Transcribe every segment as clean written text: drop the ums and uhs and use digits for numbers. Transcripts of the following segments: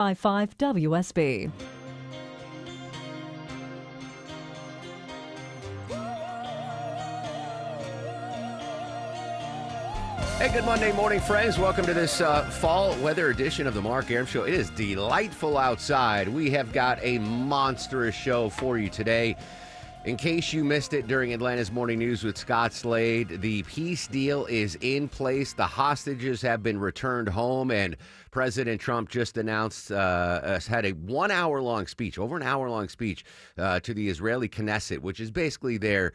I-5 WSB. Hey, good Monday morning, friends. Welcome to this fall weather edition of the Mark Arum Show. It is delightful outside. We have got a monstrous show for you today. In case you missed it during Atlanta's Morning News with Scott Slade, the peace deal is in place. The hostages have been returned home, and President Trump just announced, had a 1 hour long speech, over an hour long speech to the Israeli Knesset, which is basically their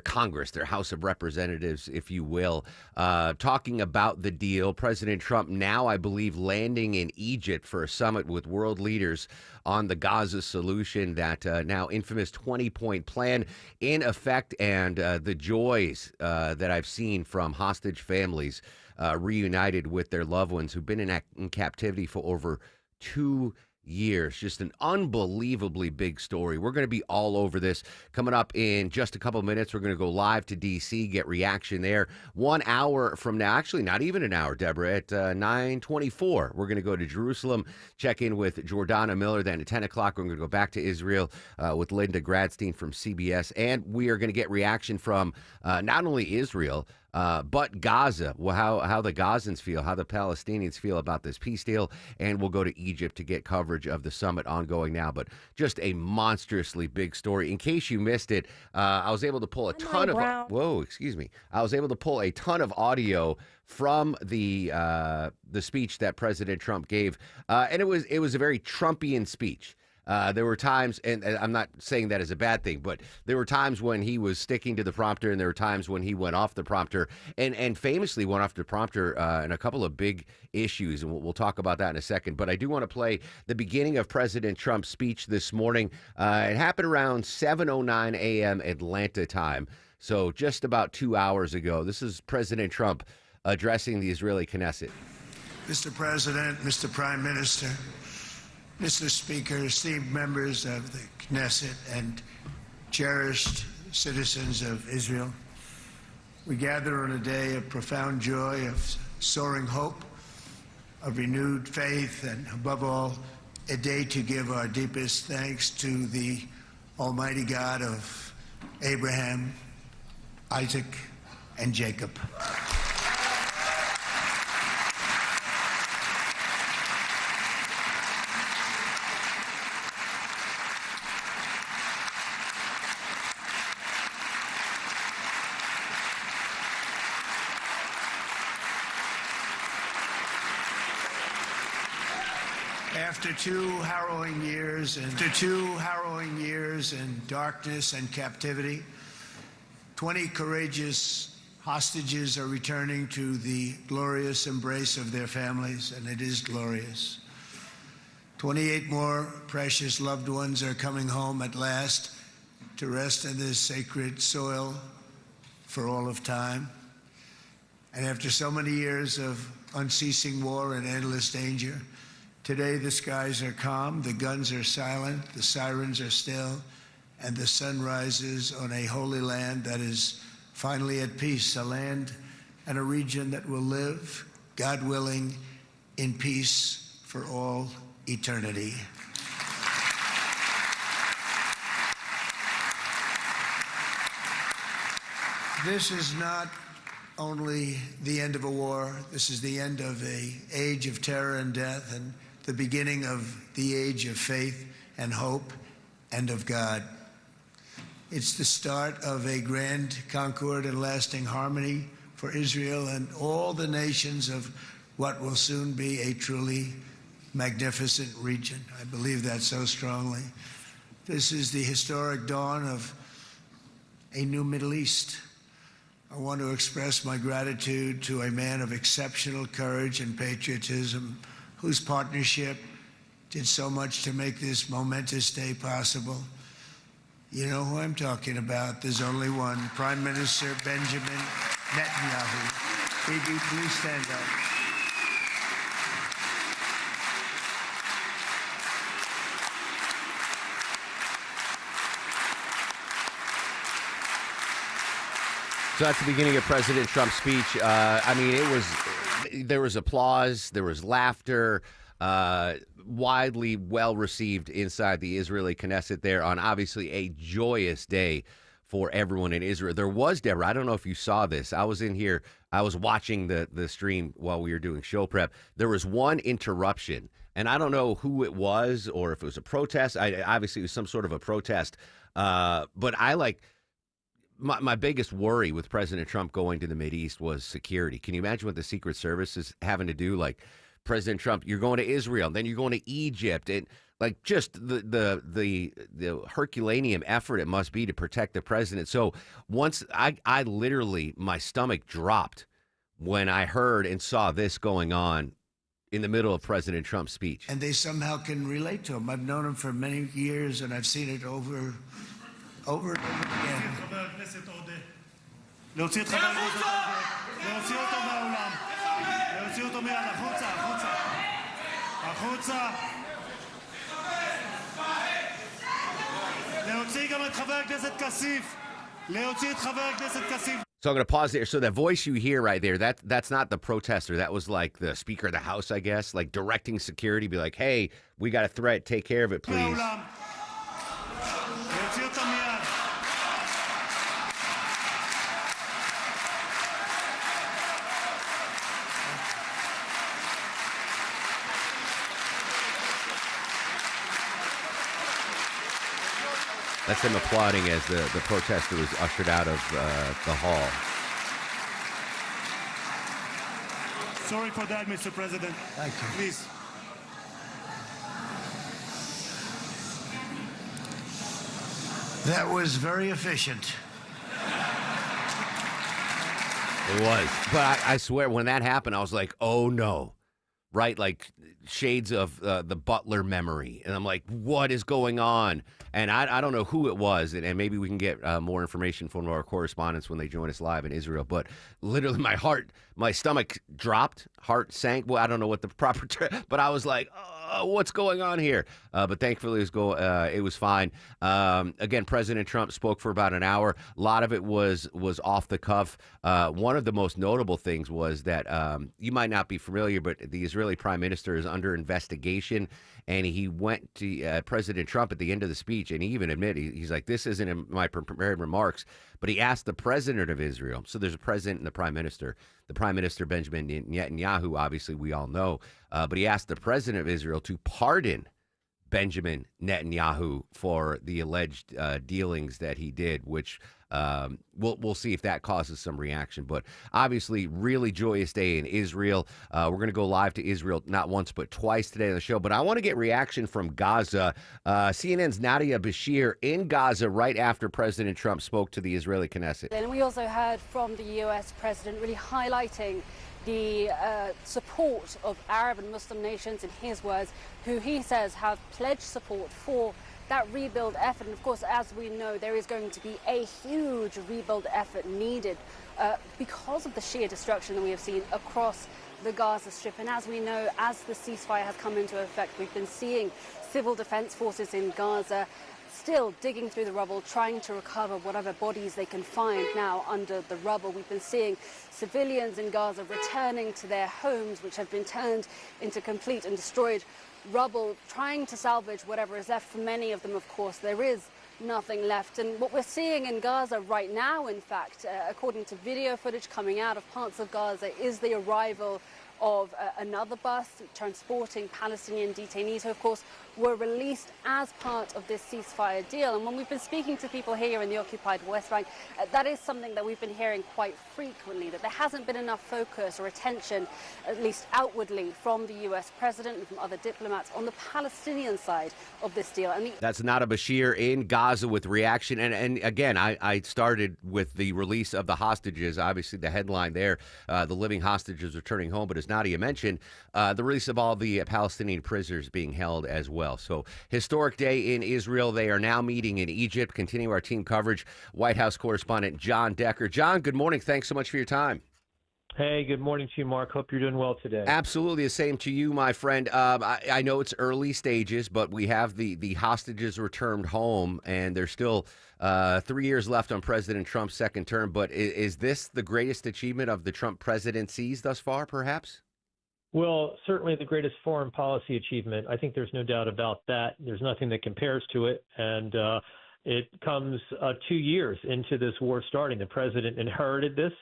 Congress, their House of Representatives, if you will, talking about the deal. President Trump now, I believe, landing in Egypt for a summit with world leaders on the Gaza solution, that now infamous 20-point plan in effect, and the joys that I've seen from hostage families reunited with their loved ones who've been in captivity for over 2 years. Just an unbelievably big story. We're going to be all over this. Coming up in just a couple of minutes, we're going to go live to D.C., get reaction there. 1 hour from now, actually not even an hour, Deborah, at 9:24, we're going to go to Jerusalem, check in with Jordana Miller. Then at 10 o'clock, we're going to go back to Israel with Linda Gradstein from CBS. And we are going to get reaction from not only Israel, but Gaza, how the Gazans feel, how the Palestinians feel about this peace deal. And we'll go to Egypt to get coverage of the summit ongoing now. But just a monstrously big story. In case you missed it, I was able to pull a ton of... Whoa, excuse me. I was able to pull a ton of audio from the speech that President Trump gave. And it was a very Trumpian speech. There were times, and I'm not saying that as a bad thing, but there were times when he was sticking to the prompter, and there were times when he went off the prompter, and famously went off the prompter in a couple of big issues, and we'll talk about that in a second. But I do want to play the beginning of President Trump's speech this morning. It happened around 7:09 a.m. Atlanta time, so just about 2 hours ago. This is President Trump addressing the Israeli Knesset. Mr. President, Mr. Prime Minister, Mr. Speaker, esteemed members of the Knesset, and cherished citizens of Israel, we gather on a day of profound joy, of soaring hope, of renewed faith, and above all, a day to give our deepest thanks to the Almighty God of Abraham, Isaac, and Jacob. After two harrowing years in darkness and captivity, 20 courageous hostages are returning to the glorious embrace of their families, and it is glorious. 28 more precious loved ones are coming home at last to rest in this sacred soil for all of time. And after so many years of unceasing war and endless danger, today the skies are calm, the guns are silent, the sirens are still, and the sun rises on a holy land that is finally at peace, a land and a region that will live, God willing, in peace for all eternity. This is not only the end of a war, this is the end of an age of terror and death, and the beginning of the age of faith and hope and of God. It's the start of a grand concord and lasting harmony for Israel and all the nations of what will soon be a truly magnificent region. I believe that so strongly. This is the historic dawn of a new Middle East. I want to express my gratitude to a man of exceptional courage and patriotism, whose partnership did so much to make this momentous day possible. You know who I'm talking about. There's only one, Prime Minister Benjamin Netanyahu. Bibi, please stand up. So that's the beginning of President Trump's speech. I mean, there was applause, there was laughter. Widely well received inside the Israeli Knesset there on obviously a joyous day for everyone in Israel. There was, Deborah, I don't know if you saw this. I was in here, I was watching the stream while we were doing show prep. There was one interruption, and I don't know who it was or if it was a protest. Obviously, it was some sort of a protest. But I like my biggest worry with President Trump going to the Mideast was security. Can you imagine what the Secret Service is having to do? Like, President Trump, you're going to Israel, then you're going to Egypt, and like just the Herculaneum effort it must be to protect the president. So once I literally my stomach dropped when I heard and saw this going on in the middle of President Trump's speech. And they somehow can relate to him. I've known him for many years, and I've seen it over and over again. להוציא את חבר הכנסת עודה, להוציא אותו מהאולם, להוציא אותו מיד, החוצה, להוציא גם את חבר הכנסת כסיף, להוציא את חבר הכנסת כסיף. So I'm going to pause there. So that voice you hear right there, that's not the protester. That was like the Speaker of the House, I guess, like directing security, be like, hey, we got a threat. Take care of it, please. מהאולם, להוציא אותו מיד. That's him applauding as the protester was ushered out of the hall. Sorry for that, Mr. President. Thank you. Please. That was very efficient. It was. But I swear, when that happened, I was like, oh, no. Right? Like shades of the Butler memory. And I'm like, what is going on? And I don't know who it was. And maybe we can get more information from our correspondents when they join us live in Israel. But literally my stomach dropped, heart sank. Well, I don't know what the proper term, but I was like, oh, what's going on here? But thankfully it was fine. Again, President Trump spoke for about an hour. A lot of it was off the cuff. One of the most notable things was that you might not be familiar, but the Israeli Prime Minister is under investigation. And he went to President Trump at the end of the speech, and he even admitted, he's like, this isn't in my prepared remarks, but he asked the president of Israel. So there's a president and the prime minister. The prime minister, Benjamin Netanyahu, obviously we all know, but he asked the president of Israel to pardon Benjamin Netanyahu for the alleged dealings that he did, which we'll see if that causes some reaction. But obviously, really joyous day in Israel. We're going to go live to Israel not once but twice today on the show. But I want to get reaction from Gaza. CNN's Nadia Bashir in Gaza right after President Trump spoke to the Israeli Knesset. And we also heard from the U.S. president really highlighting the support of Arab and Muslim nations, in his words, who he says have pledged support for that rebuild effort. And of course, as we know, there is going to be a huge rebuild effort needed because of the sheer destruction that we have seen across the Gaza Strip. And as we know, as the ceasefire has come into effect, we've been seeing civil defense forces in Gaza still digging through the rubble, trying to recover whatever bodies they can find now under the rubble. We've been seeing civilians in Gaza returning to their homes, which have been turned into complete and destroyed rubble, trying to salvage whatever is left. For many of them, of course, there is nothing left. And what we're seeing in Gaza right now, in fact, according to video footage coming out of parts of Gaza, is the arrival of another bus transporting Palestinian detainees who, of course, were released as part of this ceasefire deal. And when we've been speaking to people here in the occupied West Bank, that is something that we've been hearing quite frequently, that there hasn't been enough focus or attention, at least outwardly, from the U.S. president and from other diplomats on the Palestinian side of this deal. And that's Nadia Bashir in Gaza with reaction. And again, I started with the release of the hostages. Obviously, the headline there, the living hostages returning home. But as Nadia mentioned, the release of all the Palestinian prisoners being held as well. So historic day in Israel. They are now meeting in Egypt. Continue our team coverage. White House correspondent John Decker. John, good morning. Thanks so much for your time. Hey, good morning to you, Mark. Hope you're doing well today. Absolutely the same to you, my friend. I know it's early stages, but we have the hostages returned home, and there's still 3 years left on President Trump's second term. But is this the greatest achievement of the Trump presidencies thus far, perhaps? Well, certainly the greatest foreign policy achievement. I think there's no doubt about that. There's nothing that compares to it. And it comes 2 years into this war starting. The president inherited this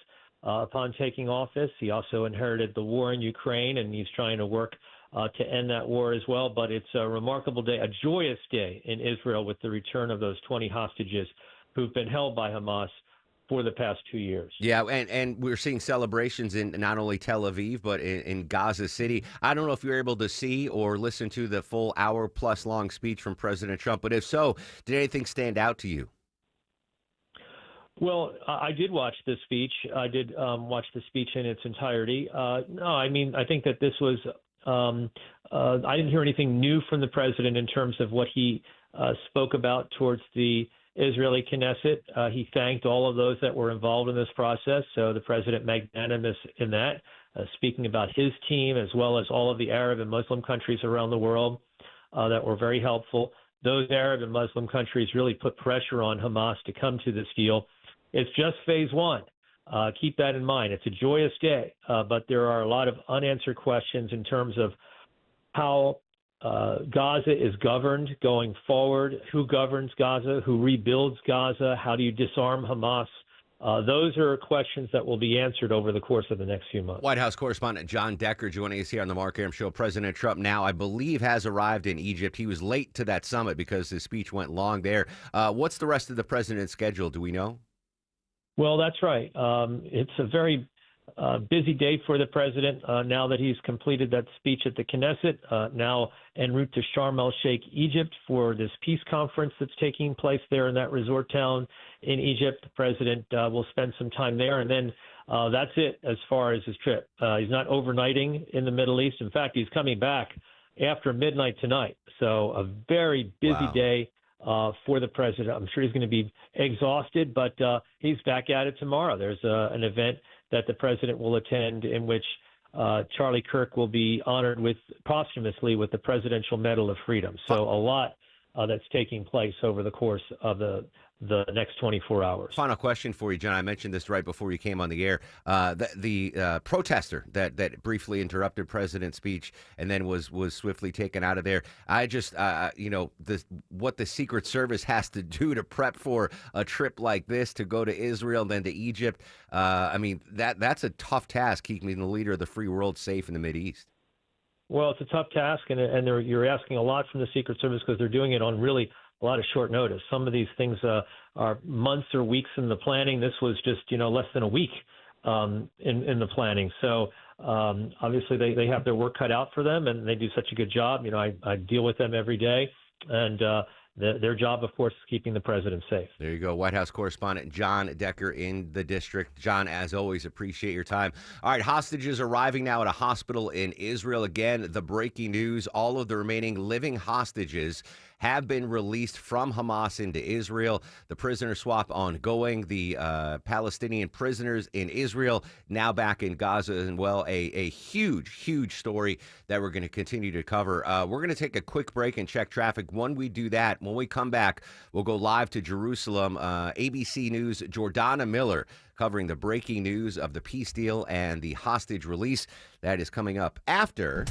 upon taking office. He also inherited the war in Ukraine, and he's trying to work to end that war as well. But it's a remarkable day, a joyous day in Israel with the return of those 20 hostages who've been held by Hamas for the past 2 years. Yeah, and we're seeing celebrations in not only Tel Aviv, but in Gaza City. I don't know if you're able to see or listen to the full hour-plus long speech from President Trump, but if so, did anything stand out to you? Well, I did watch this speech. I did watch the speech in its entirety. No, I mean, I think that this was I didn't hear anything new from the president in terms of what he spoke about towards the Israeli Knesset. He thanked all of those that were involved in this process. So the president magnanimous in that, speaking about his team as well as all of the Arab and Muslim countries around the world that were very helpful. Those Arab and Muslim countries really put pressure on Hamas to come to this deal. It's just phase one. Keep that in mind. It's a joyous day, but there are a lot of unanswered questions in terms of how Gaza is governed going forward, who governs Gaza, who rebuilds Gaza, how do you disarm Hamas? Those are questions that will be answered over the course of the next few months. White House correspondent John Decker joining us here on the Mark Arum Show. President Trump now, I believe, has arrived in Egypt. He was late to that summit because his speech went long there. What's the rest of the president's schedule? Do we know? Well, that's right. It's a very busy day for the president now that he's completed that speech at the Knesset, now en route to Sharm el-Sheikh, Egypt, for this peace conference that's taking place there in that resort town in Egypt. The president will spend some time there, and then that's it as far as his trip. He's not overnighting in the Middle East. In fact, he's coming back after midnight tonight. So a very busy day for the president. I'm sure he's going to be exhausted, but he's back at it tomorrow. There's an event that the president will attend in which Charlie Kirk will be honored posthumously with the Presidential Medal of Freedom. So a lot that's taking place over the course of the next 24 hours. Final question for you, John. I mentioned this right before you came on the air. The protester that briefly interrupted President's speech and then was swiftly taken out of there. I just, what the Secret Service has to do to prep for a trip like this, to go to Israel and then to Egypt. I mean, that's a tough task, keeping the leader of the free world safe in the Mideast. Well, it's a tough task, and you're asking a lot from the Secret Service because they're doing it on really a lot of short notice. Some of these things are months or weeks in the planning. This was just, less than a week in the planning. So obviously they have their work cut out for them, and they do such a good job. I deal with them every day, and their job, of course, is keeping the president safe. There you go. White House correspondent John Decker in the district. John, as always, appreciate your time. All right, hostages arriving now at a hospital in Israel. Again, the breaking news, all of the remaining living hostages have been released from Hamas into Israel. The prisoner swap ongoing. The Palestinian prisoners in Israel now back in Gaza as well. A huge, huge story that we're going to continue to cover. We're going to take a quick break and check traffic. When we do that, when we come back, we'll go live to Jerusalem. ABC News' Jordana Miller covering the breaking news of the peace deal and the hostage release. That is coming up after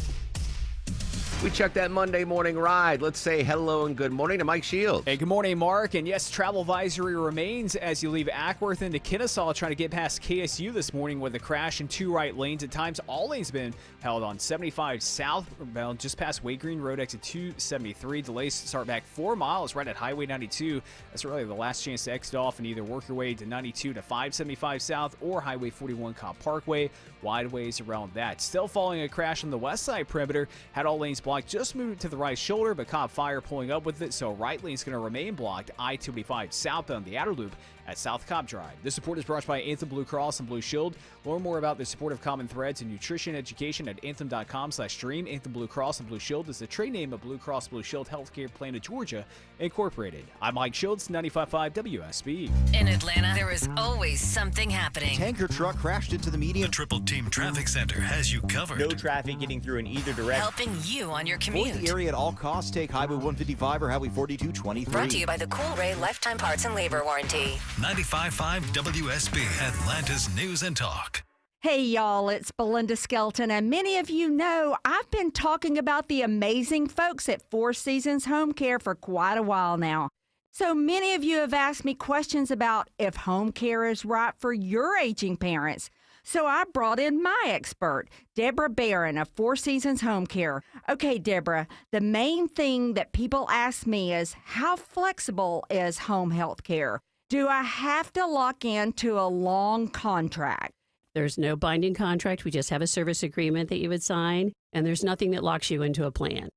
we check that Monday morning ride. Let's say hello and good morning to Mike Shields. Hey, good morning, Mark. And yes, travel advisory remains as you leave Ackworth into Kennesaw, trying to get past KSU this morning with a crash in two right lanes. At times, all lanes been held on 75 southbound just past Wade Green Road, exit 273. Delays start back 4 miles right at Highway 92. That's really the last chance to exit off and either work your way to 92 to 575 south or Highway 41 Cobb Parkway. Wide ways around that. Still following a crash on the west side perimeter. Had all lanes blocked, just moved to the right shoulder, but Cobb Fire pulling up with it, so right lane's going to remain blocked. I-285 southbound the outer loop at South Cobb Drive. This report is brought to you by Anthem Blue Cross and Blue Shield. Learn more about the support of common threads and nutrition education at anthem.com/stream. Anthem Blue Cross and Blue Shield is the trade name of Blue Cross Blue Shield Healthcare Plan of Georgia, Incorporated. I'm Mike Shields, 95.5 WSB. In Atlanta, there is always something happening. Tanker truck crashed into the median. The Triple Team Traffic Center has you covered. No traffic getting through in either direction. Helping you on your commute. Avoid the area at all costs. Take Highway 155 or Highway 4223. Brought to you by the Cool Ray Lifetime Parts and Labor Warranty. 95.5 WSB, Atlanta's News and Talk. Hey, y'all, it's Belinda Skelton, and many of you know I've been talking about the amazing folks at Four Seasons Home Care for quite a while now. So many of you have asked me questions about if home care is right for your aging parents. So I brought in my expert, Deborah Barron of Four Seasons Home Care. Okay, Deborah, the main thing that people ask me is how flexible is home health care? Do I have to lock into a long contract? There's no binding contract. We just have a service agreement that you would sign, and there's nothing that locks you into a plan.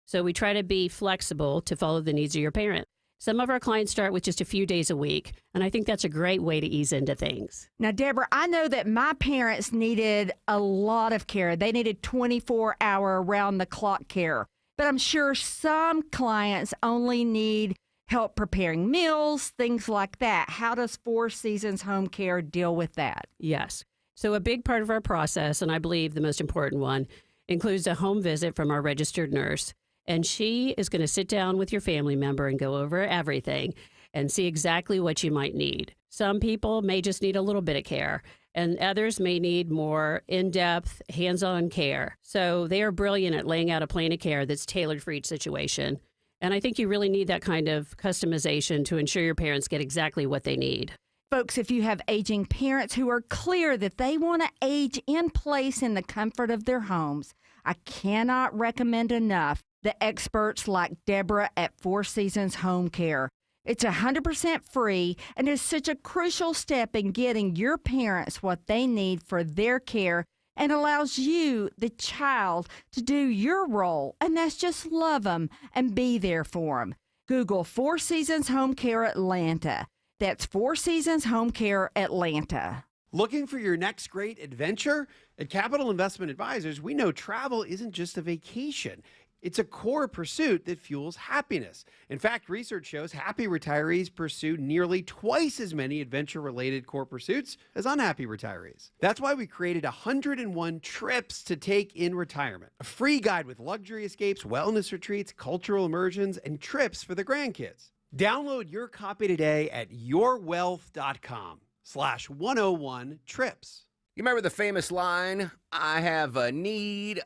So we try to be flexible to follow the needs of your parent. Some of our clients start with just a few days a week, and I think that's a great way to ease into things. Now, Deborah, I know that my parents needed a lot of care. They needed 24-hour around-the-clock care. But I'm sure some clients only need help preparing meals, things like that. How does Four Seasons Home Care deal with that? Yes. So a big part of our process, and I believe the most important one, includes a home visit from our registered nurse. And she is going to sit down with your family member and go over everything and see exactly what you might need. Some people may just need a little bit of care, and others may need more in-depth, hands-on care. So they are brilliant at laying out a plan of care that's tailored for each situation. And I think you really need that kind of customization to ensure your parents get exactly what they need. Folks, if you have aging parents who are clear that they want to age in place in the comfort of their homes, I cannot recommend enough the experts like Deborah at Four Seasons Home Care. It's 100% free and is such a crucial step in getting your parents what they need for their care and allows you, the child, to do your role, and that's just love them and be there for them. Google Four Seasons Home Care Atlanta. That's Four Seasons Home Care Atlanta. Looking for your next great adventure? At Capital Investment Advisors, we know travel isn't just a vacation. It's a core pursuit that fuels happiness. In fact, research shows happy retirees pursue nearly twice as many adventure-related core pursuits as unhappy retirees. That's why we created 101 trips to take in retirement. A free guide with luxury escapes, wellness retreats, cultural immersions, and trips for the grandkids. Download your copy today at yourwealth.com/101trips. You remember the famous line, I have a need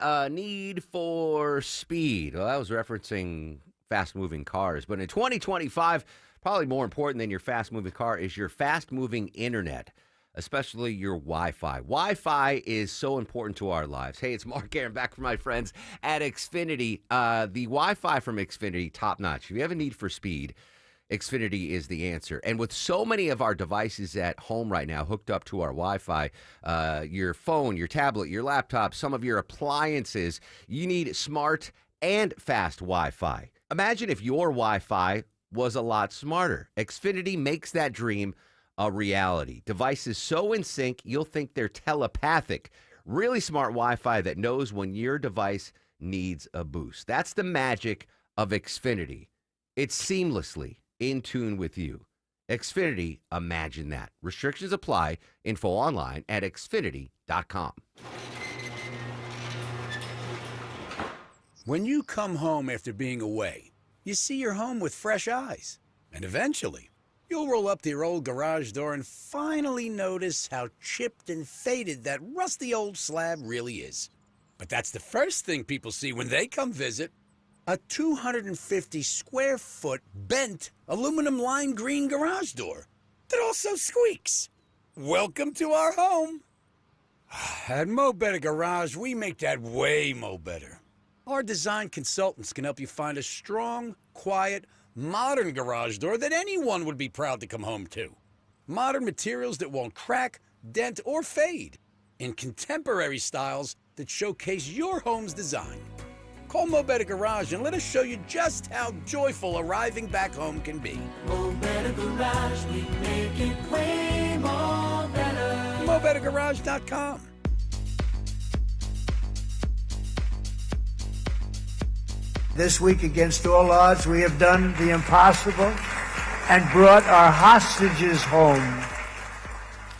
for speed. Well, that was referencing fast-moving cars. But in 2025, probably more important than your fast-moving car is your fast-moving internet, especially your Wi-Fi. Wi-Fi is so important to our lives. Hey, it's Mark Aaron back from my friends at Xfinity. The Wi-Fi from Xfinity, top-notch. If you have a need for speed, Xfinity is the answer. And with so many of our devices at home right now hooked up to our Wi-Fi, your phone, your tablet, your laptop, some of your appliances, you need smart and fast Wi-Fi. Imagine if your Wi-Fi was a lot smarter. Xfinity makes that dream a reality. Devices so in sync, you'll think they're telepathic. Really smart Wi-Fi that knows when your device needs a boost. That's the magic of Xfinity. It's seamlessly in tune with you. Xfinity, imagine that. Restrictions apply. Info online at xfinity.com. When you come home after being away, you see your home with fresh eyes. And eventually, you'll roll up to your old garage door and finally notice how chipped and faded that rusty old slab really is. But that's the first thing people see when they come visit. A 250-square-foot bent aluminum lime green garage door that also squeaks. Welcome to our home. At Mo Better Garage, we make that way mo better. Our design consultants can help you find a strong, quiet, modern garage door that anyone would be proud to come home to. Modern materials that won't crack, dent, or fade. In contemporary styles that showcase your home's design. Call Mo Better Garage and let us show you just how joyful arriving back home can be. Mo Better Garage, we make it way more better. MoBetterGarage.com. This week, against all odds, we have done the impossible and brought our hostages home.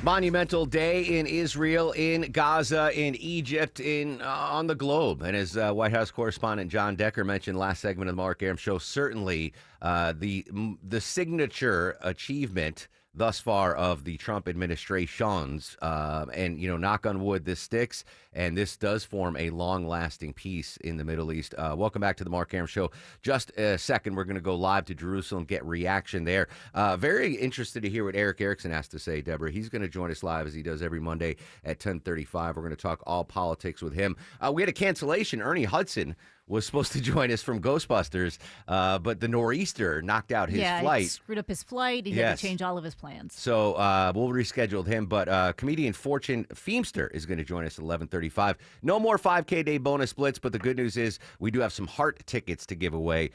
Monumental day in Israel, in Gaza, in Egypt, on the globe. And as White House correspondent John Decker mentioned last segment of the Mark Arum Show, certainly the signature achievement thus far of the Trump administrations. And, knock on wood, this sticks, and this does form a long-lasting peace in the Middle East. Welcome back to the Mark Arum Show. Just a second, we're going to go live to Jerusalem, get reaction there. Very interested to hear what Eric Erickson has to say, Deborah. He's going to join us live, as he does every Monday at 10:35. We're going to talk all politics with him. We had a cancellation. Ernie Hudson was supposed to join us from Ghostbusters, but the nor'easter knocked out his flight. He screwed up his flight. He had to change all of his plans. So we'll reschedule him, but comedian Fortune Feimster is going to join us at 11:35. No more 5K day bonus splits, but the good news is we do have some Heart tickets to give away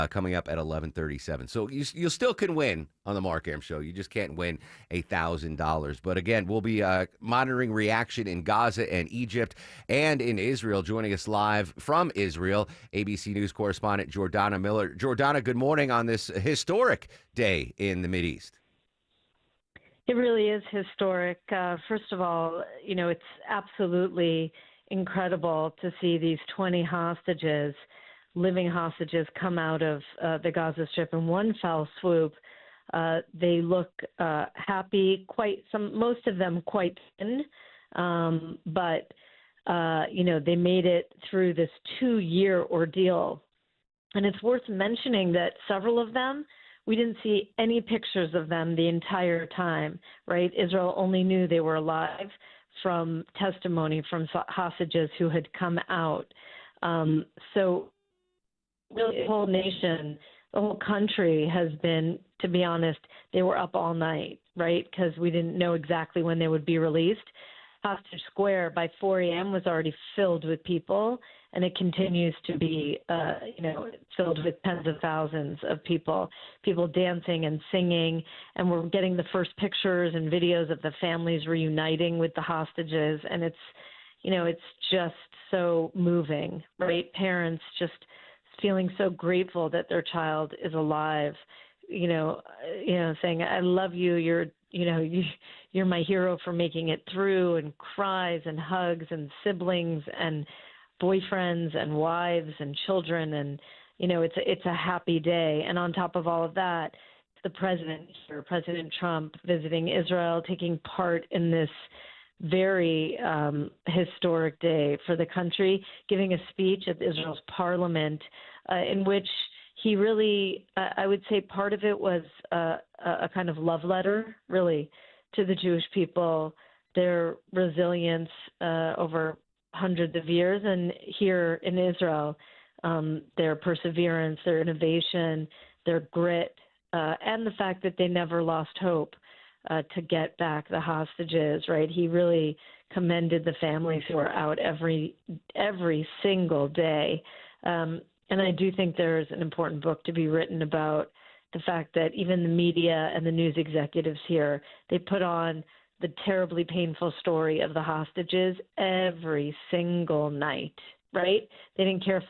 coming up at 11:37. So you still can win on the Mark Arum Show. You just can't win $1,000. But again, we'll be monitoring reaction in Gaza and Egypt and in Israel. Joining us live from Israel, ABC News correspondent Jordana Miller. Jordana, good morning on this historic day in the Mideast. It really is historic. First of all, it's absolutely incredible to see these 20 hostages, living hostages, come out of the Gaza Strip in one fell swoop. They look happy, most of them quite thin, but they made it through this 2-year ordeal. And it's worth mentioning that several of them, we didn't see any pictures of them the entire time, right? Israel only knew they were alive from testimony from hostages who had come out. So really the whole nation, the whole country has been, to be honest, they were up all night, right? Because we didn't know exactly when they would be released. Hostage Square by 4 a.m. was already filled with people, and it continues to be, filled with tens of thousands of people dancing and singing, and we're getting the first pictures and videos of the families reuniting with the hostages, and it's just so moving, right? Parents just feeling so grateful that their child is alive, saying, "I love you. You're my hero for making it through," and cries and hugs and siblings and boyfriends and wives and children. And, it's a happy day. And on top of all of that, the president here, President Trump, visiting Israel, taking part in this very historic day for the country, giving a speech at Israel's parliament in which he really, I would say part of it was a kind of love letter, really, to the Jewish people, their resilience over hundreds of years, and here in Israel, their perseverance, their innovation, their grit, and the fact that they never lost hope to get back the hostages, right? He really commended the families who are out every single day. And I do think there's an important book to be written about the fact that even the media and the news executives here, they put on the terribly painful story of the hostages every single night, right? They didn't care if,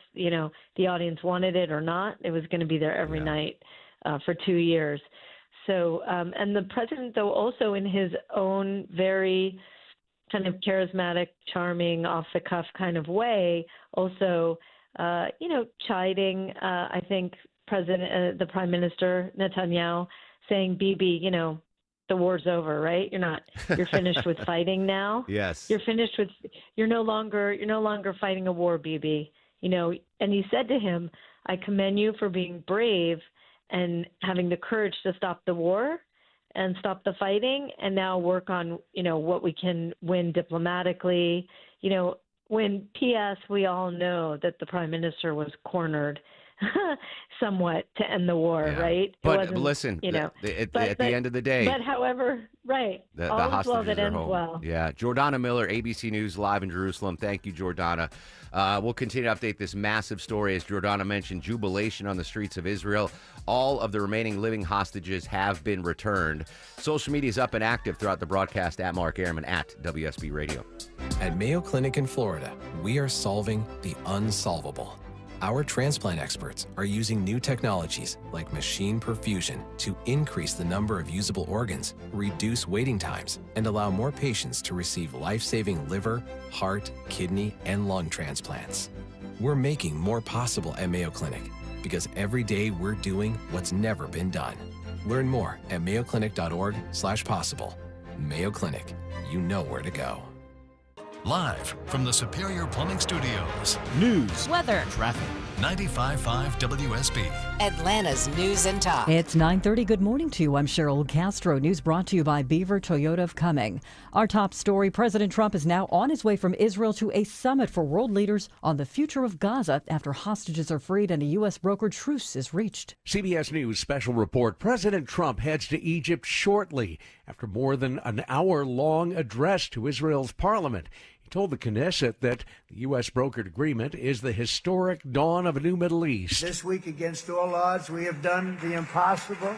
the audience wanted it or not. It was going to be there every night for 2 years. So, and the president, though, also in his own very kind of charismatic, charming, off-the-cuff kind of way, also chiding, I think, the Prime Minister Netanyahu, saying, "Bibi, the war's over, right? You're finished with fighting now. Yes. You're no longer fighting a war, Bibi." And he said to him, "I commend you for being brave and having the courage to stop the war and stop the fighting, and now work on, what we can win diplomatically." When P.S. we all know that the Prime Minister was cornered somewhat to end the war, right? But listen, at the end of the day. But however, right. The all is hostages well that are ends home. well. Yeah. Jordana Miller, ABC News, live in Jerusalem. Thank you, Jordana. We'll continue to update this massive story. As Jordana mentioned, jubilation on the streets of Israel. All of the remaining living hostages have been returned. Social media is up and active throughout the broadcast at Mark Arum and at WSB Radio. At Mayo Clinic in Florida, we are solving the unsolvable. Our transplant experts are using new technologies like machine perfusion to increase the number of usable organs, reduce waiting times, and allow more patients to receive life-saving liver, heart, kidney, and lung transplants. We're making more possible at Mayo Clinic. because every day we're doing what's never been done. Learn more at mayoclinic.org/possible. Mayo Clinic, you know where to go. Live from the Superior Plumbing Studios. News, weather, Traffic. 95.5 WSB. Atlanta's News and Talk. It's 9:30. Good morning to you. I'm Cheryl Castro. News brought to you by Beaver Toyota of Cumming. Our top story, President Trump is now on his way from Israel to a summit for world leaders on the future of Gaza after hostages are freed and a U.S. brokered truce is reached. CBS News special report. President Trump heads to Egypt shortly after more than an hour-long address to Israel's parliament. He told the Knesset that the U.S. brokered agreement is the historic dawn of a new Middle East. This week, against all odds, we have done the impossible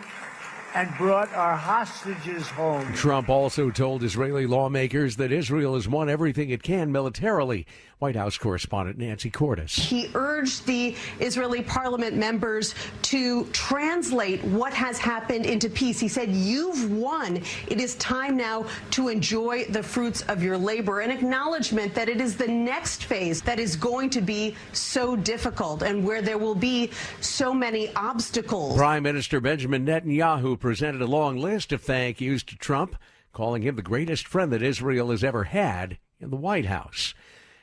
and brought our hostages home. Trump also told Israeli lawmakers that Israel has won everything it can militarily. White House correspondent Nancy Cordes. He urged the Israeli parliament members to translate what has happened into peace. He said, "You've won. It is time now to enjoy the fruits of your labor." An acknowledgement that it is the next phase that is going to be so difficult and where there will be so many obstacles. Prime Minister Benjamin Netanyahu presented a long list of thank yous to Trump, calling him the greatest friend that Israel has ever had in the White House.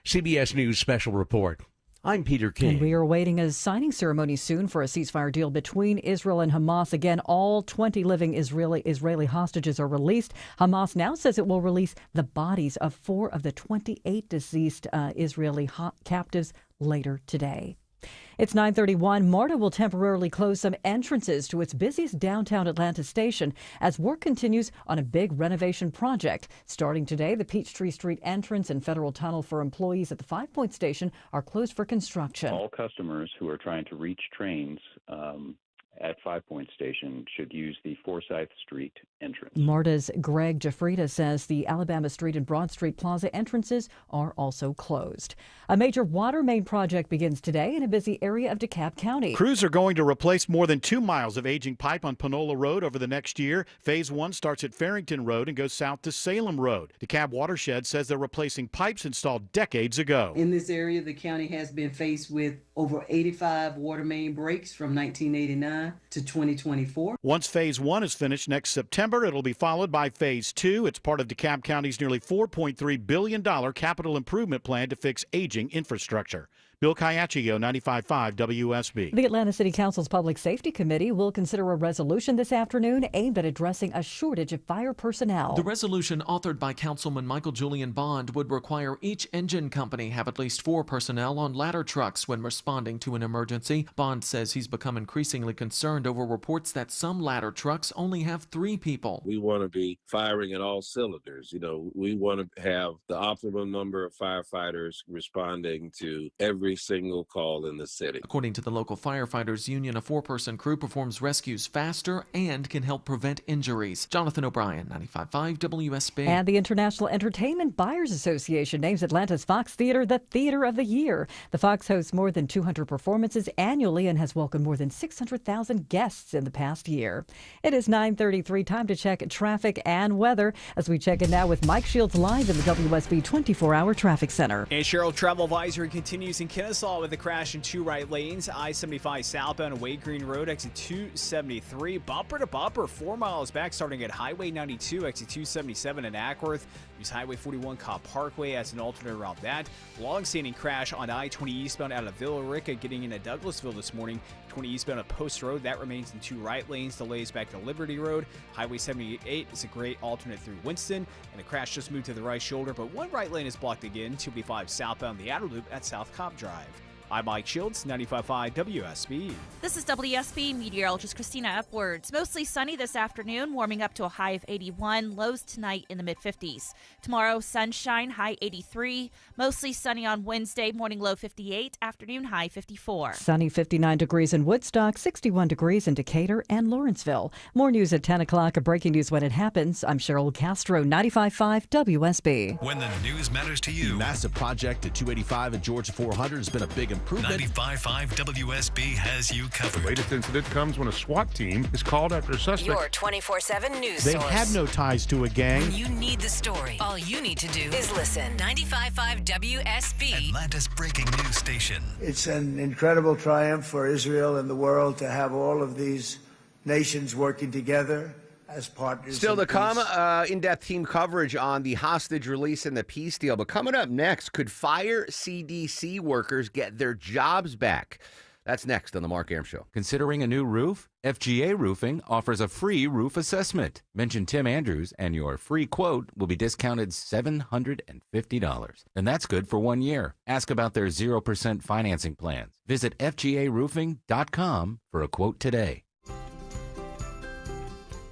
CBS News special report. I'm Peter King. And we are awaiting a signing ceremony soon for a ceasefire deal between Israel and Hamas. Again, all 20 living Israeli hostages are released. Hamas now says it will release the bodies of 4 of the 28 deceased Israeli captives later today. It's 9:31. MARTA will temporarily close some entrances to its busiest downtown Atlanta station as work continues on a big renovation project. Starting today, the Peachtree Street entrance and Federal Tunnel for employees at the 5 Point station are closed for construction. All customers who are trying to reach trains at 5 Point Station should use the Forsyth Street entrance. MARTA's Greg Jafrida says the Alabama Street and Broad Street Plaza entrances are also closed. A major water main project begins today in a busy area of DeKalb County. Crews are going to replace more than 2 miles of aging pipe on Panola Road over the next year. Phase 1 starts at Farrington Road and goes south to Salem Road. DeKalb Watershed says they're replacing pipes installed decades ago. In this area, the county has been faced with over 85 water main breaks from 1989 to 2024. Once Phase 1 is finished next September, it'll be followed by Phase 2. It's part of DeKalb County's nearly $4.3 billion capital improvement plan to fix aging infrastructure. Bill Caiaccio, 95.5 WSB. The Atlanta City Council's Public Safety Committee will consider a resolution this afternoon aimed at addressing a shortage of fire personnel. The resolution, authored by Councilman Michael Julian Bond, would require each engine company have at least 4 personnel on ladder trucks when responding to an emergency. Bond says he's become increasingly concerned over reports that some ladder trucks only have 3 people. We want to be firing at all cylinders. We want to have the optimum number of firefighters responding to every single call in the city. According to the local firefighters union, a 4-person crew performs rescues faster and can help prevent injuries. Jonathan O'Brien, 95.5 WSB. And the International Entertainment Buyers Association names Atlanta's Fox Theater the Theater of the Year. The Fox hosts more than 200 performances annually and has welcomed more than 600,000 guests in the past year. It is 9:33, time to check traffic and weather as we check in now with Mike Shields live in the WSB 24-hour traffic center. And Cheryl, travel advisory continues in Kennesaw with a crash in 2 right lanes. I-75 southbound Wade Green Road, exit 273. Bumper to bumper, 4 miles back, starting at Highway 92, exit 277 in Ackworth. Use Highway 41 Cobb Parkway as an alternate route. That long-standing crash on I-20 eastbound out of Villa Rica, getting into Douglasville this morning. 20 eastbound at Post Road, that remains in 2 right lanes. Delays back to Liberty Road. Highway 78 is a great alternate through Winston, and the crash just moved to the right shoulder, but 1 right lane is blocked again. 285 southbound the outer loop at South Cobb Drive. I'm Mike Shields, 95.5 WSB. This is WSB meteorologist Christina Upwards. Mostly sunny this afternoon, warming up to a high of 81. Lows tonight in the mid-50s. Tomorrow, sunshine, high 83. Mostly sunny on Wednesday, morning low 58, afternoon high 54. Sunny 59 degrees in Woodstock, 61 degrees in Decatur and Lawrenceville. More news at 10 o'clock, breaking news when it happens. I'm Cheryl Castro, 95.5 WSB. When the news matters to you. The massive project at 285 and Georgia 400 has been a big improvement improvement. 95.5 WSB has you covered. The latest incident comes when a SWAT team is called after a suspect. Your 24/7 news They source. had no ties to a gang. When you need the story, all you need to do is listen. 95.5 WSB. Atlanta's breaking news station. It's an incredible triumph for Israel and the world to have all of these nations working together as partners. Still in to come, peace. in-depth team coverage on the hostage release and the peace deal. But coming up next, could fire CDC workers get their jobs back? That's next on the Mark Arum Show. Considering a new roof? FGA Roofing offers a free roof assessment. Mention Tim Andrews and your free quote will be discounted $750. And that's good for 1 year. Ask about their 0% financing plans. Visit FGAroofing.com for a quote today.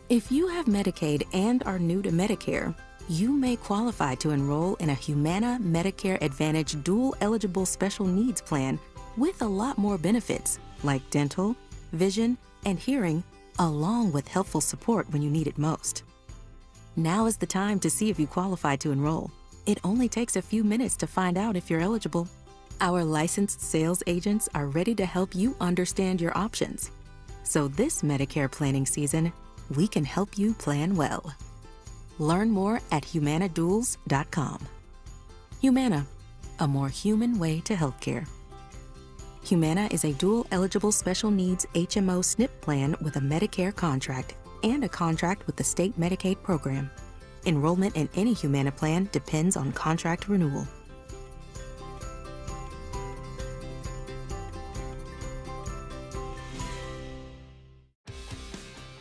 If you have Medicaid and are new to Medicare, you may qualify to enroll in a Humana Medicare Advantage dual eligible special needs plan with a lot more benefits like dental, vision, and hearing, along with helpful support when you need it most. Now is the time to see if you qualify to enroll. It only takes a few minutes to find out if you're eligible. Our licensed sales agents are ready to help you understand your options. So this Medicare planning season, we can help you plan well. Learn more at humanaduals.com. Humana, a more human way to healthcare. Humana is a dual-eligible special needs HMO SNP plan with a Medicare contract and a contract with the state Medicaid program. Enrollment in any Humana plan depends on contract renewal.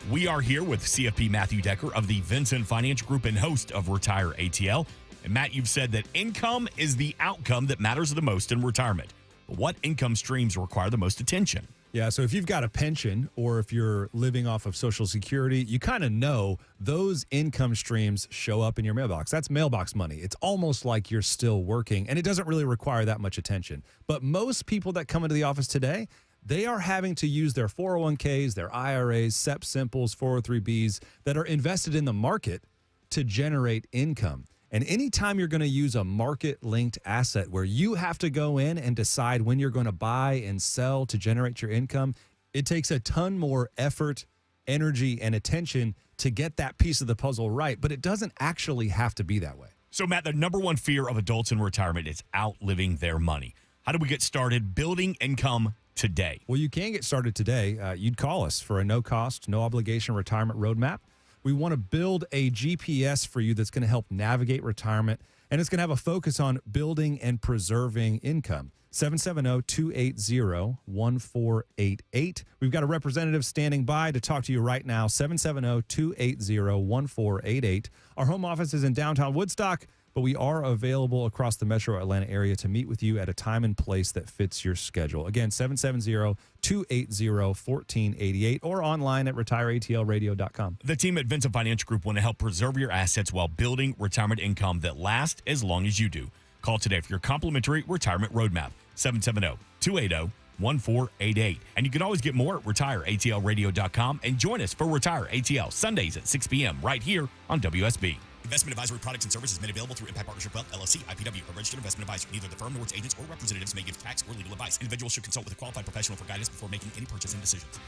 We are here with CFP Matthew Decker of the Vincent Finance Group and host of Retire ATL. And Matt, you've said that income is the outcome that matters the most in retirement. But what income streams require the most attention? Yeah, so if you've got a pension or if you're living off of Social Security, you kind of know those income streams show up in your mailbox. That's mailbox money. It's almost like you're still working, and it doesn't really require that much attention. But most people that come into the office today, they are having to use their 401ks, their IRAs, SEP Simples, 403bs that are invested in the market to generate income. And anytime you're going to use a market-linked asset where you have to go in and decide when you're going to buy and sell to generate your income, it takes a ton more effort, energy, and attention to get that piece of the puzzle right. But it doesn't actually have to be that way. So, Matt, the number one fear of adults in retirement is outliving their money. How do we get started building income today? Well, you can get started today. You'd call us for a no-cost, no-obligation retirement roadmap. We want to build a GPS for you that's going to help navigate retirement, and it's going to have a focus on building and preserving income. 770-280-1488. We've got a representative standing by to talk to you right now. 770-280-1488. Our home office is in downtown Woodstock, but we are available across the metro Atlanta area to meet with you at a time and place that fits your schedule. Again, 770-280-1488 or online at retireatlradio.com. The team at Vincent Finance Group want to help preserve your assets while building retirement income that lasts as long as you do. Call today for your complimentary retirement roadmap, 770-280-1488. And you can always get more at retireatlradio.com and join us for Retire ATL Sundays at 6 p.m. right here on WSB. Investment advisory products and services made available through Impact Partnership Wealth, LLC, IPW, a registered investment advisor. Neither the firm nor its agents or representatives may give tax or legal advice. Individuals should consult with a qualified professional for guidance before making any purchasing decisions.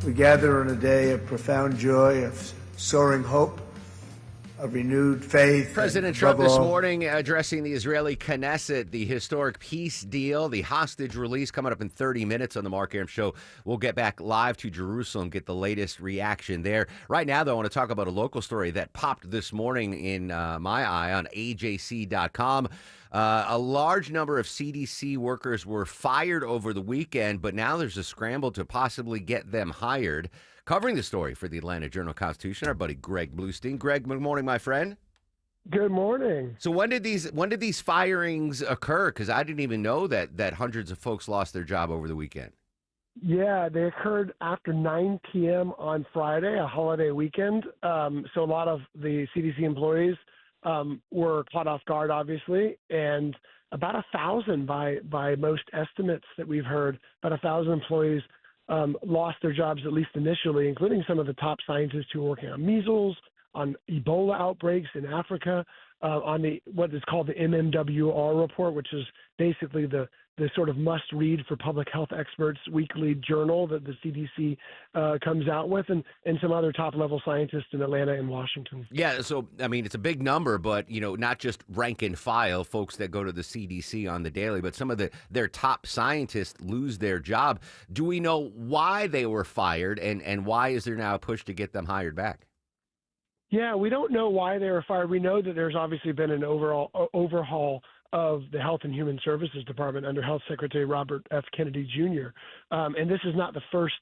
We gather on a day of profound joy, of soaring hope, of renewed faith. President Trump this morning addressing the Israeli Knesset, the historic peace deal, the hostage release coming up in 30 minutes on the Mark Arum Show. We'll get back live to Jerusalem, get the latest reaction there. Right now, though, I want to talk about a local story that popped this morning in my eye on AJC.com. A large number of CDC workers were fired over the weekend, but now there's a scramble to possibly get them hired. Covering the story for the Atlanta Journal-Constitution, our buddy Greg Bluestein. Greg, good morning, my friend. Good morning. So when did these firings occur? Because I didn't even know that hundreds of folks lost their job over the weekend. Yeah, they occurred after 9 p.m. on Friday, a holiday weekend. So a lot of the CDC employees were caught off guard, obviously, and about 1,000 by most estimates that we've heard, about 1,000 employees lost their jobs, at least initially, including some of the top scientists who were working on measles, on Ebola outbreaks in Africa. on what is called the MMWR report, which is basically the sort of must-read for public health experts weekly journal that the CDC comes out with, and some other top-level scientists in Atlanta and Washington. Yeah, so, I mean, it's a big number, but, not just rank and file folks that go to the CDC on the daily, but some of their top scientists lose their job. Do we know why they were fired, and why is there now a push to get them hired back? Yeah, we don't know why they were fired. We know that there's obviously been an overhaul of the Health and Human Services Department under Health Secretary Robert F. Kennedy Jr. And this is not the first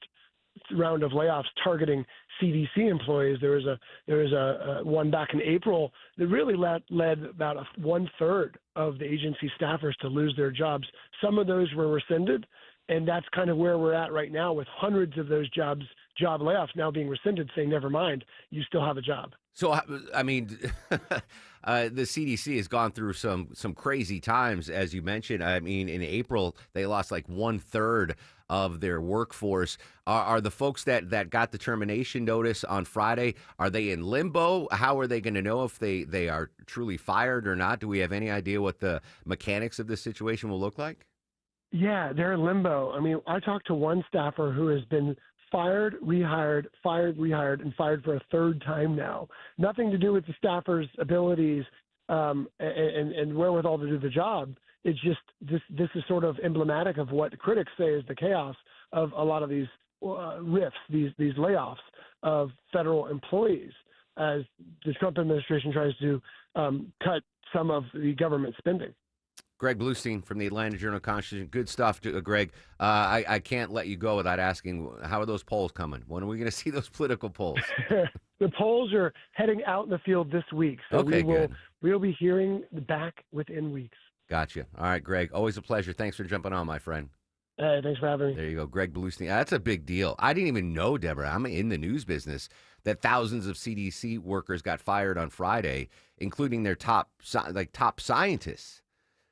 round of layoffs targeting CDC employees. There was a one back in April that really led about 1/3 of the agency staffers to lose their jobs. Some of those were rescinded, and that's kind of where we're at right now, with hundreds of those job layoffs now being rescinded, saying, never mind, you still have a job. So, I mean, the CDC has gone through some crazy times, as you mentioned. I mean, in April, they lost like 1/3 of their workforce. Are the folks that got the termination notice on Friday, are they in limbo? How are they going to know if they are truly fired or not? Do we have any idea what the mechanics of this situation will look like? Yeah, they're in limbo. I mean, I talked to one staffer who has been fired, rehired, and fired for a third time now. Nothing to do with the staffer's abilities and wherewithal to do the job. It's just this is sort of emblematic of what critics say is the chaos of a lot of these rifts, these layoffs of federal employees, as the Trump administration tries to cut some of the government spending. Greg Bluestein from the Atlanta Journal-Constitution. Good stuff, Greg. I can't let you go without asking, how are those polls coming? When are we going to see those political polls? The polls are heading out in the field this week, so Okay, we'll be hearing back within weeks. Gotcha. All right, Greg. Always a pleasure. Thanks for jumping on, my friend. Hey, thanks for having me. There you go, Greg Bluestein. That's a big deal. I didn't even know, Deborah, I'm in the news business, that thousands of CDC workers got fired on Friday, including their top scientists.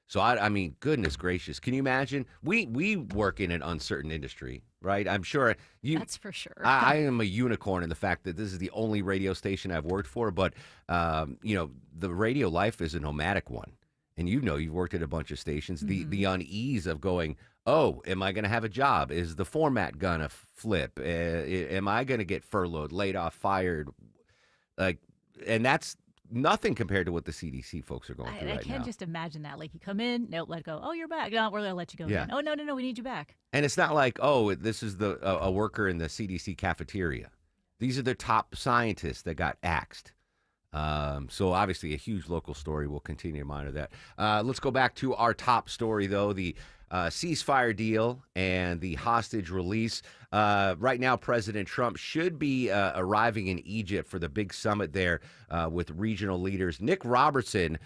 So, I mean, goodness gracious. Can you imagine? We work in an uncertain industry, right? I'm sure you. That's for sure. I am a unicorn in the fact that this is the only radio station I've worked for. But, the radio life is a nomadic one. And you've worked at a bunch of stations. Mm-hmm. The unease of going, oh, am I going to have a job? Is the format going to flip? Am I going to get furloughed, laid off, fired? And that's nothing compared to what the CDC folks are going through right now. I can't just imagine that. Like, you come in, no, let go. Oh, you're back. No, we're going to let you go Yeah. again. Oh, no, we need you back. And it's not like, oh, this is a worker in the CDC cafeteria. These are the top scientists that got axed. So obviously a huge local story. We'll continue to monitor that. Let's go back to our top story, though, the ceasefire deal and the hostage release. Right now, President Trump should be arriving in Egypt for the big summit there with regional leaders. Nick Robertson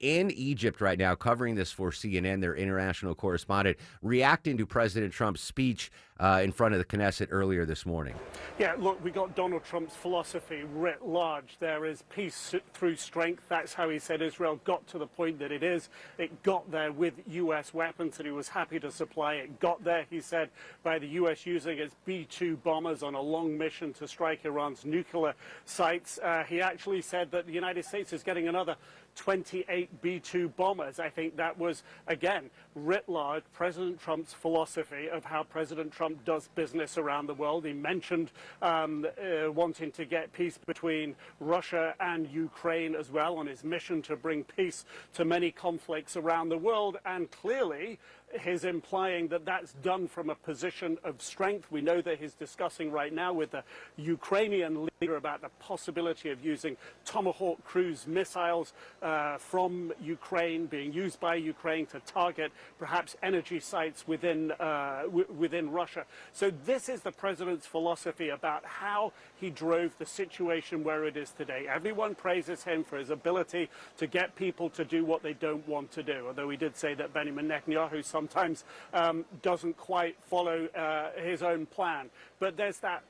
in Egypt right now, covering this for CNN, their international correspondent, reacting to President Trump's speech in front of the Knesset earlier this morning. Yeah, look, we got Donald Trump's philosophy writ large. There is peace through strength. That's how he said Israel got to the point that it is. It got there with U.S. weapons that he was happy to supply. It got there, he said, by the U.S. using its B-2 bombers on a long mission to strike Iran's nuclear sites. He actually said that the United States is getting another 28 B-2 bombers. I think that was, again, writ large, President Trump's philosophy of how President Trump does business around the world. He mentioned wanting to get peace between Russia and Ukraine as well, on his mission to bring peace to many conflicts around the world. And clearly, he's implying that that's done from a position of strength. We know that he's discussing right now with the Ukrainian leader about the possibility of using Tomahawk cruise missiles from Ukraine, being used by Ukraine to target perhaps energy sites within Russia. So this is the president's philosophy about how he drove the situation where it is today. Everyone praises him for his ability to get people to do what they don't want to do, although he did say that Benjamin Netanyahu sometimes doesn't quite follow his own plan. But there's that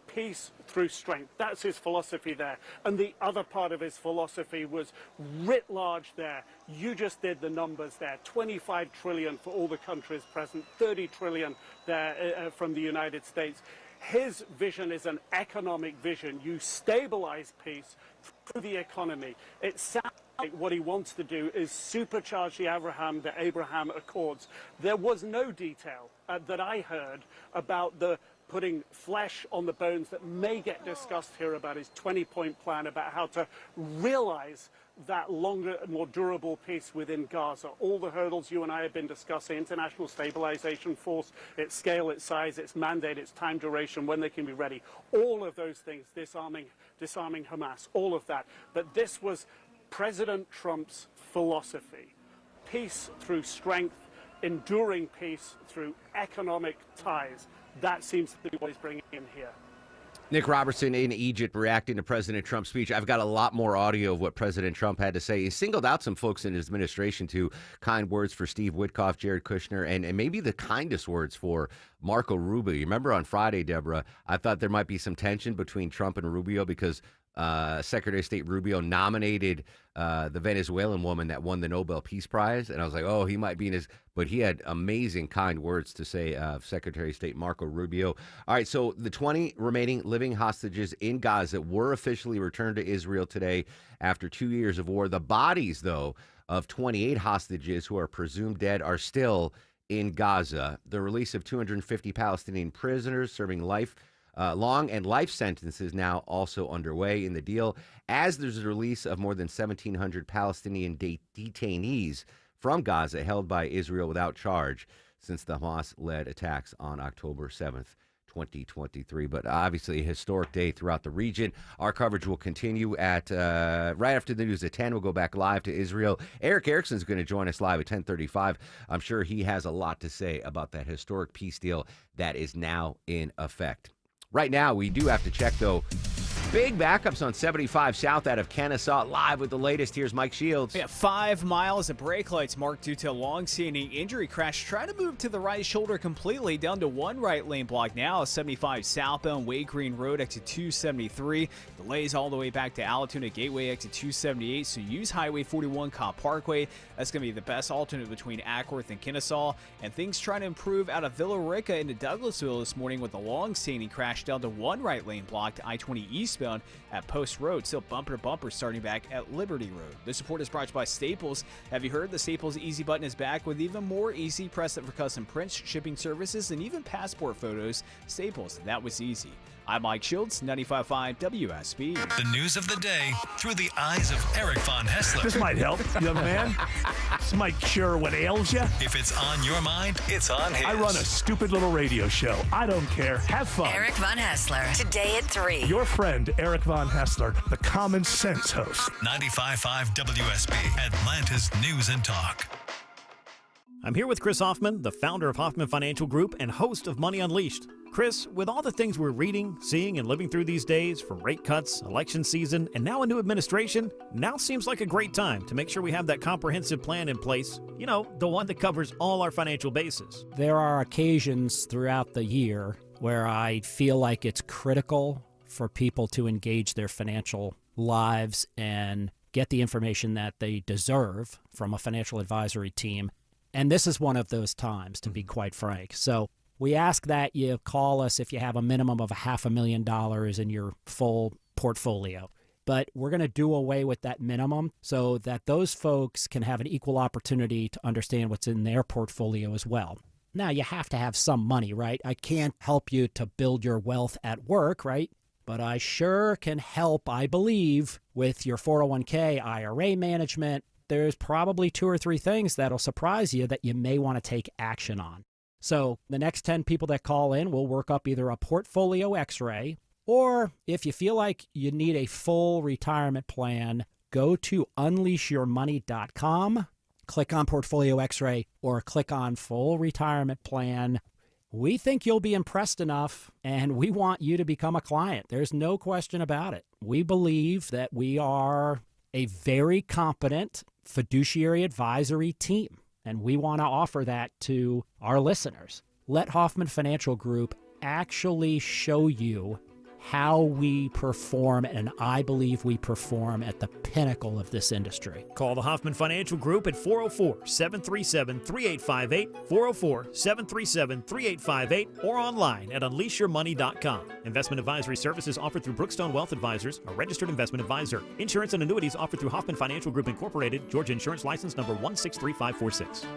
peace through strength. That's his philosophy there. And the other part of his philosophy was writ large there. You just did the numbers there. 25 trillion for all the countries present, 30 trillion there from the United States. His vision is an economic vision. You stabilize peace the economy. It sounds like what he wants to do is supercharge the Abraham Accords. There was no detail that I heard about the putting flesh on the bones that may get discussed here about his 20-point plan about how to realize that longer, more durable peace within Gaza. All the hurdles you and I have been discussing, international stabilization force, its scale, its size, its mandate, its time duration, when they can be ready. All of those things, disarming Hamas, all of that. But this was President Trump's philosophy. Peace through strength, enduring peace through economic ties. That seems to be what he's bringing in here. Nick Robertson in Egypt reacting to President Trump's speech. I've got a lot more audio of what President Trump had to say. He singled out some folks in his administration to kind words for Steve Witkoff, Jared Kushner, and maybe the kindest words for Marco Rubio. You remember on Friday, Deborah, I thought there might be some tension between Trump and Rubio because Secretary of State Rubio nominated the Venezuelan woman that won the Nobel Peace Prize. And I was like, oh, he might be in his... But he had amazing kind words to say of Secretary of State Marco Rubio. All right, so the 20 remaining living hostages in Gaza were officially returned to Israel today after 2 years of war. The bodies, though, of 28 hostages who are presumed dead are still in Gaza. The release of 250 Palestinian prisoners serving long and life sentences now also underway in the deal, as there's a release of more than 1,700 Palestinian detainees from Gaza held by Israel without charge since the Hamas-led attacks on October 7th, 2023. But obviously a historic day throughout the region. Our coverage will continue at right after the news at 10. We'll go back live to Israel. Eric Erickson is going to join us live at 10:35. I'm sure he has a lot to say about that historic peace deal that is now in effect. Right now, we do have to check, though. Big backups on 75 South out of Kennesaw. Live with the latest. Here's Mike Shields. Yeah, 5 miles of brake lights marked due to a long-standing injury crash. Try to move to the right shoulder completely, down to one right lane block now. 75 southbound Wade Green Road, exit 273. Delays all the way back to Alatoona Gateway, exit 278. So use Highway 41 Cobb Parkway. That's going to be the best alternate between Ackworth and Kennesaw. And things trying to improve out of Villa Rica into Douglasville this morning with a long-standing crash down to one right lane block to I-20 eastbound at Post Road. Still bumper to bumper starting back at Liberty Road. This report is brought to you by Staples. Have you heard the Staples Easy button is back with even more easy? Press it for custom prints, shipping services, and even passport photos. Staples, that was easy. I'm Mike Shields, 95.5 WSB. The news of the day through the eyes of Eric Von Hessler. This might help, young man. This might cure what ails you. If it's on your mind, it's on his. I run a stupid little radio show. I don't care. Have fun. Eric Von Hessler, today at 3. Your friend, Eric Von Hessler, the common sense host. 95.5 WSB, Atlanta's News and Talk. I'm here with Chris Hoffman, the founder of Hoffman Financial Group and host of Money Unleashed. Chris, with all the things we're reading, seeing, and living through these days, from rate cuts, election season, and now a new administration, now seems like a great time to make sure we have that comprehensive plan in place. You know, the one that covers all our financial bases. There are occasions throughout the year where I feel like it's critical for people to engage their financial lives and get the information that they deserve from a financial advisory team. And this is one of those times, to be quite frank. So we ask that you call us if you have a minimum of $500,000 in your full portfolio. But we're going to do away with that minimum so that those folks can have an equal opportunity to understand what's in their portfolio as well. Now, you have to have some money, right? I can't help you to build your wealth at work, right? But I sure can help, I believe, with your 401k, IRA management. There's probably 2 or 3 things that'll surprise you that you may want to take action on. So the next 10 people that call in will work up either a portfolio x-ray, or if you feel like you need a full retirement plan, go to unleashyourmoney.com, click on portfolio x-ray, or click on full retirement plan. We think you'll be impressed enough, and we want you to become a client. There's no question about it. We believe that we are a very competent fiduciary advisory team, and we want to offer that to our listeners. Let Hoffman Financial Group actually show you how we perform, and I believe we perform at the pinnacle of this industry. Call the Hoffman Financial Group at 404-737-3858, 404-737-3858, or online at unleashyourmoney.com. Investment advisory services offered through Brookstone Wealth Advisors, a registered investment advisor. Insurance and annuities offered through Hoffman Financial Group Incorporated, Georgia Insurance License number 163546.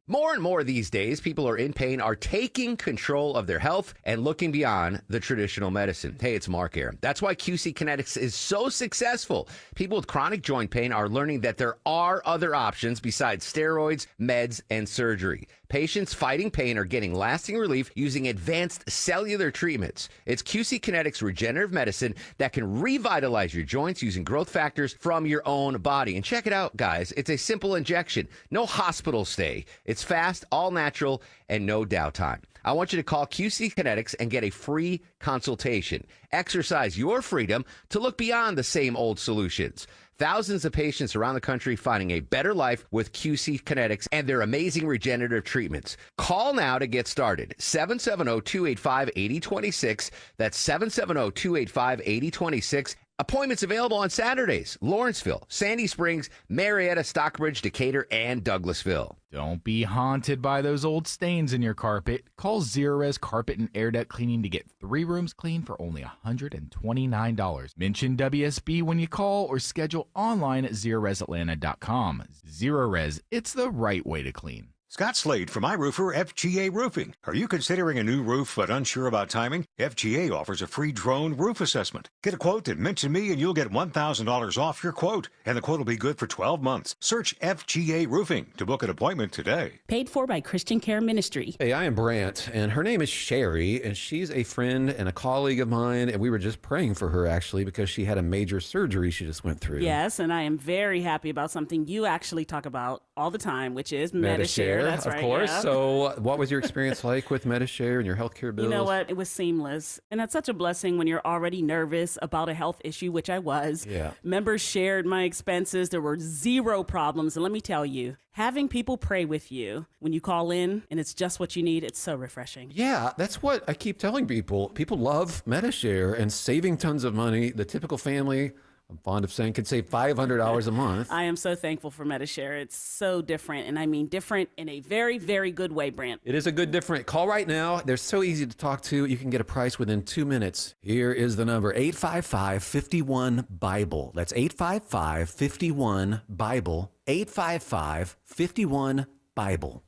More and more these days, people are in pain, are taking control of their health and looking beyond the traditional medicine. Hey, it's Mark Arum. That's why QC Kinetics is so successful. People with chronic joint pain are learning that there are other options besides steroids, meds, and surgery. Patients fighting pain are getting lasting relief using advanced cellular treatments. It's QC Kinetics regenerative medicine that can revitalize your joints using growth factors from your own body. And check it out, guys. It's a simple injection. No hospital stay. It's fast, all natural, and no downtime. I want you to call QC Kinetics and get a free consultation. Exercise your freedom to look beyond the same old solutions. Thousands of patients around the country finding a better life with QC Kinetics and their amazing regenerative treatments. Call now to get started. 770-285-8026. That's 770-285-8026. Appointments available on Saturdays. Lawrenceville, Sandy Springs, Marietta, Stockbridge, Decatur, and Douglasville. Don't be haunted by those old stains in your carpet. Call Zerorez Carpet and Air Duct Cleaning to get 3 rooms clean for only $129. Mention WSB when you call or schedule online at ZerorezAtlanta.com. Zerorez, it's the right way to clean. Scott Slade from iRoofer FGA Roofing. Are you considering a new roof but unsure about timing? FGA offers a free drone roof assessment. Get a quote and mention me and you'll get $1,000 off your quote. And the quote will be good for 12 months. Search FGA Roofing to book an appointment today. Paid for by Christian Care Ministry. Hey, I am Brant, and her name is Sherry, and she's a friend and a colleague of mine, and we were just praying for her, actually, because she had a major surgery she just went through. Yes, and I am very happy about something you actually talk about all the time, which is Medi-Share. That's of right, course. yeah. So what was your experience like with Medi-Share and your healthcare bills? You know what? It was seamless. And that's such a blessing when you're already nervous about a health issue, which I was. Yeah. Members shared my expenses. There were zero problems. And let me tell you, having people pray with you when you call in and it's just what you need, it's so refreshing. Yeah, that's what I keep telling people. People love Medi-Share and saving tons of money. The typical family, I'm fond of saying, could save $500 a month. I am so thankful for Medi-Share. It's so different, and I mean different in a very, very good way, Brant. It is a good different. Call right now. They're so easy to talk to. You can get a price within 2 minutes. Here is the number, 855-51-BIBLE. That's 855-51-BIBLE, 855-51-BIBLE.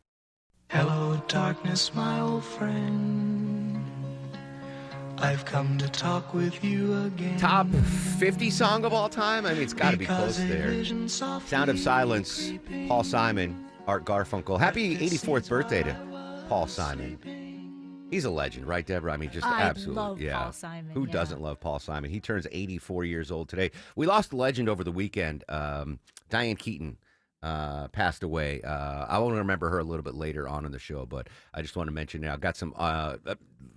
Hello, darkness, my old friend. I've come to talk with you again. Top 50 song of all time? I mean, it's got to be close there. Sound of Silence, Paul Simon, Art Garfunkel. Happy 84th birthday to Paul Simon. He's a legend, right, Deborah? I mean, just absolutely. Love Paul Simon. Who doesn't love Paul Simon? He turns 84 years old today. We lost a legend over the weekend. Diane Keaton passed away. I will remember her a little bit later on in the show, but I just want to mention now. Got some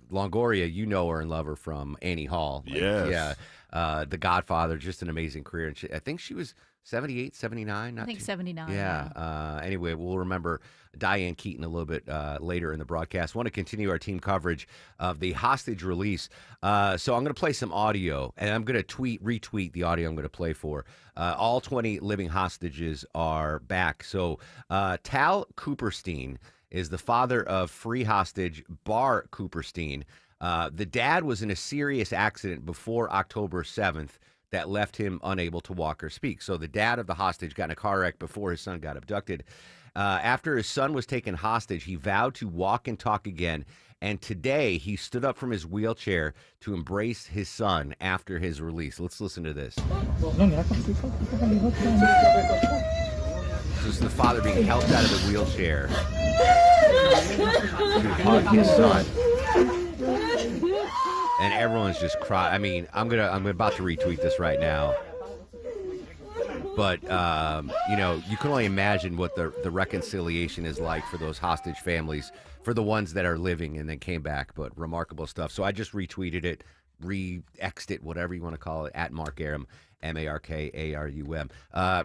Longoria, you know her and love her from Annie Hall. Yes. Yeah. The Godfather, just an amazing career. And I think she was 78, 79. I think 79. Yeah. Anyway, we'll remember Diane Keaton a little bit later in the broadcast. Want to continue our team coverage of the hostage release. So I'm going to play some audio, and I'm going to retweet the audio I'm going to play for. All 20 living hostages are back. So Tal Cooperstein is the father of free hostage Bar Cooperstein. The dad was in a serious accident before October 7th that left him unable to walk or speak. So the dad of the hostage got in a car wreck before his son got abducted. After his son was taken hostage, he vowed to walk and talk again. And today he stood up from his wheelchair to embrace his son after his release. Let's listen to this. This is the father being helped out of the wheelchair to hug his son. And everyone's just crying. I mean, I'm about to retweet this right now. But, you can only imagine what the reconciliation is like for those hostage families, for the ones that are living and then came back. But remarkable stuff. So I just retweeted it, re-exed it, whatever you want to call it, at Mark Arum, MarkArum.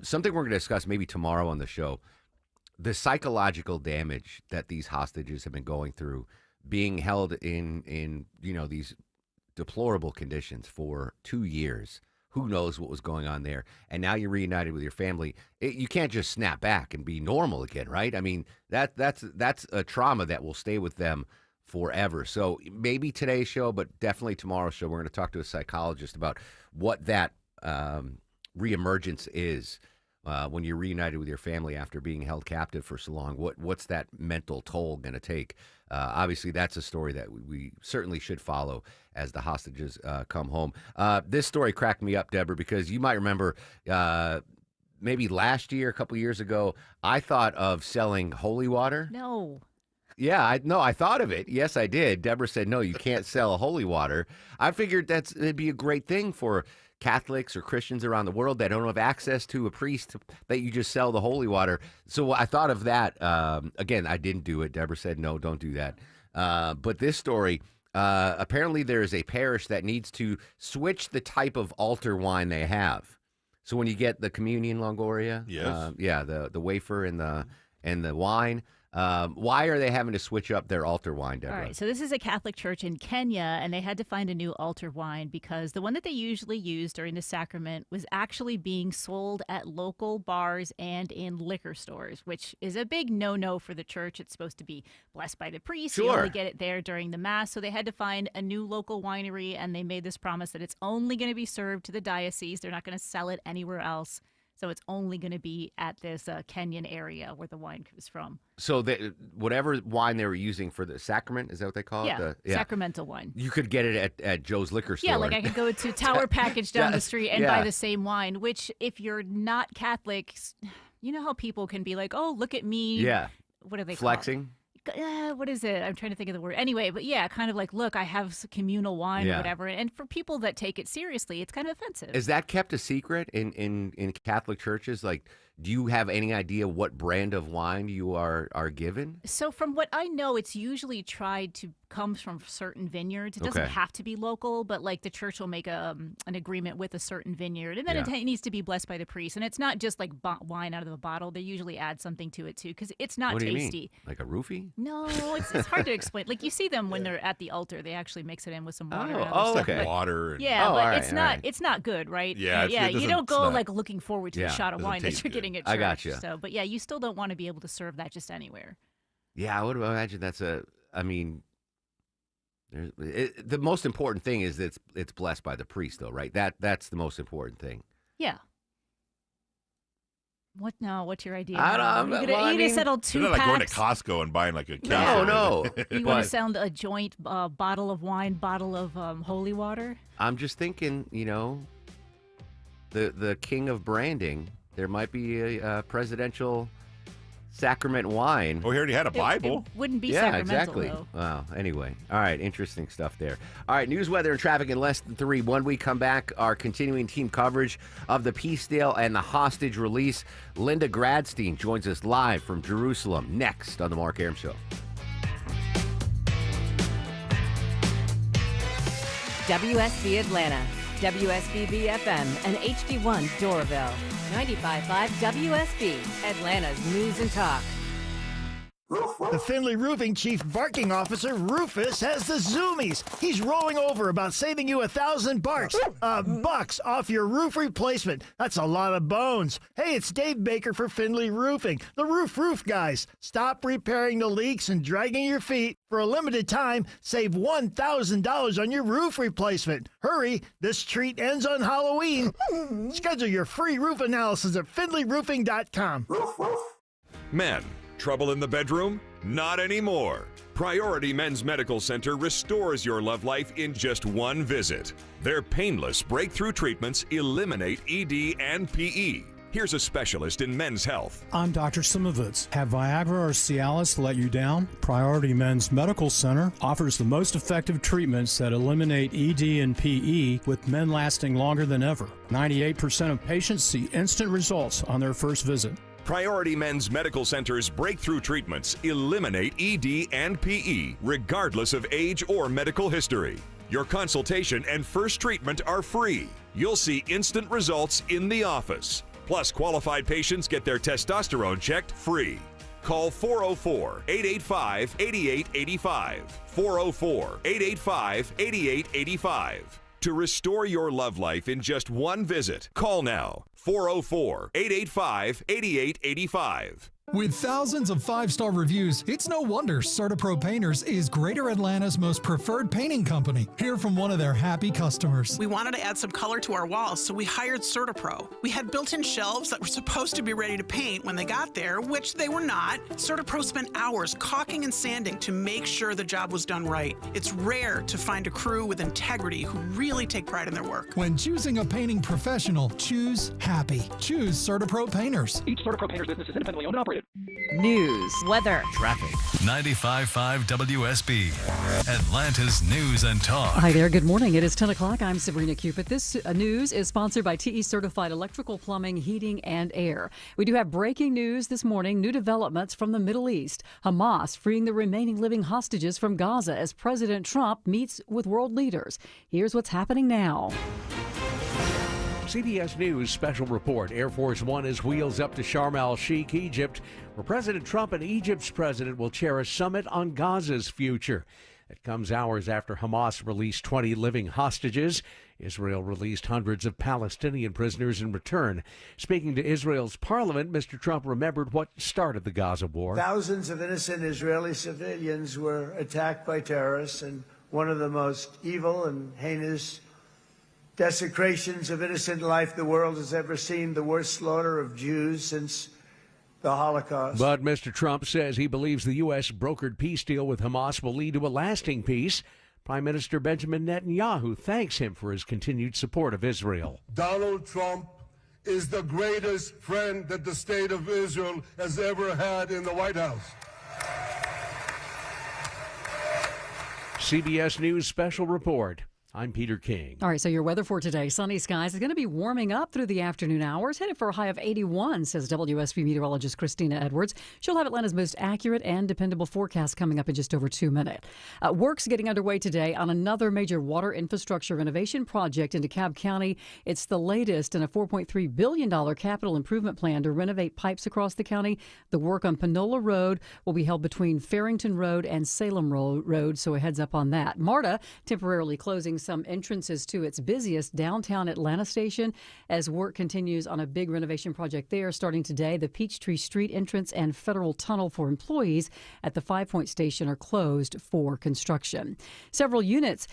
Something we're going to discuss maybe tomorrow on the show, the psychological damage that these hostages have been going through, being held in these deplorable conditions for 2 years. Who knows what was going on there? And now you're reunited with your family. You can't just snap back and be normal again, right? I mean, that's a trauma that will stay with them forever. So maybe today's show, but definitely tomorrow's show, we're going to talk to a psychologist about what that reemergence is when you're reunited with your family after being held captive for so long. What's that mental toll going to take? Obviously, that's a story that we certainly should follow as the hostages come home. This story cracked me up, Deborah, because you might remember maybe last year, a couple years ago, I thought of selling holy water. No. Yeah, I thought of it. Yes, I did. Deborah said, no, you can't sell holy water. I figured it'd be a great thing for Catholics or Christians around the world that don't have access to a priest that you just sell the holy water. So I thought of that. Again, I didn't do it. Deborah said, no, don't do that. But this story, apparently there is a parish that needs to switch the type of altar wine they have. So when you get the communion Longoria, yes. The wafer and the wine, why are they having to switch up their altar wine, Deborah? All right, so this is a Catholic church in Kenya, and they had to find a new altar wine because the one that they usually use during the sacrament was actually being sold at local bars and in liquor stores, which is a big no-no for the church. It's supposed to be blessed by the priest. Sure. You only get it there during the Mass. So they had to find a new local winery, and they made this promise that it's only going to be served to the diocese. They're not going to sell it anywhere else. So it's only going to be at this Kenyan area where the wine is from. So whatever wine they were using for the sacrament, is that what they call it? Yeah, sacramental wine. You could get it at Joe's liquor store. Yeah, like I could go to Tower Package down the street and yeah. buy the same wine, which if you're not Catholic, you know how people can be like, oh, look at me. Yeah. What are they Flexing? called? What is it? I'm trying to think of the word. Anyway, but yeah, kind of like, look, I have communal wine or whatever. And for people that take it seriously, it's kind of offensive. Is that kept a secret in Catholic churches? Like, do you have any idea what brand of wine you are given? So from what I know, it's usually tried to comes from certain vineyards. It doesn't have to be local, but like the church will make an agreement with a certain vineyard, and then it needs to be blessed by the priest. And it's not just like wine out of a bottle. They usually add something to it too, because it's not what do tasty. You mean? Like a roofie? No, it's hard to explain. Like you see them when they're at the altar, they actually mix it in with some water. and other stuff, okay. but, Water. And, yeah, but right, it's not it's not good, right? Yeah, you don't go like looking forward to a shot of doesn't wine that taste you're good. getting at church. I gotcha. So, but yeah, you still don't want to be able to serve that just anywhere. Yeah, I would imagine that's the most important thing is that it's blessed by the priest, though, right? That's the most important thing. Yeah. What's your idea? I don't know. You gonna settle two They're not like going to packs? Costco and buying like a case. No. You want to sell a joint bottle of wine, bottle of holy water? I'm just thinking, the king of branding, there might be a presidential sacrament wine. Oh, he already had a Bible. It wouldn't be Yeah, sacramental, exactly. though. Wow. Anyway. All right. Interesting stuff there. All right. News, weather, and traffic in less than 3. When we come back, our continuing team coverage of the peace deal and the hostage release. Linda Gradstein joins us live from Jerusalem next on The Mark Arum Show. WSB Atlanta, WSBB FM, and HD1 Doraville. 95.5 WSB, Atlanta's News and Talk. The Findlay Roofing Chief Barking Officer Rufus has the zoomies. He's rolling over about saving you $1,000 bucks off your roof replacement. That's a lot of bones. Hey, it's Dave Baker for Findlay Roofing, the roof guys. Stop repairing the leaks and dragging your feet. For a limited time, save $1,000 on your roof replacement. Hurry, this treat ends on Halloween. Schedule your free roof analysis at findlayroofing.com. Men, trouble in the bedroom? Not anymore. Priority Men's Medical Center restores your love life in just one visit. Their painless breakthrough treatments eliminate ED and PE. Here's a specialist in men's health. I'm Dr. Simovitz. Have Viagra or Cialis let you down? Priority Men's Medical Center offers the most effective treatments that eliminate ED and PE, with men lasting longer than ever. 98% of patients see instant results on their first visit. Priority Men's Medical Center's breakthrough treatments eliminate ED and PE, regardless of age or medical history. Your consultation and first treatment are free. You'll see instant results in the office. Plus, qualified patients get their testosterone checked free. Call 404-885-8885. 404-885-8885. To restore your love life in just one visit, call now. 404-885-8885. With thousands of 5-star reviews, it's no wonder CertaPro Painters is Greater Atlanta's most preferred painting company. Hear from one of their happy customers. We wanted to add some color to our walls, so we hired CertaPro. We had built-in shelves that were supposed to be ready to paint when they got there, which they were not. CertaPro spent hours caulking and sanding to make sure the job was done right. It's rare to find a crew with integrity who really take pride in their work. When choosing a painting professional, choose happy. Choose CertaPro Painters. Each CertaPro Painters business is independently owned and operated. News, weather, traffic. 95.5 WSB, Atlanta's News and Talk. Hi there. Good morning. It is 10 o'clock. I'm Sabrina Cupid. This news is sponsored by TE Certified Electrical, Plumbing, Heating, and Air. We do have breaking news this morning. New developments from the Middle East. Hamas freeing the remaining living hostages from Gaza as President Trump meets with world leaders. Here's what's happening now. CBS News special report. Air Force One is wheels up to Sharm el-Sheikh, Egypt, where President Trump and Egypt's president will chair a summit on Gaza's future. It comes hours after Hamas released 20 living hostages. Israel released hundreds of Palestinian prisoners in return. Speaking to Israel's parliament, Mr. Trump remembered what started the Gaza war. Thousands of innocent Israeli civilians were attacked by terrorists, and one of the most evil and heinous desecrations of innocent life the world has ever seen, the worst slaughter of Jews since the Holocaust. But Mr. Trump says he believes the U.S. brokered peace deal with Hamas will lead to a lasting peace. Prime Minister Benjamin Netanyahu thanks him for his continued support of Israel. Donald Trump is the greatest friend that the state of Israel has ever had in the White House. CBS News special report. I'm Peter King. All right, so your weather for today. Sunny skies. It's going to be warming up through the afternoon hours, headed for a high of 81, says WSB meteorologist Christina Edwards. She'll have Atlanta's most accurate and dependable forecast coming up in just over 2 minutes. Work's getting underway today on another major water infrastructure renovation project in DeKalb County. It's the latest in a $4.3 billion capital improvement plan to renovate pipes across the county. The work on Panola Road will be held between Farrington Road and Salem Road, so a heads up on that. MARTA temporarily closing some entrances to its busiest downtown Atlanta station as work continues on a big renovation project there. Starting today, the Peachtree Street entrance and Federal Tunnel for employees at the 5 Point station are closed for construction. Several units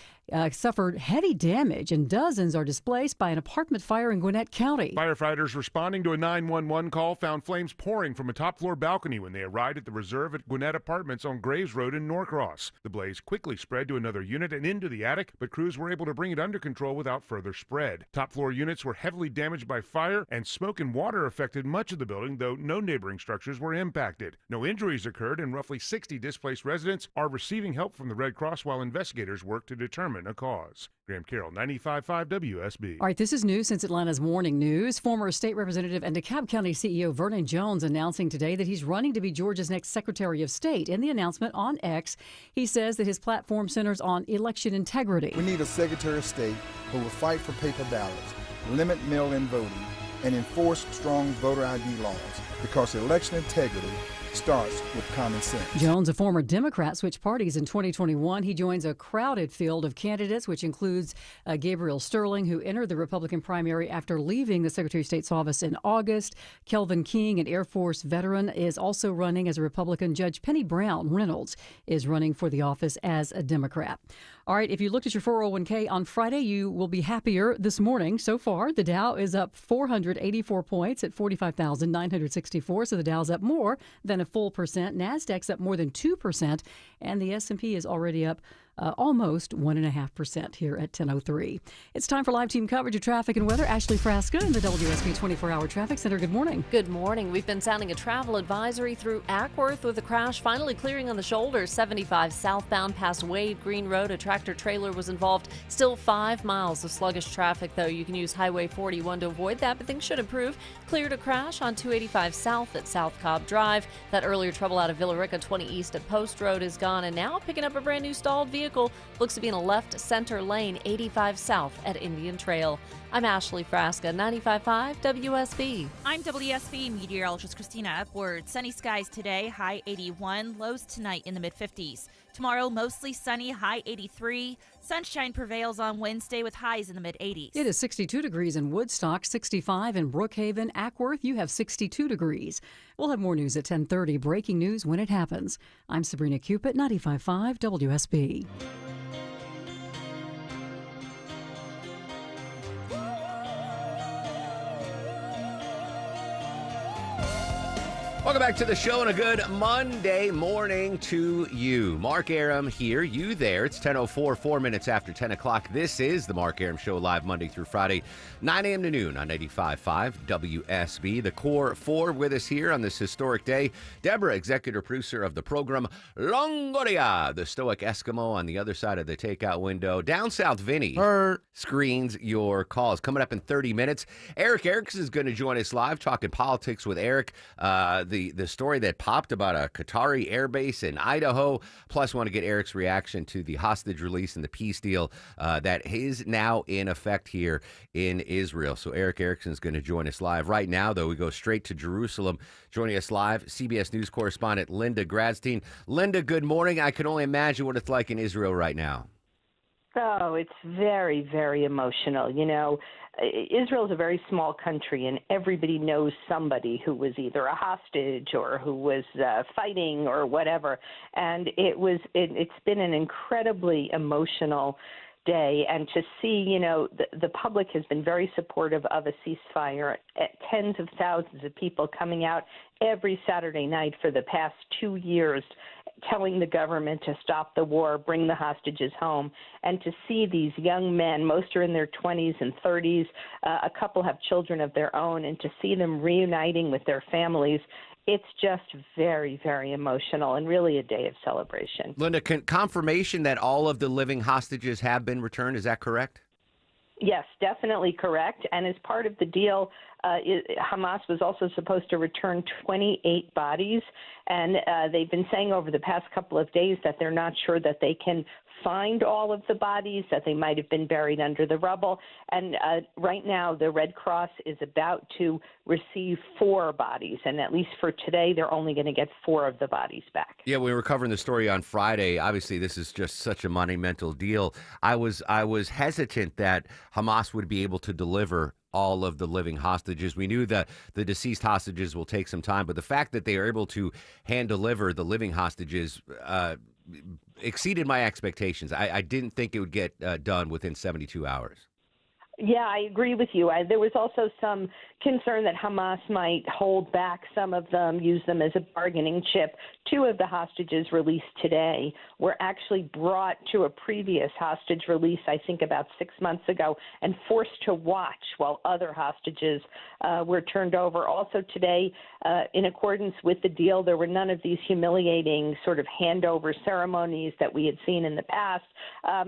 suffered heavy damage and dozens are displaced by an apartment fire in Gwinnett County. Firefighters responding to a 911 call found flames pouring from a top-floor balcony when they arrived at the Reserve at Gwinnett Apartments on Graves Road in Norcross. The blaze quickly spread to another unit and into the attic, but crews were able to bring it under control without further spread. Top-floor units were heavily damaged by fire, and smoke and water affected much of the building, though no neighboring structures were impacted. No injuries occurred, and roughly 60 displaced residents are receiving help from the Red Cross while investigators work to determine a cause. Graham Carroll, 95.5 WSB. All right, this is new since Atlanta's morning news. Former state representative and DeKalb County CEO Vernon Jones announcing today that he's running to be Georgia's next Secretary of State. In the announcement on X, he says that his platform centers on election integrity. We need a Secretary of State who will fight for paper ballots, limit mail-in voting, and enforce strong voter ID laws, because election integrity starts with common sense. Jones, a former Democrat, switched parties in 2021. He joins a crowded field of candidates, which includes Gabriel Sterling, who entered the Republican primary after leaving the Secretary of State's office in August. Kelvin King, an Air Force veteran, is also running as a Republican. Judge Penny Brown Reynolds is running for the office as a Democrat. All right, if you looked at your 401k on Friday, you will be happier this morning. So far, the Dow is up 484 points at 45,964. So the Dow's up more than a full percent. NASDAQ's up more than 2%. And the S&P is already up almost 1.5% here at 10:03. It's time for live team coverage of traffic and weather. Ashley Frasca in the WSB 24-hour traffic center. Good morning. Good morning. We've been sounding a travel advisory through Ackworth with a crash finally clearing on the shoulder. 75 southbound past Wade Green Road. A tractor trailer was involved. Still 5 miles of sluggish traffic, though. You can use Highway 41 to avoid that, but things should improve. Cleared a crash on 285 south at South Cobb Drive. That earlier trouble out of Villa Rica 20 east at Post Road is gone, and now picking up a brand new stalled vehicle vehicle looks to be in a left-center lane, 85 south at Indian Trail. I'm Ashley Frasca, 95.5 WSB. I'm WSB meteorologist Christina Edwards. Sunny skies today, high 81, lows tonight in the mid-50s. Tomorrow, mostly sunny, high 83. Sunshine prevails on Wednesday with highs in the mid-80s. It is 62 degrees in Woodstock, 65 in Brookhaven. Ackworth, you have 62 degrees. We'll have more news at 10:30. Breaking news when it happens. I'm Sabrina Cupid, 95.5 WSB. Welcome back to the show and a good Monday morning to you. Mark Aram here, you there. It's 10:04, 4 minutes after 10 o'clock. This is the Mark Aram Show, live Monday through Friday, 9 a.m. to noon on 85.5 WSB. The Core 4 with us here on this historic day. Deborah, executive producer of the program, Longoria, the stoic Eskimo on the other side of the takeout window. Down south, Vinny screens your calls. Coming up in 30 minutes, Eric Erickson is going to join us live, talking politics with Eric. The story that popped about a Qatari airbase in Idaho. Plus, want to get Eric's reaction to the hostage release and the peace deal that is now in effect here in Israel. So Eric Erickson is going to join us live. Right now, though, we go straight to Jerusalem. Joining us live, CBS News correspondent Linda Gradstein. Linda, good morning. I can only imagine what it's like in Israel right now. Oh, it's very, very emotional. You know, Israel is a very small country, and everybody knows somebody who was either a hostage or who was fighting or whatever. And it's been an incredibly emotional day. And to see, you know, the public has been very supportive of a ceasefire. Tens of thousands of people coming out every Saturday night for the past 2 years, telling the government to stop the war, bring the hostages home, and to see these young men, most are in their 20s and 30s, a couple have children of their own, and to see them reuniting with their families, it's just very, very emotional and really a day of celebration. Linda, confirmation that all of the living hostages have been returned, is that correct? Yes, definitely correct. And as part of the deal, Hamas was also supposed to return 28 bodies, and they've been saying over the past couple of days that they're not sure that they can find all of the bodies, that they might have been buried under the rubble. And right now, the Red Cross is about to receive 4 bodies, and at least for today, they're only going to get 4 of the bodies back. Yeah, we were covering the story on Friday. Obviously, this is just such a monumental deal. I was hesitant that Hamas would be able to deliver all of the living hostages. We knew that the deceased hostages will take some time, but the fact that they are able to hand deliver the living hostages exceeded my expectations. I didn't think it would get done within 72 hours. Yeah, I agree with you. There was also some concern that Hamas might hold back some of them, use them as a bargaining chip. 2 of the hostages released today were actually brought to a previous hostage release, I think about 6 months ago, and forced to watch while other hostages were turned over. Also today, in accordance with the deal, there were none of these humiliating sort of handover ceremonies that we had seen in the past,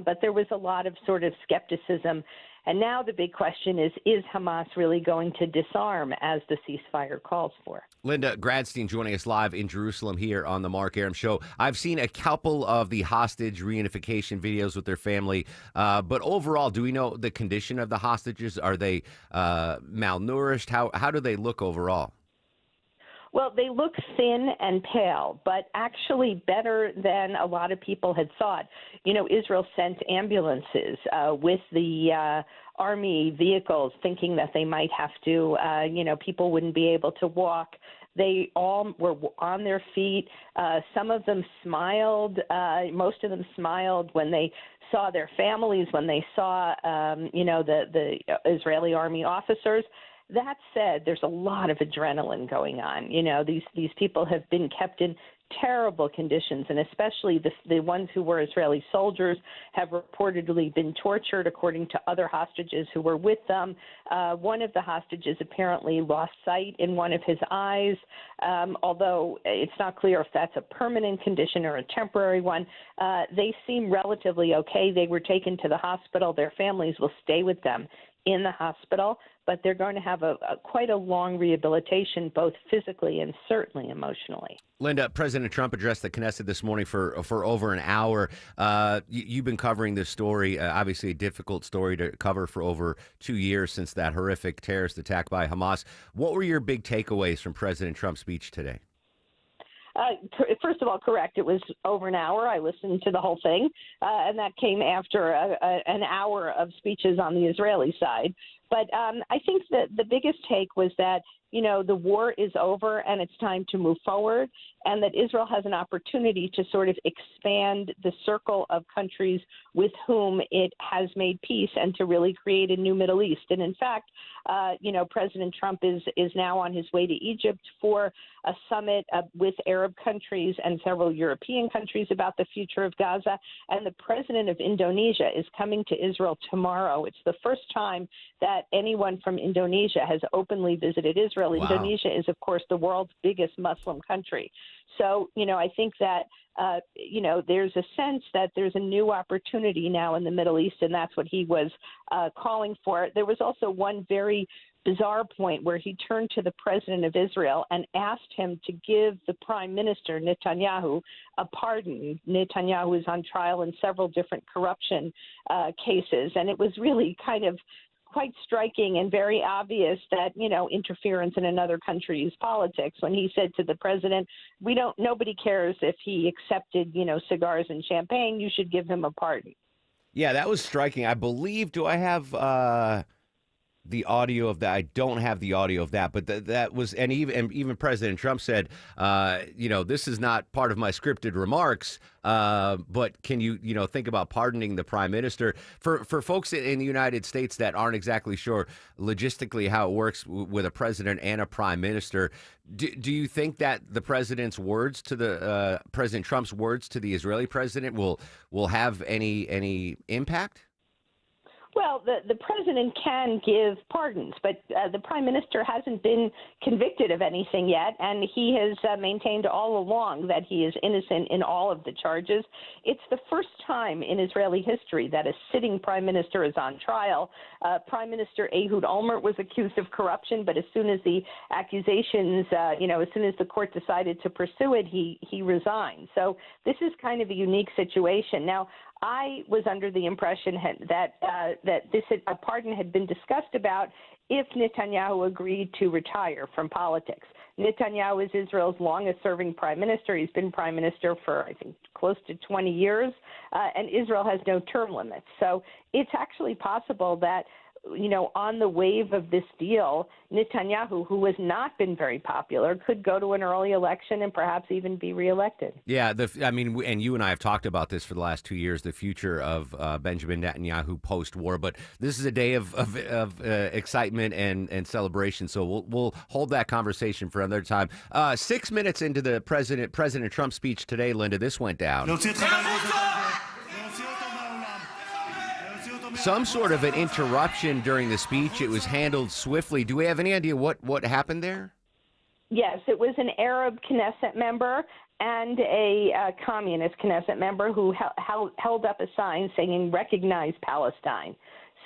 but there was a lot of sort of skepticism. And now the big question is Hamas really going to disarm as the ceasefire calls for? Linda Gradstein joining us live in Jerusalem here on the Mark Aram Show. I've seen a couple of the hostage reunification videos with their family, but overall, do we know the condition of the hostages? Are they malnourished? How do they look overall? Well, they look thin and pale, but actually better than a lot of people had thought. You know, Israel sent ambulances with the army vehicles, thinking that they might have to, people wouldn't be able to walk. They all were on their feet. Some of them smiled. Most of them smiled when they saw their families, when they saw, the Israeli army officers. That said, there's a lot of adrenaline going on. You know, these people have been kept in terrible conditions, and especially the ones who were Israeli soldiers have reportedly been tortured, according to other hostages who were with them. One of the hostages apparently lost sight in one of his eyes, although it's not clear if that's a permanent condition or a temporary one. They seem relatively okay. They were taken to the hospital. Their families will stay with them in the hospital, but they're going to have quite a long rehabilitation, both physically and certainly emotionally. Linda, President Trump addressed the Knesset this morning for over an hour. You've been covering this story, obviously a difficult story to cover for over 2 years since that horrific terrorist attack by Hamas. What were your big takeaways from President Trump's speech today? First of all, correct. It was over an hour. I listened to the whole thing, and that came after an hour of speeches on the Israeli side. But I think that the biggest take was that, the war is over and it's time to move forward, and that Israel has an opportunity to sort of expand the circle of countries with whom it has made peace and to really create a new Middle East. And in fact, President Trump is now on his way to Egypt for a summit with Arab countries and several European countries about the future of Gaza. And the president of Indonesia is coming to Israel tomorrow. It's the first time that anyone from Indonesia has openly visited Israel. Wow. Indonesia is, of course, the world's biggest Muslim country. So, I think that, there's a sense that there's a new opportunity now in the Middle East, and that's what he was calling for. There was also one very bizarre point where he turned to the president of Israel and asked him to give the prime minister, Netanyahu, a pardon. Netanyahu is on trial in several different corruption cases, and it was really kind of quite striking and very obvious that, interference in another country's politics when he said to the president, nobody cares if he accepted, cigars and champagne, you should give him a pardon. Yeah, that was striking. I believe, do I have the audio of that? I don't have the audio of that, but that was, and even President Trump said, this is not part of my scripted remarks, but can you, think about pardoning the prime minister? For folks in the United States that aren't exactly sure logistically how it works with a president and a prime minister, do you think that the president's words to the President Trump's words to the Israeli president will have any impact? Well, the president can give pardons, but the prime minister hasn't been convicted of anything yet, and he has maintained all along that he is innocent in all of the charges. It's the first time in Israeli history that a sitting prime minister is on trial. Prime Minister Ehud Olmert was accused of corruption, but as soon as the accusations, as soon as the court decided to pursue it, he resigned. So this is kind of a unique situation. Now, I was under the impression that a pardon had been discussed about if Netanyahu agreed to retire from politics. Netanyahu is Israel's longest-serving prime minister. He's been prime minister for, I think, close to 20 years, and Israel has no term limits. So it's actually possible that, on the wave of this deal, Netanyahu, who has not been very popular, could go to an early election and perhaps even be reelected. Yeah, and you and I have talked about this for the last 2 years, the future of Benjamin Netanyahu post-war. But this is a day of excitement and celebration, so we'll hold that conversation for another time. 6 minutes into the President Trump speech today, Linda, this went down. Some sort of an interruption during the speech. It was handled swiftly. Do we have any idea what happened there? Yes, it was an Arab Knesset member and a communist Knesset member who held up a sign saying, "Recognize Palestine."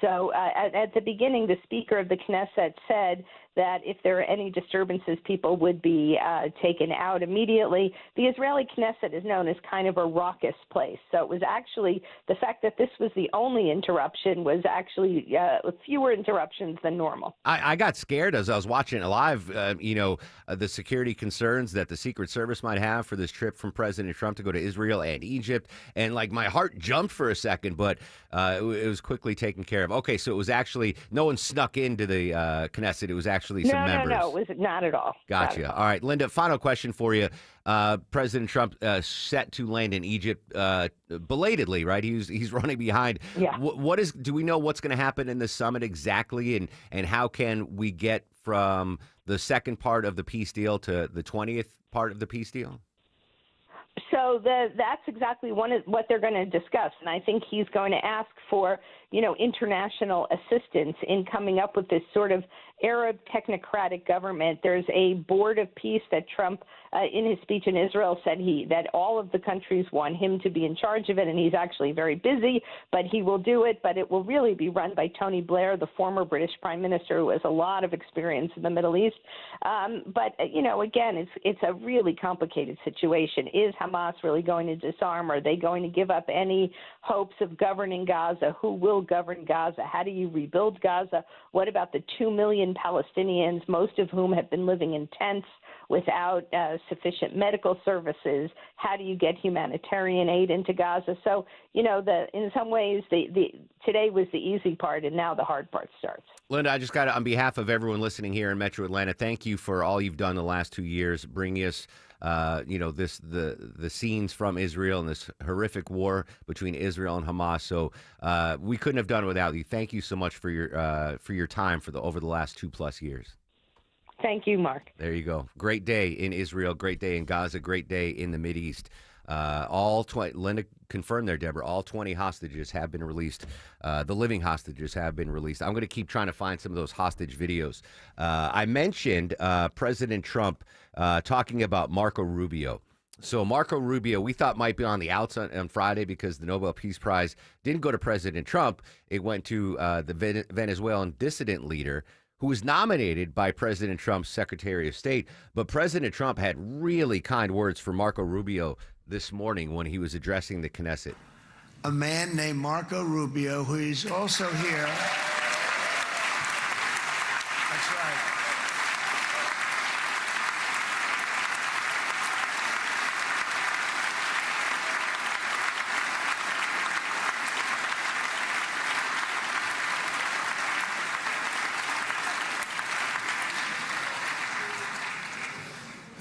So at the beginning, the Speaker of the Knesset said that if there are any disturbances, people would be taken out immediately. The Israeli Knesset is known as kind of a raucous place. So it was actually the fact that this was the only interruption was actually fewer interruptions than normal. I got scared as I was watching it live, the security concerns that the Secret Service might have for this trip from President Trump to go to Israel and Egypt. And my heart jumped for a second, but it was quickly taken care of. Okay, so it was actually, no one snuck into the Knesset. It was actually some members. No, it was not at all. Gotcha. All right, Linda, final question for you. President Trump set to land in Egypt belatedly, right? He's running behind. Yeah. Do we know what's going to happen in the summit exactly, and how can we get from the second part of the peace deal to the 20th part of the peace deal? So that's exactly what they're going to discuss, and I think he's going to ask for, international assistance in coming up with this sort of Arab technocratic government. There's a board of peace that Trump, in his speech in Israel, said that all of the countries want him to be in charge of it, and he's actually very busy, but he will do it. But it will really be run by Tony Blair, the former British Prime Minister, who has a lot of experience in the Middle East. But again, it's a really complicated situation. Is Hamas really going to disarm? Are they going to give up any hopes of governing Gaza? Who will govern Gaza? How do you rebuild Gaza? What about the 2 million Palestinians, most of whom have been living in tents without sufficient medical services? How do you get humanitarian aid into Gaza? So, in some ways, today was the easy part, and now the hard part starts. Linda, I just got to, on behalf of everyone listening here in Metro Atlanta, thank you for all you've done the last 2 years, bringing us, the scenes from Israel and this horrific war between Israel and Hamas. So we couldn't have done it without you. Thank you so much for your time over the last 2+ years. Thank you, Mark. There you go. Great day in Israel, great day in Gaza, great day in the Mideast. Linda confirmed there, Deborah, all 20 hostages have been released. The living hostages have been released. I'm going to keep trying to find some of those hostage videos. I mentioned President Trump talking about Marco Rubio. So Marco Rubio, we thought might be on the outs on Friday because the Nobel Peace Prize didn't go to President Trump. It went to the Venezuelan dissident leader, who was nominated by President Trump's Secretary of State. But President Trump had really kind words for Marco Rubio this morning when he was addressing the Knesset. A man named Marco Rubio, who is also here. That's right.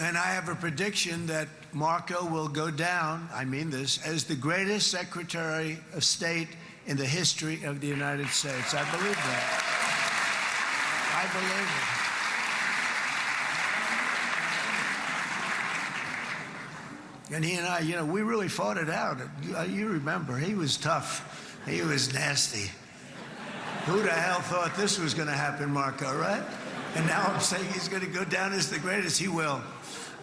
And I have a prediction that Marco will go down, I mean this, as the greatest Secretary of State in the history of the United States. I believe that. I believe it. And he and I, we really fought it out. You remember, he was tough. He was nasty. Who the hell thought this was going to happen, Marco, right? And now I'm saying he's going to go down as the greatest. He will.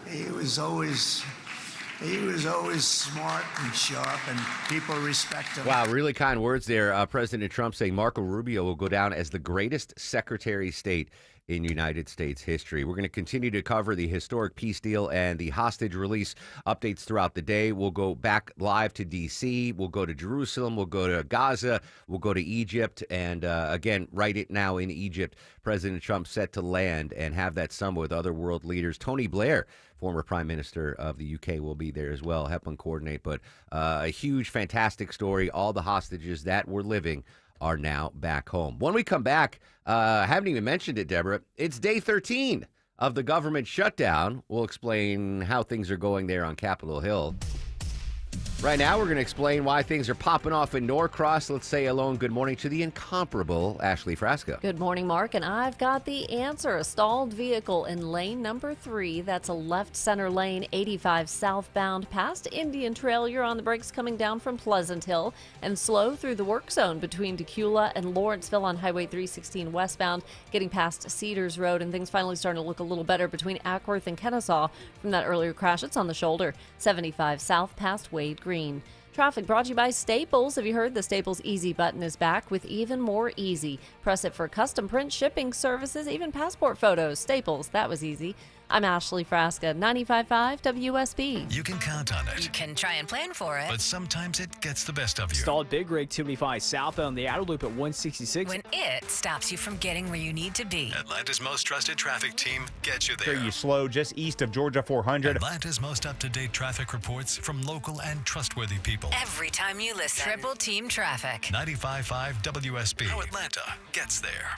He was always smart and sharp, and people respect him. Wow, really kind words there. President Trump saying Marco Rubio will go down as the greatest Secretary of State in United States history. We're going to continue to cover the historic peace deal and the hostage release updates throughout the day. We'll go back live to D.C. We'll go to Jerusalem. We'll go to Gaza. We'll go to Egypt. And again, right now in Egypt, President Trump set to land and have that summit with other world leaders. Tony Blair, former Prime Minister of the UK, will be there as well, helping coordinate. But a huge, fantastic story. All the hostages that were living are now back home. When we come back, I haven't even mentioned it, Deborah, it's day 13 of the government shutdown. We'll explain how things are going there on Capitol Hill. Right now, we're going to explain why things are popping off in Norcross. Let's say hello and good morning to the incomparable Ashley Frasca. Good morning, Mark, and I've got the answer. A stalled vehicle in lane number 3. That's a left center lane, 85 southbound past Indian Trail. You're on the brakes coming down from Pleasant Hill and slow through the work zone between Decula and Lawrenceville on Highway 316 westbound, getting past Cedars Road, and things finally starting to look a little better between Ackworth and Kennesaw from that earlier crash. It's on the shoulder, 75 south past Wade Green. Traffic brought to you by Staples. Have you heard the Staples Easy button is back with even more easy? Press it for custom print shipping services, even passport photos. Staples, that was easy. I'm Ashley Frasca, 95.5 WSB. You can count on it. You can try and plan for it. But sometimes it gets the best of you. Stalled Big Rig 275 southbound the outer loop at 166. When it stops you from getting where you need to be. Atlanta's most trusted traffic team gets you there. You slow just east of Georgia 400. Atlanta's most up-to-date traffic reports from local and trustworthy people. Every time you listen. Triple Team Traffic. 95.5 WSB. How Atlanta gets there.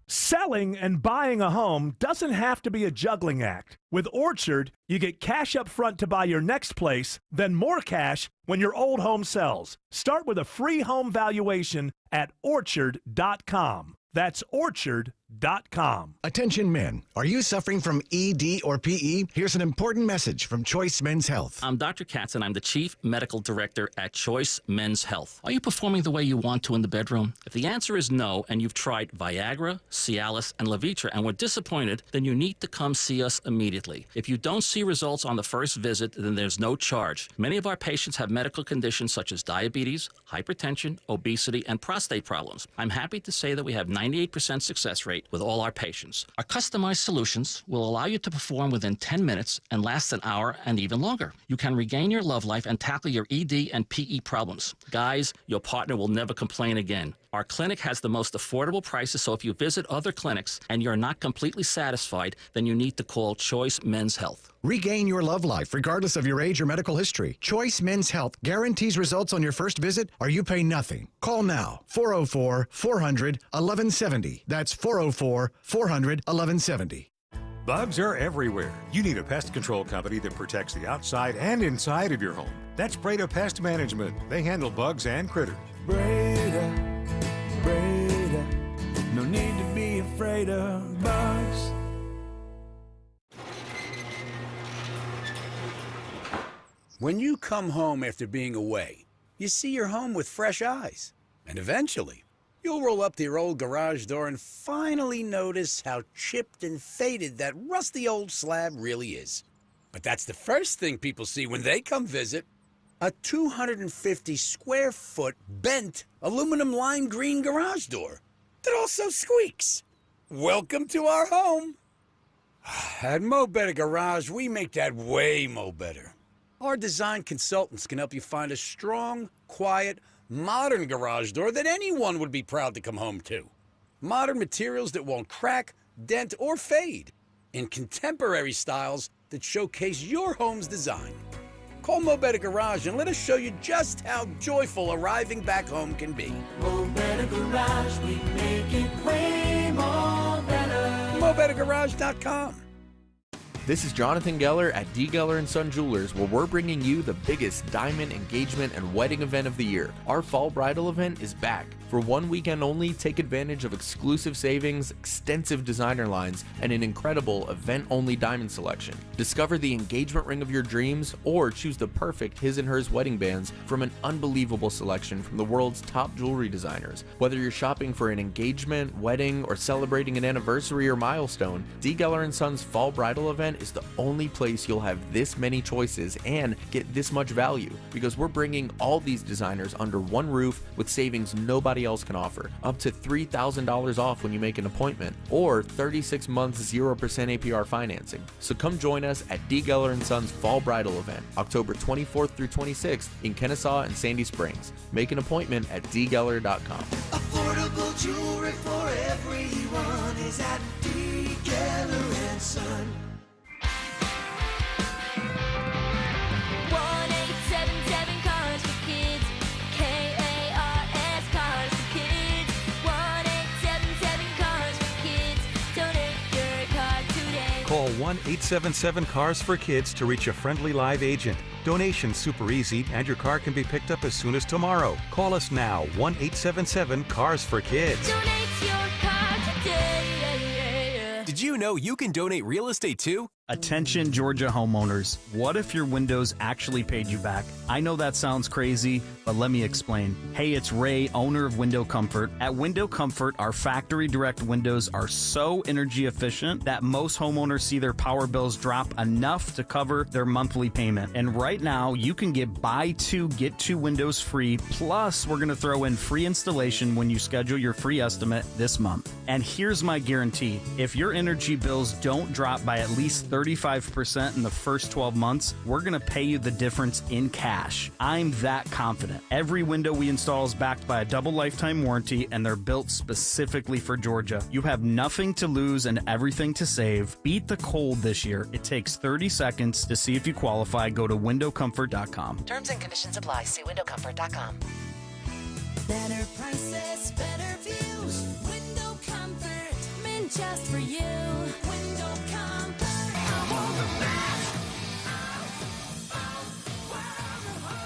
Selling and buying a home doesn't have to be a juggling act. With Orchard, you get cash up front to buy your next place, then more cash when your old home sells. Start with a free home valuation at Orchard.com. That's Orchard.com. ChoiceMen'sHealth.com. Attention men, are you suffering from ED or PE? Here's an important message from Choice Men's Health. I'm Dr. Katz, and I'm the Chief Medical Director at Choice Men's Health. Are you performing the way you want to in the bedroom? If the answer is no, and you've tried Viagra, Cialis, and Levitra and were disappointed, then you need to come see us immediately. If you don't see results on the first visit, then there's no charge. Many of our patients have medical conditions such as diabetes, hypertension, obesity, and prostate problems. I'm happy to say that we have 98% success rate with all our patients. Our customized solutions will allow you to perform within 10 minutes and last an hour and even longer. You can regain your love life and tackle your ED and PE problems. Guys, your partner will never complain again. Our clinic has the most affordable prices, so if you visit other clinics and you're not completely satisfied, then you need to call Choice Men's Health. Regain your love life regardless of your age or medical history. Choice Men's Health guarantees results on your first visit or you pay nothing. Call now, 404-400-1170. That's 404-400-1170. Bugs are everywhere. You need a pest control company that protects the outside and inside of your home. That's Breda Pest Management. They handle bugs and critters. Breda, no need to be afraid of bugs. When you come home after being away, you see your home with fresh eyes. And eventually, you'll roll up to your old garage door and finally notice how chipped and faded that rusty old slab really is. But that's the first thing people see when they come visit. A 250-square-foot bent aluminum lime green garage door that also squeaks. Welcome to our home. At Mo Better Garage, we make that way mo better. Our design consultants can help you find a strong, quiet, modern garage door that anyone would be proud to come home to. Modern materials that won't crack, dent, or fade. In contemporary styles that showcase your home's design. Call Mo Better Garage and let us show you just how joyful arriving back home can be. Mo Better Garage, we make it way more better. MoBetterGarage.com. This is Jonathan Geller at D. Geller & Son Jewelers, where we're bringing you the biggest diamond engagement and wedding event of the year. Our fall bridal event is back. For one weekend only, take advantage of exclusive savings, extensive designer lines, and an incredible event-only diamond selection. Discover the engagement ring of your dreams, or choose the perfect his and hers wedding bands from an unbelievable selection from the world's top jewelry designers. Whether you're shopping for an engagement, wedding, or celebrating an anniversary or milestone, D. Geller & Son's fall bridal event is the only place you'll have this many choices and get this much value, because we're bringing all these designers under one roof with savings nobody else can offer. Up to $3,000 off when you make an appointment, or 36 months 0% APR financing. So come join us at D. Geller & Son's Fall Bridal Event, October 24th through 26th in Kennesaw and Sandy Springs. Make an appointment at dgeller.com. Affordable jewelry for everyone is at D. Geller & Son. 1-877 Cars for Kids. K-A-R-S Cars for Kids. 1-877 Cars for Kids. Donate your car today. Call 1-877-CARS for Kids to reach a friendly live agent. Donation's super easy, and your car can be picked up as soon as tomorrow. Call us now, 1-877-CARS for Kids. Donate your car today. Did you know you can donate real estate too? Attention Georgia homeowners, what if your windows actually paid you back? I know that sounds crazy, but let me explain. Hey, it's Ray, owner of Window Comfort. At Window Comfort, our factory direct windows are so energy efficient that most homeowners see their power bills drop enough to cover their monthly payment. And right now, you can get buy two, get two windows free. Plus, we're going to throw in free installation when you schedule your free estimate this month. And here's my guarantee. If your energy bills don't drop by at least 35% in the first 12 months, we're going to pay you the difference in cash. I'm that confident. Every window we install is backed by a double lifetime warranty, and they're built specifically for Georgia. You have nothing to lose and everything to save. Beat the cold this year. It takes 30 seconds to see if you qualify. Go to windowcomfort.com. Terms and conditions apply. See windowcomfort.com. Better prices, better views. Window Comfort, meant just for you. Window Comfort.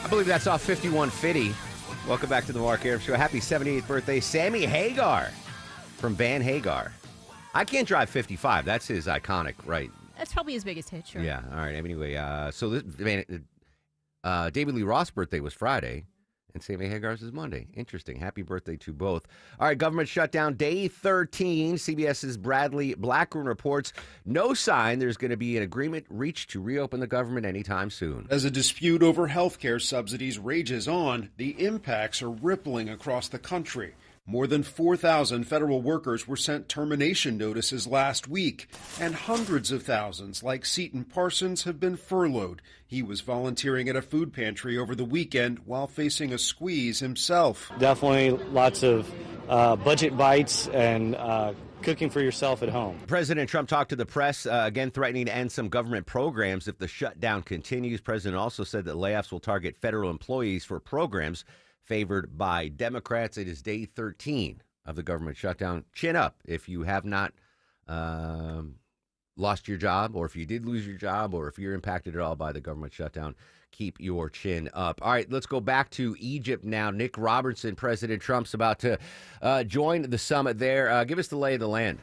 I believe that's off 5150. Welcome back to the Mark Arum Show. Happy 78th birthday, Sammy Hagar from Van Hagar. I Can't Drive 55. That's his iconic, right? That's probably his biggest hit, sure. Yeah. All right. Anyway, so this David Lee Roth's birthday was Friday, and Sammy Hagar's is Monday. Interesting. Happy birthday to both. All right, government shutdown, day 13. CBS's Bradley Blackburn reports no sign there's going to be an agreement reached to reopen the government anytime soon. As a dispute over health care subsidies rages on, the impacts are rippling across the country. More than 4,000 federal workers were sent termination notices last week, and hundreds of thousands, like Seton Parsons, have been furloughed. He was volunteering at a food pantry over the weekend while facing a squeeze himself. Definitely lots of budget bites and cooking for yourself at home. President Trump talked to the press, again threatening to end some government programs if the shutdown continues. President also said that layoffs will target federal employees for programs favored by Democrats. It is day 13 of the government shutdown. Chin up if you have not lost your job, or if you did lose your job, or if you're impacted at all by the government shutdown. Keep your chin up. All right, let's go back to Egypt now. Nick Robertson, President Trump's about to join the summit there. Give us the lay of the land.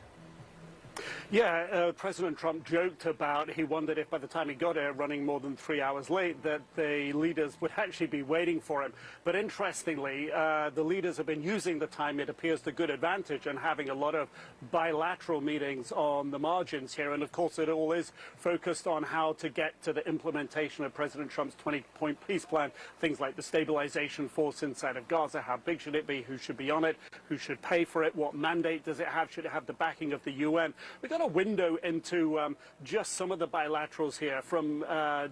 Yeah, President Trump joked about, he wondered if by the time he got here, running more than 3 hours late, that the leaders would actually be waiting for him. But interestingly, the leaders have been using the time, it appears, to good advantage and having a lot of bilateral meetings on the margins here. And of course, it all is focused on how to get to the implementation of President Trump's 20-point peace plan. Things like the stabilization force inside of Gaza. How big should it be? Who should be on it? Who should pay for it? What mandate does it have? Should it have the backing of the UN? We got a window into just some of the bilaterals here from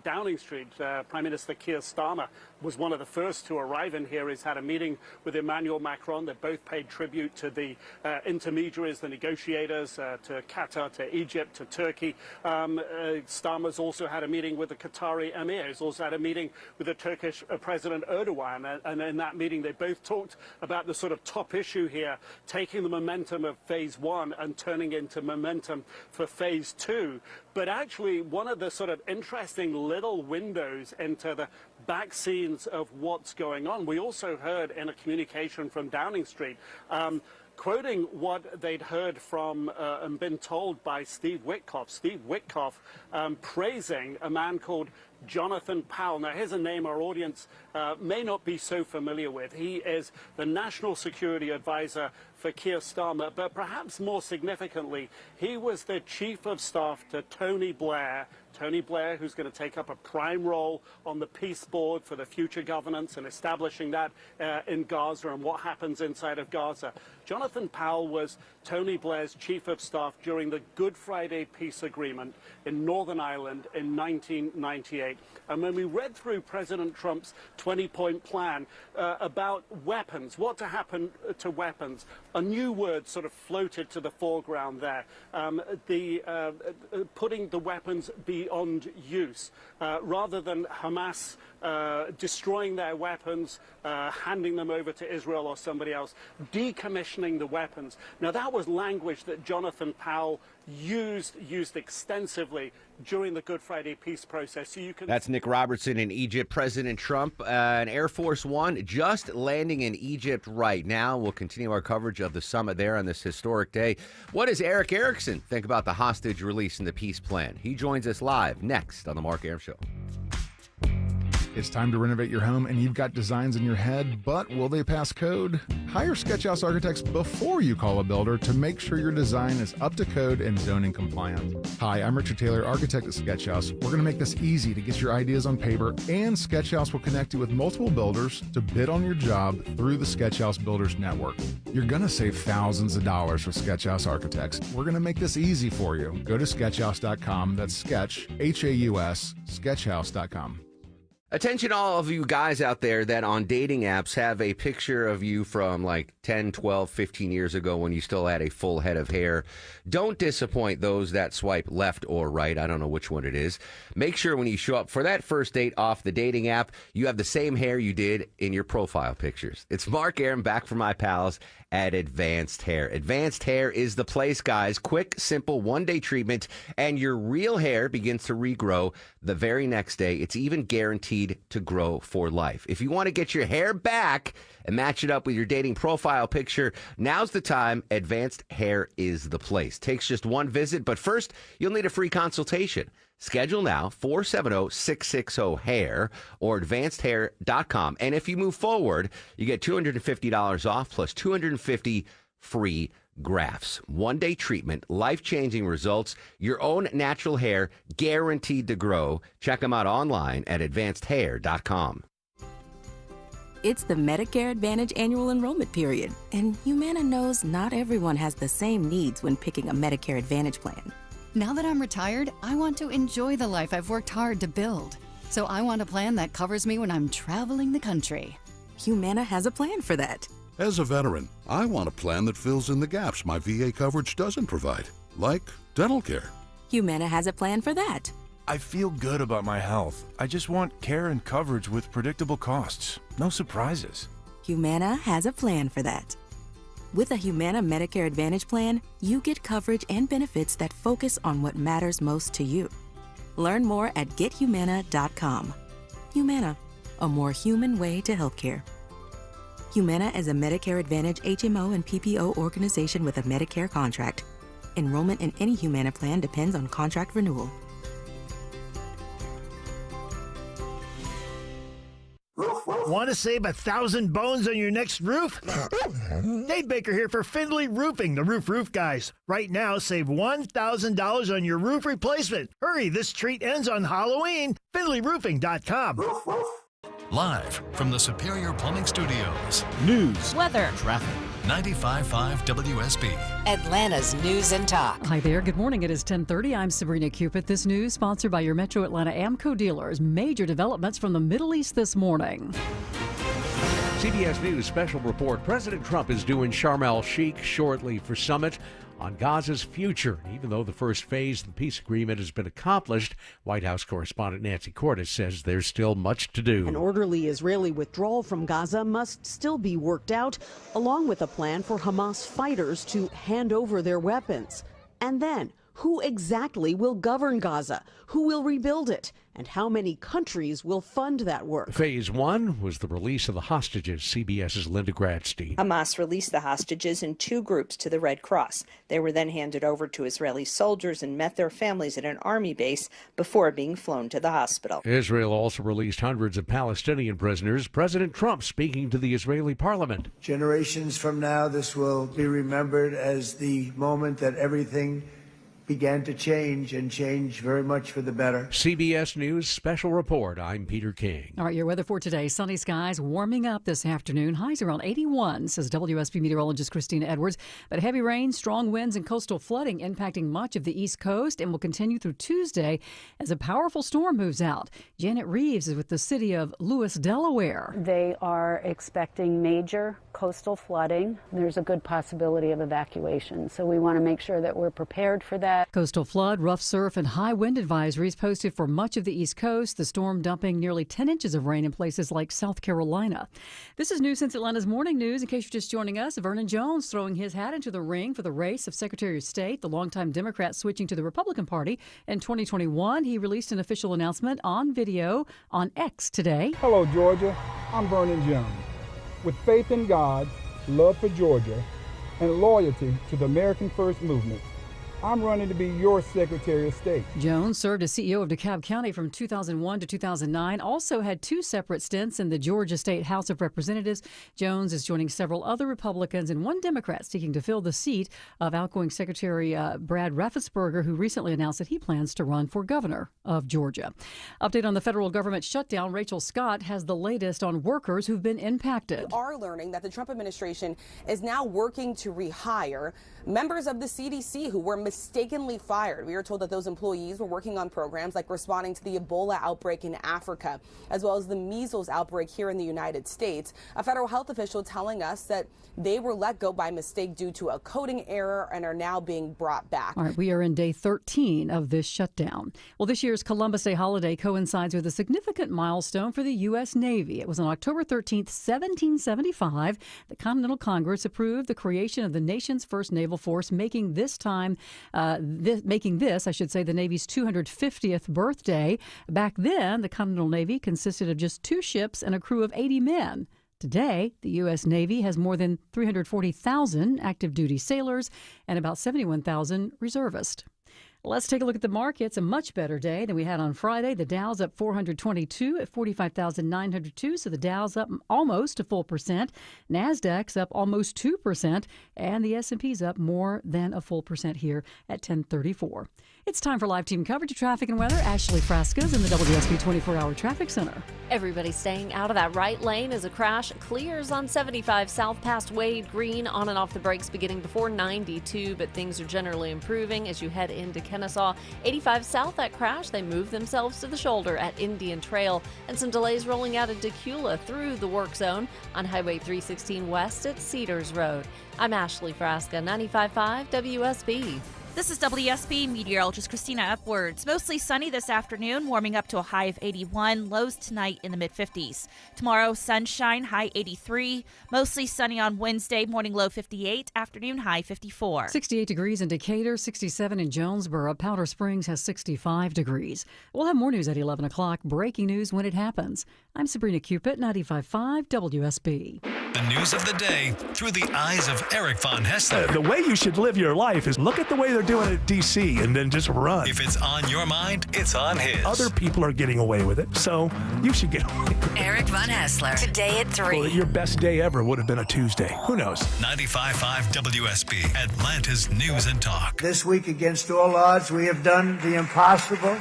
Downing Street. Prime Minister Keir Starmer was one of the first to arrive in here. He's had a meeting with Emmanuel Macron. They both paid tribute to the intermediaries, the negotiators, to Qatar, to Egypt, to Turkey. Starmer's also had a meeting with the Qatari Emir. He's also had a meeting with the Turkish President Erdogan. And in that meeting, they both talked about the sort of top issue here, taking the momentum of phase one and turning into momentum for phase two. But actually, one of the sort of interesting little windows into the back scenes of what's going on, we also heard in a communication from Downing Street, quoting what they'd heard from and been told by Steve Witkoff. Steve Witkoff praising a man called Jonathan Powell. Now, here's a name our audience may not be so familiar with. He is the National Security Advisor for Keir Starmer, but perhaps more significantly, he was the Chief of Staff to Tony Blair. Tony Blair, who's going to take up a prime role on the peace board for the future governance and establishing that in Gaza and what happens inside of Gaza. Jonathan Powell was Tony Blair's Chief of Staff during the Good Friday Peace Agreement in Northern Ireland in 1998. And when we read through President Trump's 20-point plan about weapons, what to happen to weapons, a new word sort of floated to the foreground there. Putting the weapons beyond use, rather than Hamas destroying their weapons, handing them over to Israel or somebody else, decommissioning the weapons. Now, that was language that Jonathan Powell used extensively during the Good Friday peace process. So you can. That's Nick Robertson in Egypt. President Trump and Air Force One just landing in Egypt right now. We'll continue our coverage of the summit there on this historic day. What does Eric Erickson think about the hostage release and the peace plan? He joins us live next on the Mark Arum Show. It's time to renovate your home, and you've got designs in your head, but will they pass code? Hire Sketchhouse Architects before you call a builder to make sure your design is up to code and zoning compliant. Hi, I'm Richard Taylor, architect at Sketchhouse. We're going to make this easy to get your ideas on paper, and Sketchhouse will connect you with multiple builders to bid on your job through the Sketchhouse Builders Network. You're going to save thousands of dollars with Sketchhouse Architects. We're going to make this easy for you. Go to sketchhouse.com. That's sketch, H-A-U-S, sketchhouse.com. Attention all of you guys out there that on dating apps have a picture of you from like 10, 12, 15 years ago when you still had a full head of hair. Don't disappoint those that swipe left or right. I don't know which one it is. Make sure when you show up for that first date off the dating app, you have the same hair you did in your profile pictures. It's Mark Arum back from my pals at Advanced Hair. Advanced Hair is the place, guys. Quick, simple, one-day treatment, and your real hair begins to regrow the very next day. It's even guaranteed guaranteed to grow for life. If you want to get your hair back and match it up with your dating profile picture, now's the time. Advanced Hair is the place. Takes just one visit, but first, you'll need a free consultation. Schedule now, 470-660-HAIR or advancedhair.com. And if you move forward, you get $250 off plus 250 free grafts. One-day treatment, life-changing results, your own natural hair guaranteed to grow. Check them out online at advancedhair.com. It's the Medicare Advantage annual enrollment period, and Humana knows not everyone has the same needs when picking a Medicare Advantage plan. Now that I'm retired, I want to enjoy the life I've worked hard to build. So I want a plan that covers me when I'm traveling the country. Humana has a plan for that. As a veteran, I want a plan that fills in the gaps my VA coverage doesn't provide, like dental care. Humana has a plan for that. I feel good about my health. I just want care and coverage with predictable costs. No surprises. Humana has a plan for that. With a Humana Medicare Advantage plan, you get coverage and benefits that focus on what matters most to you. Learn more at gethumana.com. Humana, a more human way to healthcare. Humana is a Medicare Advantage HMO and PPO organization with a Medicare contract. Enrollment in any Humana plan depends on contract renewal. Want to save 1,000 bones on your next roof? Dave Baker here for Findlay Roofing, the roof guys. Right now, save $1,000 on your roof replacement. Hurry, this treat ends on Halloween. FindlayRoofing.com. Live from the Superior Plumbing Studios. News, weather, Traffic. 95.5 WSB. Atlanta's News and Talk. Hi there. Good morning. It is 10:30. I'm Sabrina Cupid. This news sponsored by your Metro Atlanta Amco dealers. Major developments from the Middle East this morning. CBS News special report. President Trump is due in Sharm el-Sheikh shortly for summit on Gaza's future. Even though the first phase of the peace agreement has been accomplished, White House correspondent Nancy Cordes says there's still much to do. An orderly Israeli withdrawal from Gaza must still be worked out, along with a plan for Hamas fighters to hand over their weapons. And then, who exactly will govern Gaza? Who will rebuild it? And how many countries will fund that work? Phase one was the release of the hostages. CBS's Linda Gradstein. Hamas released the hostages in two groups to the Red Cross. They were then handed over to Israeli soldiers and met their families at an army base before being flown to the hospital. Israel also released hundreds of Palestinian prisoners. President Trump speaking to the Israeli parliament. Generations from now, this will be remembered as the moment that everything began to change, and change very much for the better. CBS News special report. I'm Peter King. All right, your weather for today. Sunny skies warming up this afternoon. Highs around 81, says WSB meteorologist Christina Edwards. But heavy rain, strong winds, and coastal flooding impacting much of the East Coast and will continue through Tuesday as a powerful storm moves out. Janet Reeves is with the city of Lewis, Delaware. They are expecting major coastal flooding. There's a good possibility of evacuation. So we want to make sure that we're prepared for that. Coastal flood, rough surf, and high wind advisories posted for much of the East Coast. The storm dumping nearly 10 inches of rain in places like South Carolina. This is News Since Atlanta's Morning News. In case you're just joining us, Vernon Jones throwing his hat into the ring for the race of Secretary of State, the longtime Democrat switching to the Republican Party in 2021. He released an official announcement on video on X today. Hello, Georgia. I'm Vernon Jones. With faith in God, love for Georgia, and loyalty to the American First Movement, I'm running to be your Secretary of State. Jones served as CEO of DeKalb County from 2001 to 2009, also had two separate stints in the Georgia State House of Representatives. Jones is joining several other Republicans and one Democrat seeking to fill the seat of outgoing Secretary Brad Raffensperger, who recently announced that he plans to run for governor of Georgia. Update on the federal government shutdown. Rachel Scott has the latest on workers who've been impacted. We are learning that the Trump administration is now working to rehire members of the CDC who were mistakenly fired. We are told that those employees were working on programs like responding to the Ebola outbreak in Africa, as well as the measles outbreak here in the United States. A federal health official telling us that they were let go by mistake due to a coding error and are now being brought back. All right, we are in day 13 of this shutdown. Well, this year's Columbus Day holiday coincides with a significant milestone for the U.S. Navy. It was on October 13th, 1775, the Continental Congress approved the creation of the nation's first naval force, making this time making this, I should say, the Navy's 250th birthday. Back then, the Continental Navy consisted of just 2 ships and a crew of 80 men. Today, the U.S. Navy has more than 340,000 active duty sailors and about 71,000 reservists. Let's take a look at the markets. A much better day than we had on Friday. The Dow's up 422 at 45,902. So the Dow's up almost a full percent. NASDAQ's up almost 2%. And the S&P's up more than a full percent here at 1034. It's time for live team coverage of traffic and weather. Ashley Frasca's in the WSB 24-hour traffic center. Everybody staying out of that right lane as a crash clears on 75 south past Wade Green, on and off the brakes beginning before 92, but things are generally improving as you head into Kennesaw. 85 south, that crash, they moved themselves to the shoulder at Indian Trail, and some delays rolling out of Decula through the work zone on Highway 316 west at Cedars Road. I'm Ashley Frasca, 95.5 WSB. This is WSB meteorologist Christina Upwards. Mostly sunny this afternoon, warming up to a high of 81. Lows tonight in the mid-50s. Tomorrow, sunshine, high 83. Mostly sunny on Wednesday, morning low 58, afternoon high 54. 68 degrees in Decatur, 67 in Jonesboro. Powder Springs has 65 degrees. We'll have more news at 11 o'clock. Breaking news when it happens. I'm Sabrina Cupid, 95.5 WSB. The news of the day through the eyes of Eric Von Hessler. The way you should live your life is look at the way they're doing it at D.C. and then just run. If it's on your mind, it's on his. Other people are getting away with it, so you should get away with it. Eric Von Hessler. Today at 3. Well, your best day ever would have been a Tuesday. Who knows? 95.5 WSB, Atlanta's News and Talk. This week, against all odds, we have done the impossible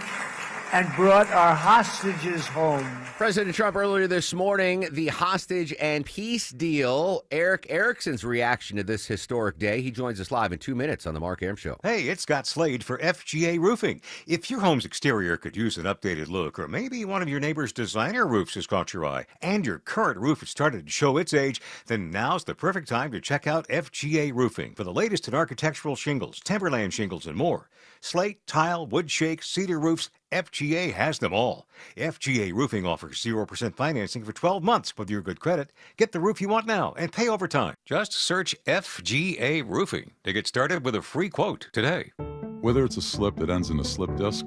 and brought our hostages home. President Trump earlier this morning, the hostage and peace deal. Eric Erickson's reaction to this historic day. He joins us live in 2 minutes on the Mark Arum Show. Hey, it's Scott Slade for FGA Roofing. If your home's exterior could use an updated look, or maybe one of your neighbor's designer roofs has caught your eye, and your current roof has started to show its age, then now's the perfect time to check out FGA Roofing for the latest in architectural shingles, timberland shingles, and more. Slate, tile, wood shake, cedar roofs, FGA has them all. FGA Roofing offers 0% financing for 12 months with your good credit. Get the roof you want now and pay over time. Just search FGA Roofing to get started with a free quote today. Whether it's a slip that ends in a slip disc,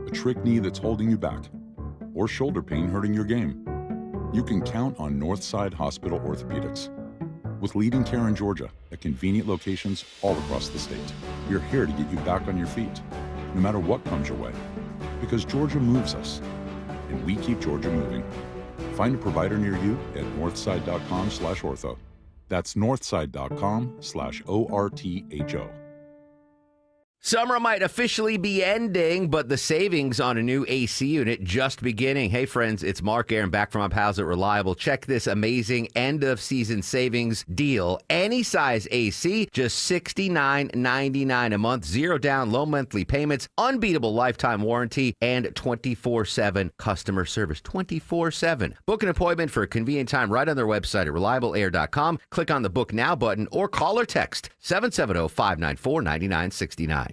a trick knee that's holding you back, or shoulder pain hurting your game, you can count on Northside Hospital Orthopedics. With leading care in Georgia at convenient locations all across the state, we're here to get you back on your feet, no matter what comes your way. Because Georgia moves us, and we keep Georgia moving. Find a provider near you at northside.com/ortho. That's northside.com/ORTHO. Summer might officially be ending, but the savings on a new AC unit just beginning. Hey, friends, it's Mark Arum back from my pals at Reliable. Check this amazing end-of-season savings deal. Any size AC, just $69.99 a month, 0 down, low monthly payments, unbeatable lifetime warranty, and 24/7 customer service. 24/7. Book an appointment for a convenient time right on their website at reliableair.com. Click on the Book Now button or call or text 770-594-9969.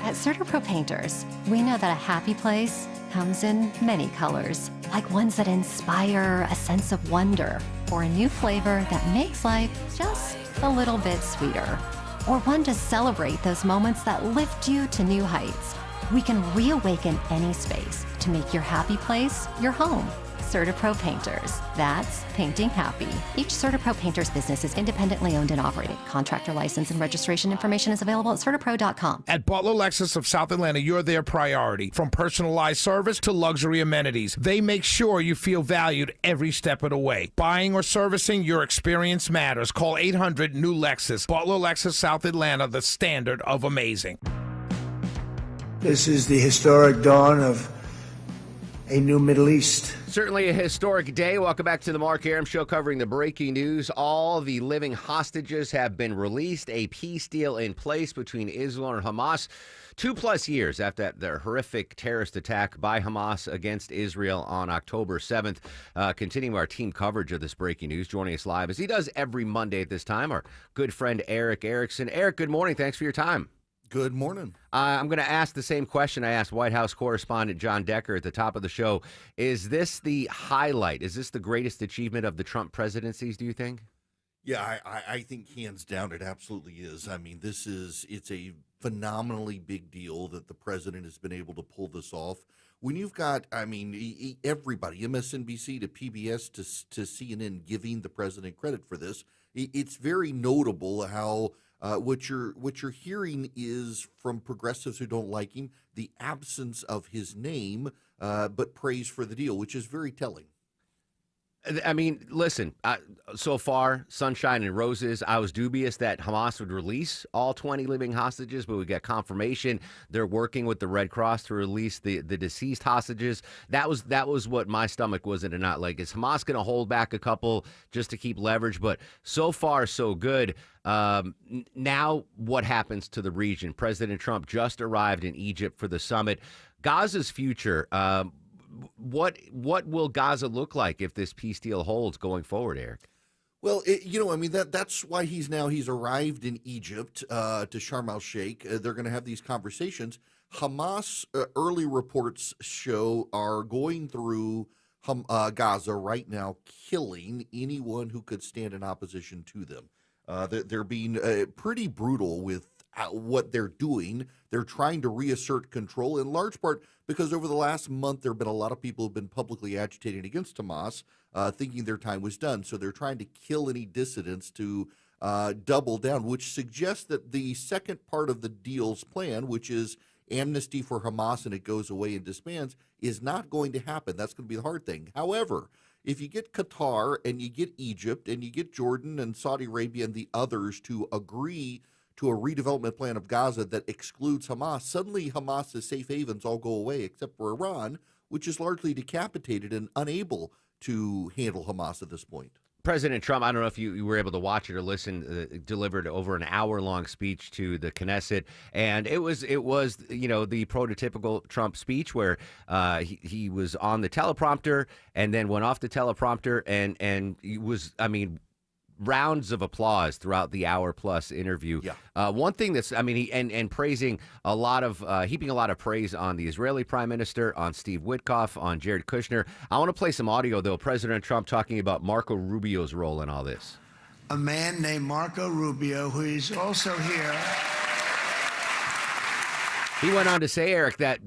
At CertaPro Painters, we know that a happy place comes in many colors, like ones that inspire a sense of wonder, or a new flavor that makes life just a little bit sweeter, or one to celebrate those moments that lift you to new heights. We can reawaken any space to make your happy place your home. CertaPro Painters. That's painting happy. Each CertaPro Painters business is independently owned and operated. Contractor license and registration information is available at CertaPro.com. At Butler Lexus of South Atlanta, you're their priority. From personalized service to luxury amenities, they make sure you feel valued every step of the way. Buying or servicing, your experience matters. Call 800-NEW-LEXUS. Butler Lexus South Atlanta, the standard of amazing. This is the historic dawn of a new Middle East. Certainly a historic day. Welcome back to the Mark Arum Show, covering the breaking news. All the living hostages have been released. A peace deal in place between Israel and Hamas 2+ years after the horrific terrorist attack by Hamas against Israel on October 7th. Continuing our team coverage of this breaking news, joining us live as he does every Monday at this time, our good friend Eric Erickson. Eric, good morning. Thanks for your time. Good morning. I'm going to ask the same question I asked White House correspondent John Decker at the top of the show. Is this the highlight? Is this the greatest achievement of the Trump presidencies, do you think? Yeah, I think hands down it absolutely is. I mean, it's a phenomenally big deal that the president has been able to pull this off. When you've got, I mean, everybody, MSNBC to PBS to CNN giving the president credit for this, it's very notable how what you're hearing is from progressives who don't like him, the absence of his name, but praise for the deal, which is very telling. I mean, listen, so far, sunshine and roses. I was dubious that Hamas would release all 20 living hostages, but we got confirmation they're working with the Red Cross to release the deceased hostages. That was what my stomach was in a knot. Like, is Hamas going to hold back a couple just to keep leverage? But so far, so good. Now, what happens to the region? President Trump just arrived in Egypt for the summit. Gaza's future, what will Gaza look like if this peace deal holds going forward, Eric? Well, I mean, that's why he's arrived in Egypt to Sharm el-Sheikh. They're going to have these conversations. Hamas, early reports show, are going through Gaza right now, killing anyone who could stand in opposition to them. They're being pretty brutal with what they're doing. They're trying to reassert control, in large part because over the last month there have been a lot of people who've been publicly agitating against Hamas, thinking their time was done. So they're trying to kill any dissidents to double down, which suggests that the second part of the deal's plan, which is amnesty for Hamas and it goes away and disbands, is not going to happen. That's going to be the hard thing. However, if you get Qatar and you get Egypt and you get Jordan and Saudi Arabia and the others to agree to a redevelopment plan of Gaza that excludes Hamas, suddenly Hamas's safe havens all go away except for Iran, which is largely decapitated and unable to handle Hamas at this point. President Trump, I don't know if you were able to watch it or listen, delivered over an hour-long speech to the Knesset, and it was the prototypical Trump speech where he was on the teleprompter and then went off the teleprompter and he was, I mean, rounds of applause throughout the hour-plus interview. Yeah. One thing that's, I mean, and praising a lot of, heaping a lot of praise on the Israeli Prime Minister, on Steve Witkoff, on Jared Kushner. I want to play some audio, though. President Trump talking about Marco Rubio's role in all this. A man named Marco Rubio, who is also here. He went on to say, Eric, that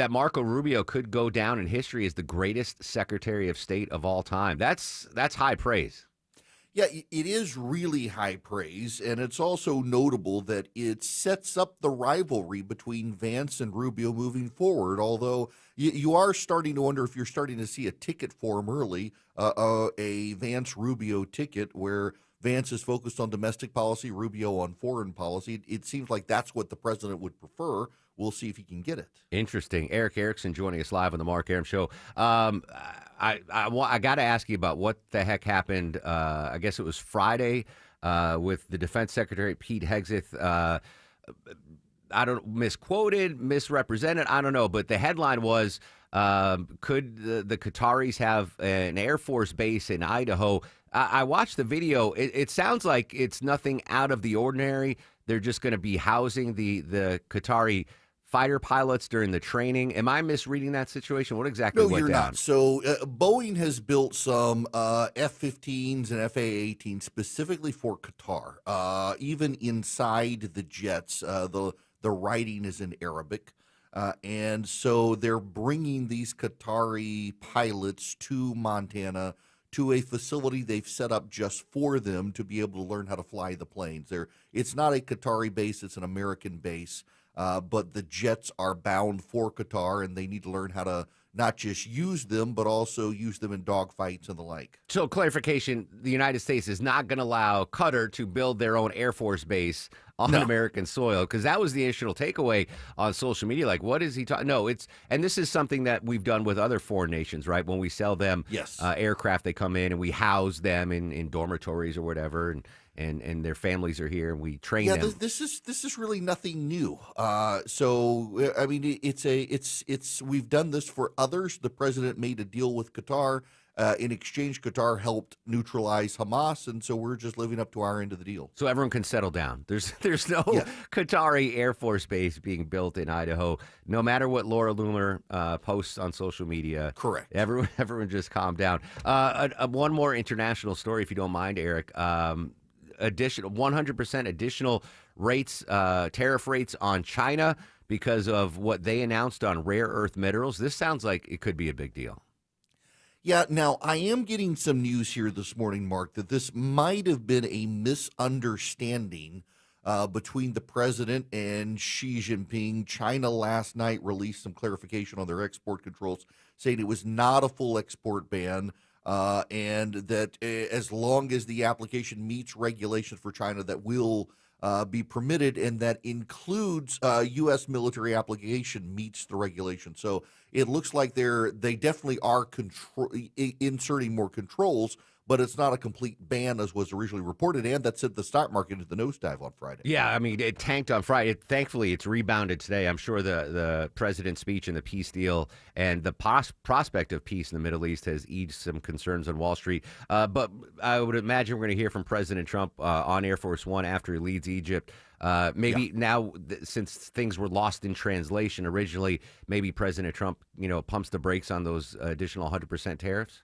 Marco Rubio could go down in history as the greatest Secretary of State of all time. That's high praise. Yeah, it is really high praise, and it's also notable that it sets up the rivalry between Vance and Rubio moving forward, although you are starting to wonder if you're starting to see a ticket form early, a Vance-Rubio ticket where Vance is focused on domestic policy, Rubio on foreign policy. It seems like that's what the president would prefer. We'll see if he can get it. Interesting. Eric Erickson joining us live on the Mark Arum Show. I got to ask you about what the heck happened. I guess it was Friday with the Defense Secretary Pete Hegseth. I don't misquoted, misrepresented. I don't know, but the headline was, could the Qataris have an Air Force base in Idaho? I watched the video. It sounds like it's nothing out of the ordinary. They're just going to be housing the Qatari fighter pilots during the training. Am I misreading that situation? What exactly went down? No, you're not. So Boeing has built some F-15s and FA-18s specifically for Qatar. Even inside the jets, the writing is in Arabic. And so they're bringing these Qatari pilots to Montana, to a facility they've set up just for them to be able to learn how to fly the planes. It's not a Qatari base, it's an American base, but the jets are bound for Qatar, and they need to learn how to not just use them, but also use them in dogfights and the like. So, clarification, the United States is not going to allow Qatar to build their own Air Force base on American soil, because that was the initial takeaway on social media. Like, what is he talking? No, and this is something that we've done with other foreign nations, right? When we sell them aircraft, they come in and we house them in dormitories or whatever, and their families are here and we train them. This is really nothing new. So I mean, it's we've done this for others. The president made a deal with Qatar. In exchange, Qatar helped neutralize Hamas, and so we're just living up to our end of the deal. So everyone can settle down. There's no Qatari Air Force base being built in Idaho, no matter what Laura Loomer posts on social media. Correct. Everyone just calm down. One more international story, if you don't mind, Eric. additional 100% additional rates, tariff rates on China because of what they announced on rare earth minerals. This sounds like it could be a big deal. Yeah, now I am getting some news here this morning, Mark, that this might have been a misunderstanding between the president and Xi Jinping. China last night released some clarification on their export controls, saying it was not a full export ban, and that as long as the application meets regulations for China, that will be permitted, and that includes U.S. military application meets the regulation. So it looks like they definitely are inserting more controls, but it's not a complete ban as was originally reported, and that sent the stock market into the nosedive on Friday. Yeah, I mean, it tanked on Friday. Thankfully, it's rebounded today. I'm sure the president's speech and the peace deal and the prospect of peace in the Middle East has eased some concerns on Wall Street. But I would imagine we're going to hear from President Trump on Air Force One after he leads Egypt. Now, since things were lost in translation originally, maybe President Trump, pumps the brakes on those additional 100% tariffs?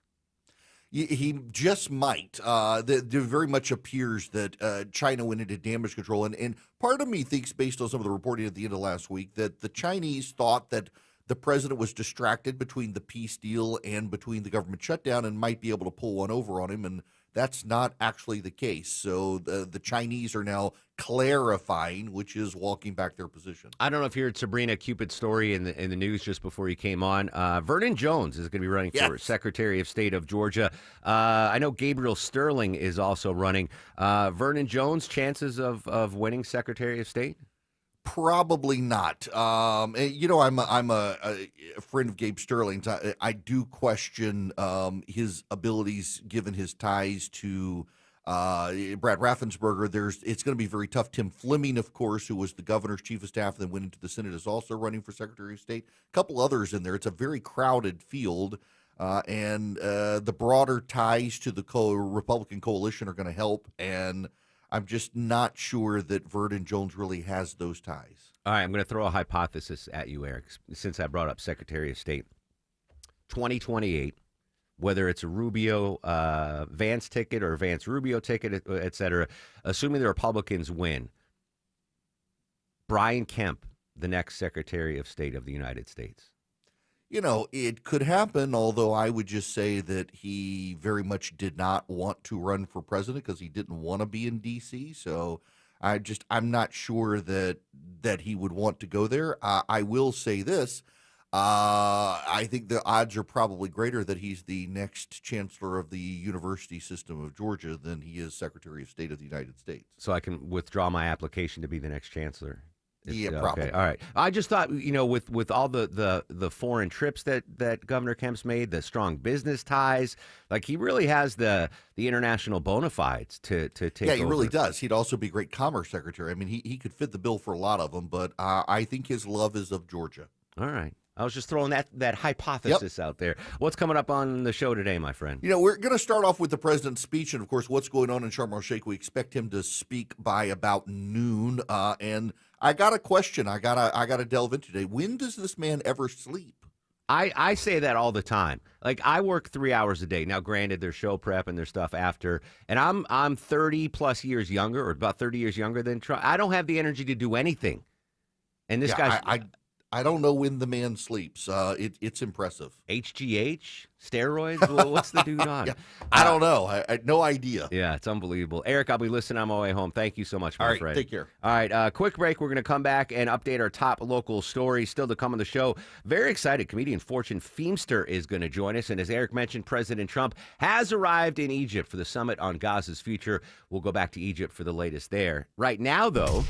He just might. There very much appears that China went into damage control. And part of me thinks, based on some of the reporting at the end of last week, that the Chinese thought that the president was distracted between the peace deal and between the government shutdown and might be able to pull one over on him. And that's not actually the case. So the Chinese are now clarifying, which is walking back their position. I don't know if you heard Sabrina Cupid's story in the news just before you came on. Vernon Jones is going to be running for Secretary of State of Georgia. I know Gabriel Sterling is also running. Vernon Jones, chances of winning Secretary of State? Probably not. I'm a friend of Gabe Sterling's. I do question his abilities given his ties to Brad Raffensperger. It's going to be very tough. Tim Fleming, of course, who was the governor's chief of staff and then went into the Senate, is also running for Secretary of State. A couple others in there. It's a very crowded field, and the broader ties to the Republican coalition are going to help. And I'm just not sure that Vernon Jones really has those ties. All right, I'm going to throw a hypothesis at you, Eric, since I brought up Secretary of State. 2028, whether it's a Rubio Vance ticket or a Vance Rubio ticket, et cetera, assuming the Republicans win, Brian Kemp, the next Secretary of State of the United States. It could happen, although I would just say that he very much did not want to run for president because he didn't want to be in D.C. So I'm not sure that he would want to go there. I will say this. I think the odds are probably greater that he's the next chancellor of the university system of Georgia than he is Secretary of State of the United States. So I can withdraw my application to be the next chancellor. Probably. Okay, all right. I just thought, with all the foreign trips that Governor Kemp's made, the strong business ties, like he really has the international bona fides to take over. Yeah, he really does. He'd also be a great commerce secretary. I mean, he could fit the bill for a lot of them, but I think his love is of Georgia. All right. I was just throwing that hypothesis out there. What's coming up on the show today, my friend? We're going to start off with the president's speech, and of course, what's going on in Sharm el-Sheikh. We expect him to speak by about noon, and I got a question I gotta delve into today. When does this man ever sleep? I say that all the time. Like, I work 3 hours a day. Now, granted, there's show prep and there's stuff after, and I'm 30 plus years younger, or about 30 years younger than Trump. I don't have the energy to do anything. And this guy's... I don't know when the man sleeps. It's impressive. HGH? Steroids? What's the dude on? I don't know. I no idea. Yeah, it's unbelievable. Eric, I'll be listening on my way home. Thank you so much, my friend. All right, take care. All right, quick break. We're going to come back and update our top local stories still to come on the show. Very excited. Comedian Fortune Feimster is going to join us. And as Eric mentioned, President Trump has arrived in Egypt for the summit on Gaza's future. We'll go back to Egypt for the latest there. Right now, though...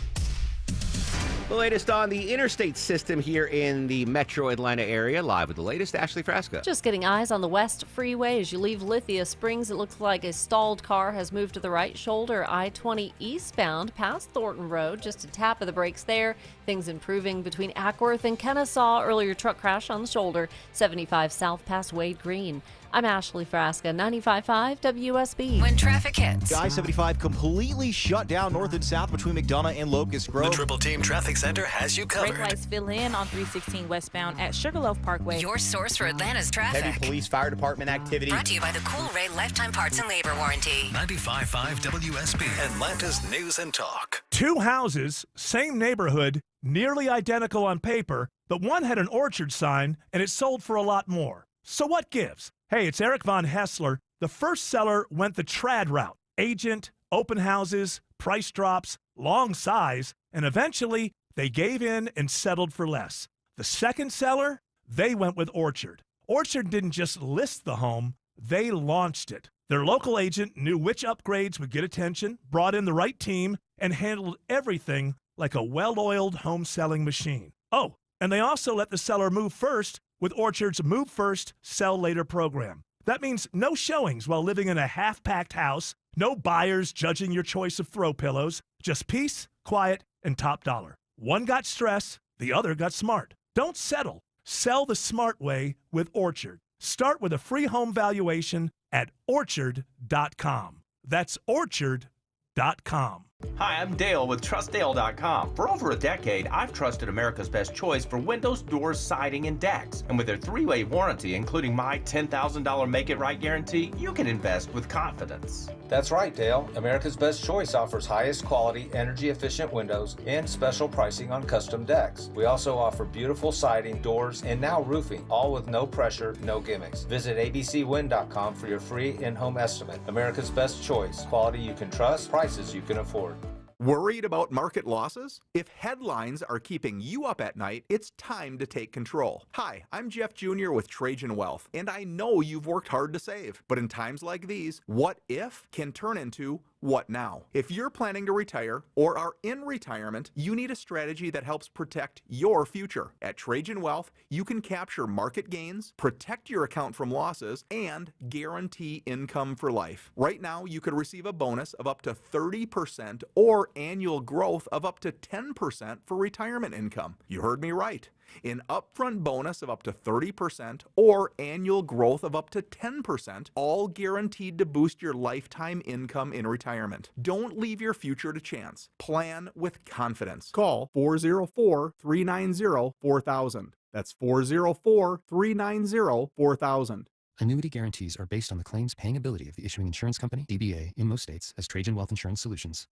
the latest on the interstate system here in the metro Atlanta area. Live with the latest, Ashley Frasca. Just getting eyes on the West Freeway as you leave Lithia Springs. It looks like a stalled car has moved to the right shoulder, I-20 eastbound past Thornton Road. Just a tap of the brakes there. Things improving between Ackworth and Kennesaw. Earlier truck crash on the shoulder, 75 south past Wade Green. I'm Ashley Frasca, 95.5 WSB. When traffic hits. I-75 completely shut down north and south between McDonough and Locust Grove. The Triple Team Traffic Center has you covered. Brake lights fill in on 316 westbound at Sugarloaf Parkway. Your source for Atlanta's traffic. Heavy police fire department activity. Brought to you by the Cool Ray Lifetime Parts and Labor Warranty. 95.5 WSB, Atlanta's News and Talk. Two houses, same neighborhood, nearly identical on paper, but one had an orchard sign and it sold for a lot more. So what gives? Hey, it's Eric Von Hessler. The first seller went the trad route. Agent, open houses, price drops, long size, and eventually they gave in and settled for less. The second seller, they went with Orchard. Orchard didn't just list the home, they launched it. Their local agent knew which upgrades would get attention, brought in the right team, and handled everything like a well-oiled home selling machine. Oh, and they also let the seller move first with Orchard's Move First, Sell Later program. That means no showings while living in a half-packed house, no buyers judging your choice of throw pillows, just peace, quiet, and top dollar. One got stress, the other got smart. Don't settle. Sell the smart way with Orchard. Start with a free home valuation at orchard.com. That's orchard.com. Hi, I'm Dale with TrustDale.com. For over a decade, I've trusted America's Best Choice for windows, doors, siding, and decks. And with their 3-way warranty, including my $10,000 Make It Right guarantee, you can invest with confidence. That's right, Dale. America's Best Choice offers highest quality, energy-efficient windows and special pricing on custom decks. We also offer beautiful siding, doors, and now roofing, all with no pressure, no gimmicks. Visit abcwin.com for your free in-home estimate. America's Best Choice. Quality you can trust, prices you can afford. Worried about market losses? If headlines are keeping you up at night, it's time to take control. Hi, I'm Jeff Jr. with Trajan Wealth, and I know you've worked hard to save. But in times like these, what if can turn into what now? If you're planning to retire or are in retirement, you need a strategy that helps protect your future. At Trajan Wealth, you can capture market gains, protect your account from losses, and guarantee income for life. Right now, you could receive a bonus of up to 30% or annual growth of up to 10% for retirement income. You heard me right. An upfront bonus of up to 30% or annual growth of up to 10%, all guaranteed to boost your lifetime income in retirement. Don't leave your future to chance. Plan with confidence. Call 404-390-4000. That's 404-390-4000. Annuity guarantees are based on the claims paying ability of the issuing insurance company, DBA, in most states as Trajan Wealth Insurance Solutions.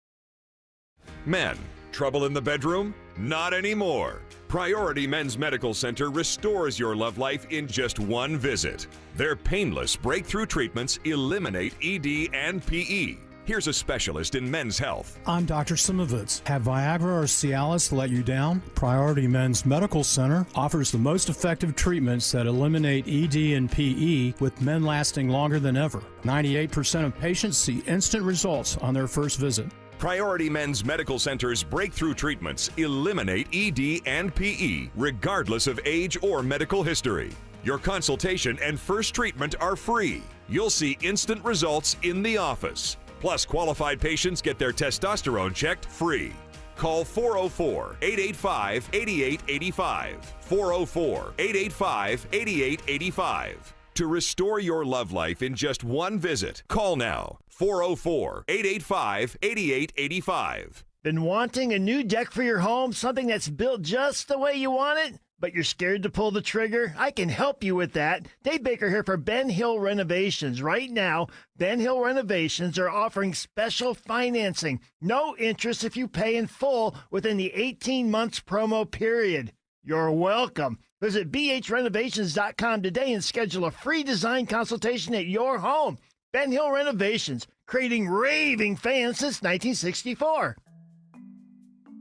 Men, trouble in the bedroom? Not anymore. Priority Men's Medical Center restores your love life in just one visit. Their painless breakthrough treatments eliminate ED and PE. Here's a specialist in men's health. I'm Dr. Simovitz. Have Viagra or Cialis let you down? Priority Men's Medical Center offers the most effective treatments that eliminate ED and PE, with men lasting longer than ever. 98% of patients see instant results on their first visit. Priority Men's Medical Center's breakthrough treatments eliminate ED and PE, regardless of age or medical history. Your consultation and first treatment are free. You'll see instant results in the office. Plus, qualified patients get their testosterone checked free. Call 404-885-8885. 404-885-8885. To restore your love life in just one visit, call now. 404-885-8885. Been wanting a new deck for your home, something that's built just the way you want it, but you're scared to pull the trigger? I can help you with that. Dave Baker here for Ben Hill Renovations. Right now, Ben Hill Renovations are offering special financing. No interest if you pay in full within the 18 months promo period. You're welcome. Visit bhrenovations.com today and schedule a free design consultation at your home. Ben Hill Renovations, creating raving fans since 1964.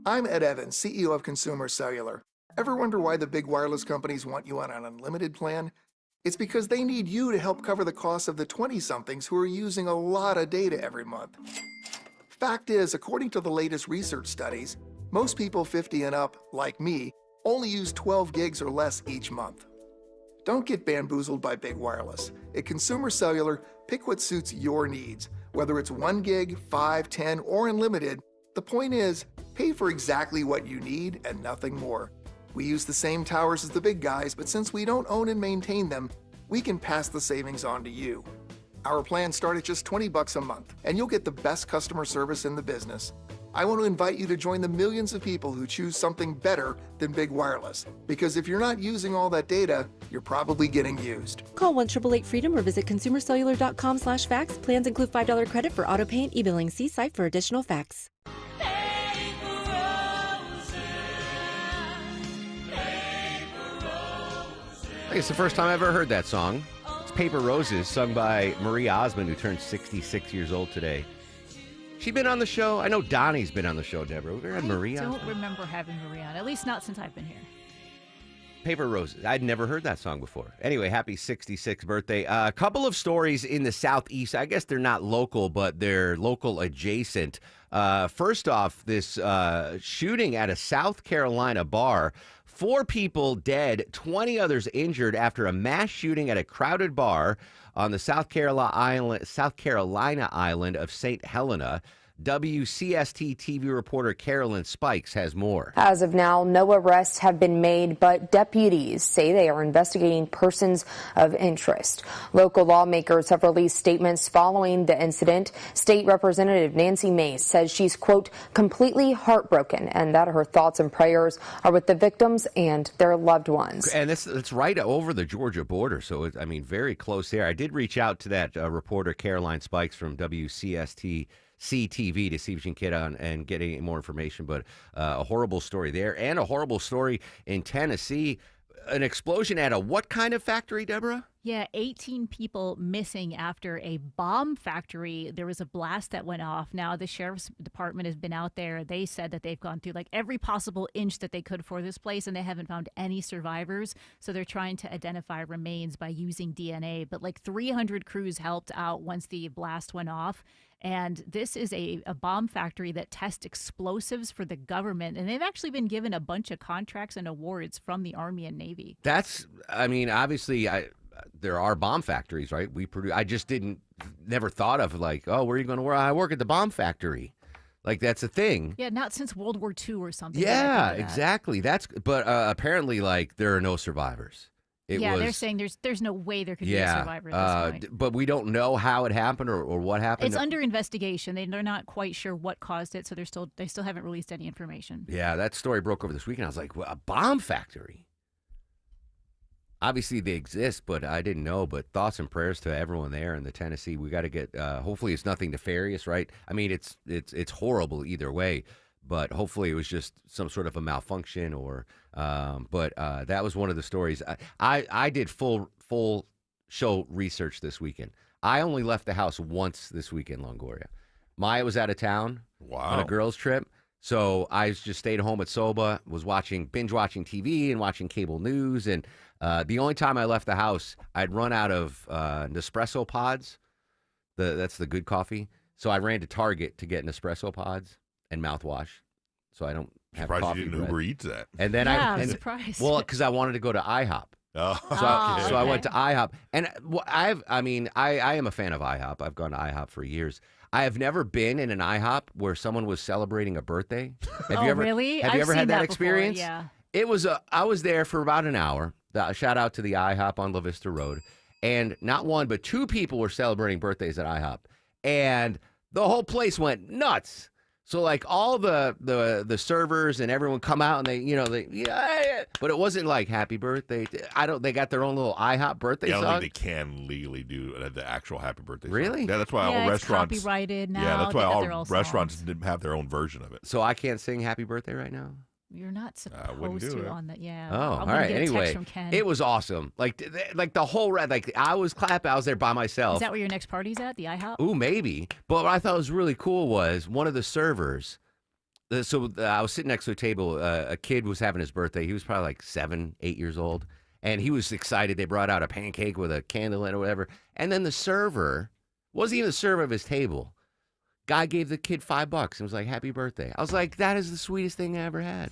I'm Ed Evans, CEO of Consumer Cellular. Ever wonder why the big wireless companies want you on an unlimited plan? It's because they need you to help cover the costs of the 20-somethings who are using a lot of data every month. Fact is, according to the latest research studies, most people 50 and up, like me, only use 12 gigs or less each month. Don't get bamboozled by big wireless. At Consumer Cellular, pick what suits your needs. Whether it's 1 gig, 5, 10, or unlimited, the point is, pay for exactly what you need and nothing more. We use the same towers as the big guys, but since we don't own and maintain them, we can pass the savings on to you. Our plans start at just $20 a month, and you'll get the best customer service in the business. I want to invite you to join the millions of people who choose something better than Big Wireless. Because if you're not using all that data, you're probably getting used. Call 1-888-FREEDOM or visit consumercellular.com/facts. Plans include $5 credit for auto pay and e-billing. See site for additional facts. I think it's the first time I've ever heard that song. It's Paper Roses, sung by Marie Osmond, who turned 66 years old today. She been on the show? I know Donnie's been on the show, Deborah. We've ever had Marie I on? don't remember having Marie on, at least not since I've been here. Paper Roses. I'd never heard that song before. Anyway, happy 66th birthday. A couple of stories in the Southeast. I guess they're not local, but they're local adjacent. First off, this shooting at a South Carolina bar. 4 people dead, 20 others injured after a mass shooting at a crowded bar on the South Carolina island of St. Helena. WCST TV reporter Carolyn Spikes has more. As of now, no arrests have been made, but deputies say they are investigating persons of interest. Local lawmakers have released statements following the incident. State Representative Nancy Mace says she's, quote, completely heartbroken and that her thoughts and prayers are with the victims and their loved ones. And it's right over the Georgia border, so I mean, very close there. I did reach out to that reporter Caroline Spikes from WCST CTV to see if she can get on and get any more information, but a horrible story there and a horrible story in Tennessee. An explosion at a what kind of factory, Deborah? Yeah, 18 people missing after a bomb factory. There was a blast that went off. Now the sheriff's department has been out there. They said that they've gone through like every possible inch that they could for this place, and they haven't found any survivors. So they're trying to identify remains by using DNA. But like 300 crews helped out once the blast went off. And this is a bomb factory that tests explosives for the government. And they've actually been given a bunch of contracts and awards from the Army and Navy. I mean, obviously, there are bomb factories, right? I just never thought of like, oh, where are you going to work? I work at the bomb factory. Like, that's a thing. Yeah, not since World War II or something. Yeah, exactly. But apparently, like, there are no survivors. They're saying there's no way there could be a survivor at this point. But we don't know how it happened or what happened. It's under investigation. They're not quite sure what caused it, so they still haven't released any information. Yeah, that story broke over this weekend. I was like, well, a bomb factory? Obviously they exist, but I didn't know. But thoughts and prayers to everyone there in the Tennessee. We got to get. Hopefully it's nothing nefarious, right? I mean, it's horrible either way. But hopefully it was just some sort of a malfunction or. But that was one of the stories. I did full show research this weekend. I only left the house once this weekend, Longoria. Maya was out of town on a girls' trip. So I just stayed home at Soba, was binge watching TV and watching cable news. And the only time I left the house, I'd run out of Nespresso pods. That's the good coffee. So I ran to Target to get Nespresso pods and mouthwash. So I don't have surprised coffee you didn't bread. Uber Eats that. And then I'm surprised. Well, because I wanted to go to IHOP. Oh, So I went to IHOP, and I am a fan of IHOP. I've gone to IHOP for years. I have never been in an IHOP where someone was celebrating a birthday. Have you ever, really? Have you ever I've had seen that before, experience? yeah. It was I was there for about an hour. Shout out to the IHOP on La Vista Road, and not one but 2 people were celebrating birthdays at IHOP, and the whole place went nuts. So like all the servers and everyone come out and they but it wasn't like happy birthday. They got their own little IHOP birthday song. song. I don't think they can legally do the actual happy birthday Really? song. Yeah, that's why all it's restaurants copyrighted now. Yeah, that's why They got all their restaurants songs. didn't have their own version of it. So I can't sing happy birthday right now? You're not wouldn't supposed do to it. on that. Yeah. Oh, I'm all gonna right. get a text Anyway, from Ken. it was awesome. Like the whole I was clapping. I was there by myself. Is that where your next party's at? The IHOP? Ooh, maybe. But what I thought was really cool was one of the servers. So I was sitting next to a table. A kid was having his birthday. He was probably like 7, 8 years old. And he was excited. They brought out a pancake with a candle in it or whatever. And then the server, wasn't even the server of his table. Guy gave the kid $5 and was like, happy birthday. I was like, that is the sweetest thing I ever had.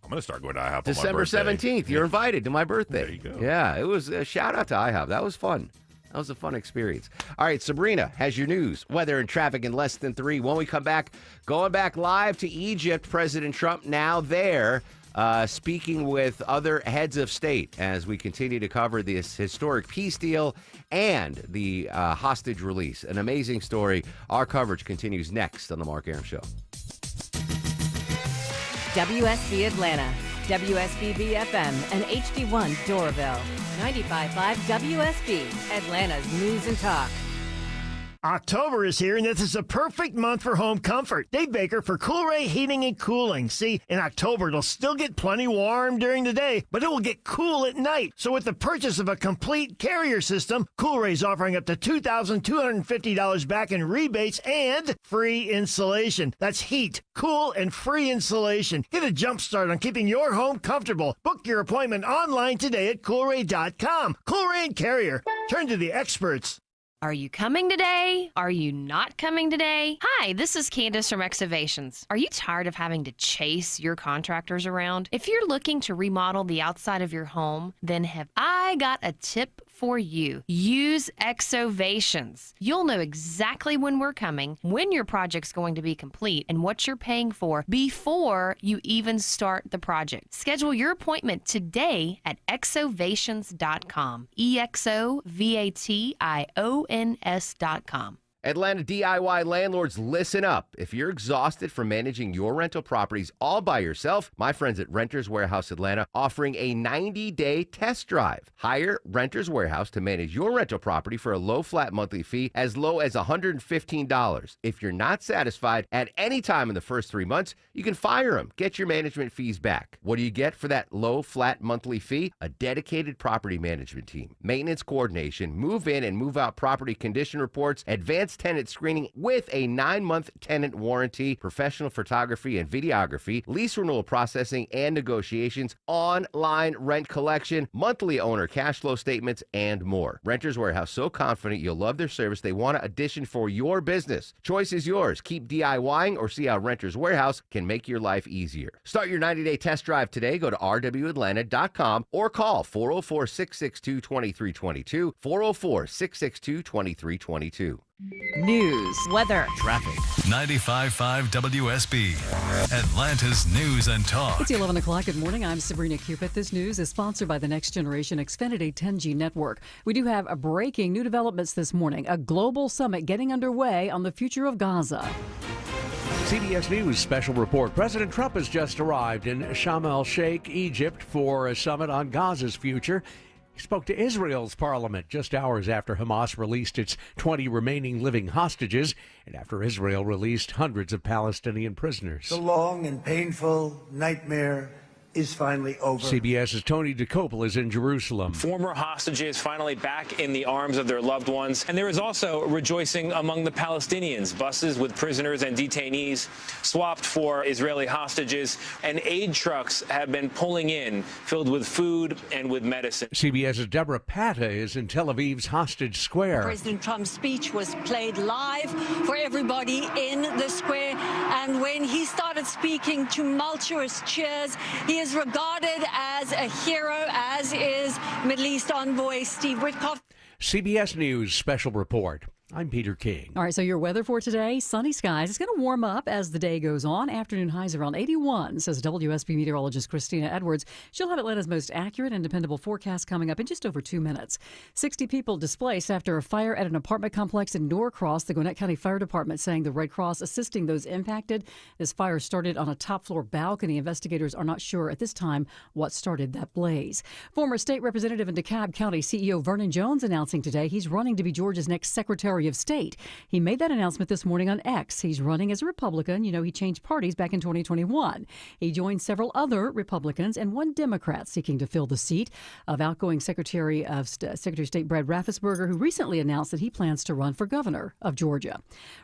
I'm going to start going to IHOP December on my birthday. 17th. You're invited to my birthday. There you go. Yeah, it was a shout out to IHOP. That was fun. That was a fun experience. All right, Sabrina has your news, weather and traffic in less than 3. When we come back, going back live to Egypt, President Trump now there. speaking with other heads of state as we continue to cover this historic peace deal and the hostage release. An amazing story. Our coverage continues next on The Mark Arum Show. WSB Atlanta, WSBB FM, and HD1 Doraville. 95.5 WSB, Atlanta's News and Talk. October is here, and this is a perfect month for home comfort. Dave Baker for Coolray Heating and Cooling. See, in October, it'll still get plenty warm during the day, but it will get cool at night. So with the purchase of a complete carrier system, Coolray's offering up to $2,250 back in rebates and free installation. That's heat, cool, and free installation. Get a jump start on keeping your home comfortable. Book your appointment online today at Coolray.com. Coolray and Carrier. Turn to the experts. Are you coming today? Are you not coming today? Hi, this is Candace from Excavations. Are you tired of having to chase your contractors around? If you're looking to remodel the outside of your home, then have I got a tip for you. Use Exovations. You'll know exactly when we're coming, when your project's going to be complete, and what you're paying for before you even start the project. Schedule your appointment today at exovations.com. EXOVATIONS.com. Atlanta DIY landlords, listen up. If you're exhausted from managing your rental properties all by yourself, my friends at Renters Warehouse Atlanta offering a 90-day test drive. Hire Renters Warehouse to manage your rental property for a low flat monthly fee as low as $115. If you're not satisfied at any time in the first 3 months, you can fire them. Get your management fees back. What do you get for that low flat monthly fee? A dedicated property management team, maintenance coordination, move in and move out property condition reports, advanced tenant screening with a 9-month tenant warranty, professional photography and videography, lease renewal processing and negotiations, online rent collection, monthly owner cash flow statements, and more. Renters Warehouse, so confident you'll love their service, they want an addition for your business. Choice is yours. Keep DIYing or see how Renters Warehouse can make your life easier. Start your 90-day test drive today. Go to rwatlanta.com or call 404-662-2322, 404-662-2322. News, weather, traffic. 95.5 WSB, Atlanta's News and Talk. It's 11 o'clock. Good morning. I'm Sabrina Cupid. This news is sponsored by the Next Generation Xfinity 10G network. We do have a breaking new developments this morning. A global summit getting underway on the future of Gaza. CBS News special report. President Trump has just arrived in Sharm el-Sheikh, Egypt, for a summit on Gaza's future. He spoke to Israel's parliament just hours after Hamas released its 20 remaining living hostages and after Israel released hundreds of Palestinian prisoners. The long and painful nightmare is finally over. CBS's Tony DeCopel is in Jerusalem. Former hostages finally back in the arms of their loved ones. And there is also rejoicing among the Palestinians. Buses with prisoners and detainees swapped for Israeli hostages, and aid trucks have been pulling in, filled with food and with medicine. CBS's Deborah Patta is in Tel Aviv's Hostage Square. President Trump's speech was played live for everybody in the square, and when he started speaking, tumultuous cheers. He is regarded as a hero, as is Middle East envoy Steve Witkoff. CBS News special report. I'm Peter King. All right, so your weather for today, sunny skies. It's going to warm up as the day goes on. Afternoon highs around 81, says WSB meteorologist Christina Edwards. She'll have Atlanta's most accurate and dependable forecast coming up in just over 2 minutes. 60 people displaced after a fire at an apartment complex in Norcross. The Gwinnett County Fire Department saying the Red Cross assisting those impacted. This fire started on a top-floor balcony. Investigators are not sure at this time what started that blaze. Former state representative in DeKalb County CEO Vernon Jones announcing today he's running to be Georgia's next Secretary of State. He made that announcement this morning on X. He's running as a Republican. You know, he changed parties back in 2021. He joined several other Republicans and one Democrat seeking to fill the seat of outgoing Secretary of State Brad Raffensperger, who recently announced that he plans to run for governor of Georgia.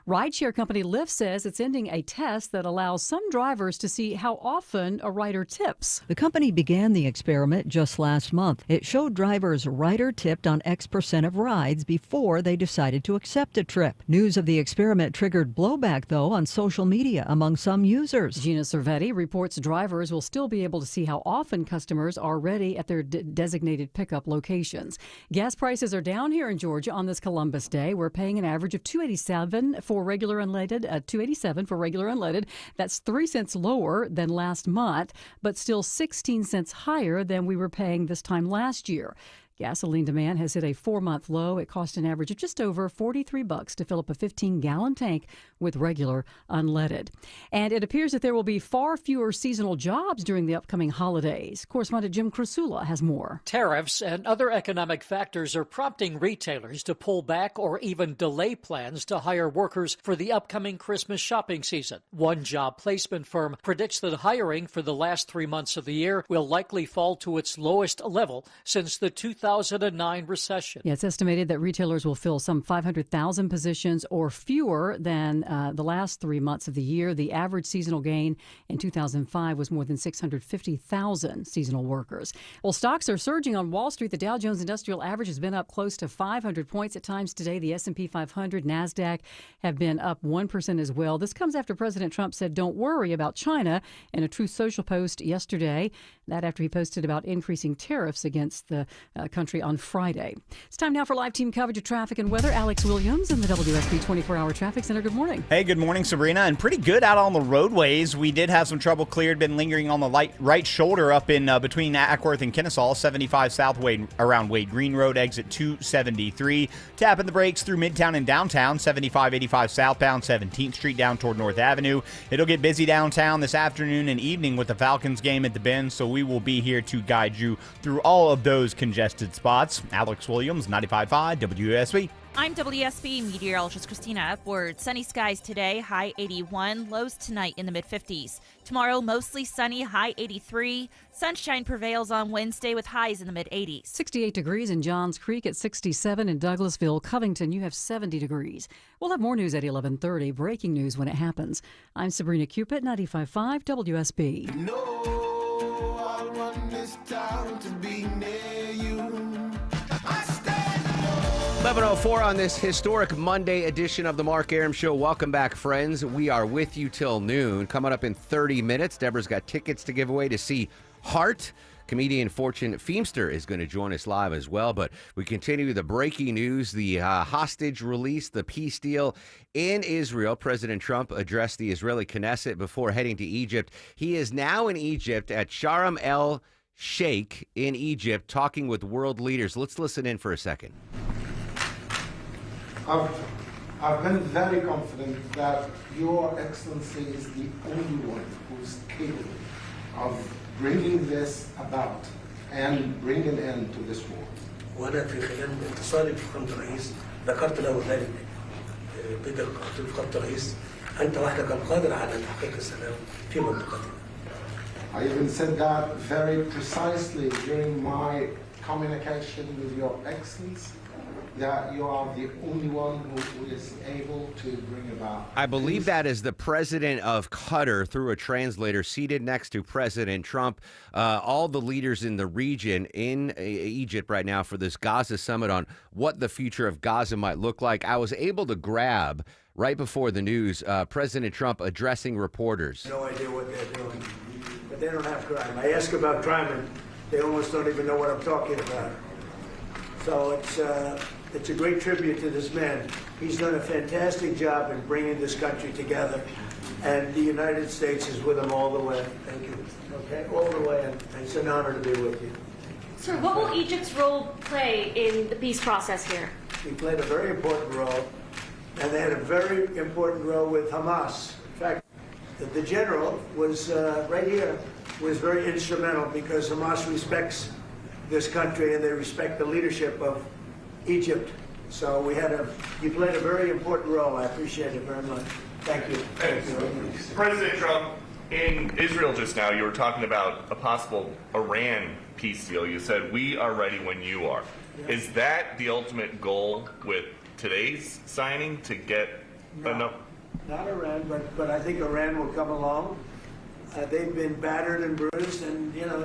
Rideshare company Lyft says it's ending a test that allows some drivers to see how often a rider tips. The company began the experiment just last month. It showed drivers rider tipped on X% of rides before they decided to accept a trip. News of the experiment triggered blowback, though, on social media among some users. Gina Cervetti reports drivers will still be able to see how often customers are ready at their designated pickup locations. Gas prices are down here in Georgia on this Columbus Day. We're paying an average of $2.87 for regular unleaded. $2.87 for regular unleaded. That's 3 cents lower than last month, but still 16 cents higher than we were paying this time last year. Gasoline demand has hit a 4-month low. It cost an average of just over $43 to fill up a 15-gallon tank with regular unleaded. And it appears that there will be far fewer seasonal jobs during the upcoming holidays. Correspondent Jim Krasula has more. Tariffs and other economic factors are prompting retailers to pull back or even delay plans to hire workers for the upcoming Christmas shopping season. One job placement firm predicts that hiring for the last 3 months of the year will likely fall to its lowest level since the 2009 recession. Yeah, it's estimated that retailers will fill some 500,000 positions or fewer than the last 3 months of the year. The average seasonal gain in 2005 was more than 650,000 seasonal workers. Well, stocks are surging on Wall Street. The Dow Jones Industrial Average has been up close to 500 points at times today. The S&P 500, NASDAQ have been up 1% as well. This comes after President Trump said, "Don't worry about China," in a Truth Social post yesterday. That after he posted about increasing tariffs against the country on Friday. It's time now for live team coverage of traffic and weather. Alex Williams in the WSB 24-hour traffic center. Good morning. Hey, good morning, Sabrina. And pretty good out on the roadways. We did have some trouble cleared, been lingering on the right shoulder up in between Ackworth and Kennesaw, 75 South Wade, around Wade Green Road, exit 273. Tapping the brakes through Midtown and downtown, 75, 85 southbound, 17th Street down toward North Avenue. It'll get busy downtown this afternoon and evening with the Falcons game at the Bend, so we will be here to guide you through all of those congested spots. Alex Williams, 95.5 WSB. I'm WSB meteorologist Christina Edwards. Sunny skies today, high 81, lows tonight in the mid-50s. Tomorrow, mostly sunny, high 83. Sunshine prevails on Wednesday with highs in the mid-80s. 68 degrees in Johns Creek, at 67 in Douglasville. Covington, you have 70 degrees. We'll have more news at 11:30, breaking news when it happens. I'm Sabrina Cupid, 95.5 WSB. I want this town to be near you. 11:04 on this historic Monday edition of the Mark Arum Show. Welcome back, friends. We are with you till noon. Coming up in 30 minutes, Deborah's got tickets to give away to see Heart. Comedian Fortune Feimster is going to join us live as well. But we continue the breaking news, the hostage release, the peace deal in Israel. President Trump addressed the Israeli Knesset before heading to Egypt. He is now in Egypt at Sharm el-Sheikh in Egypt, talking with world leaders. Let's listen in for a second. I've been very confident that Your Excellency is the only one who's capable of bringing this about and bringing an end to this war. وأنا في خلال اتصالي بفخامة الرئيس ذكرت له ذلك بدأ فخامة الرئيس أنت وحدك القادر على تحقيق السلام في منطقتنا. I even said that very precisely during my communication with Your Excellency, that you are the only one who is able to bring about. I believe that is the president of Qatar through a translator seated next to President Trump. All the leaders in the region in Egypt right now for this Gaza summit on what the future of Gaza might look like. I was able to grab right before the news President Trump addressing reporters. No idea what they're doing, but they don't have crime. I ask about crime and they almost don't even know what I'm talking about. So it's a great tribute to this man. He's done a fantastic job in bringing this country together, and the United States is with him all the way. Thank you. Okay, all the way, and it's an honor to be with you. Sir, what will Egypt's role play in the peace process here? He played a very important role, and they had a very important role with Hamas. In fact, the general was right here, was very instrumental because Hamas respects this country and they respect the leadership of Egypt. So he played a very important role. I appreciate it very much. Thank you. Thank you. President Trump, in Israel just now, you were talking about a possible Iran peace deal. You said, we are ready when you are. Yeah. Is that the ultimate goal with today's signing to get enough? Not Iran, but I think Iran will come along. They've been battered and bruised, and you know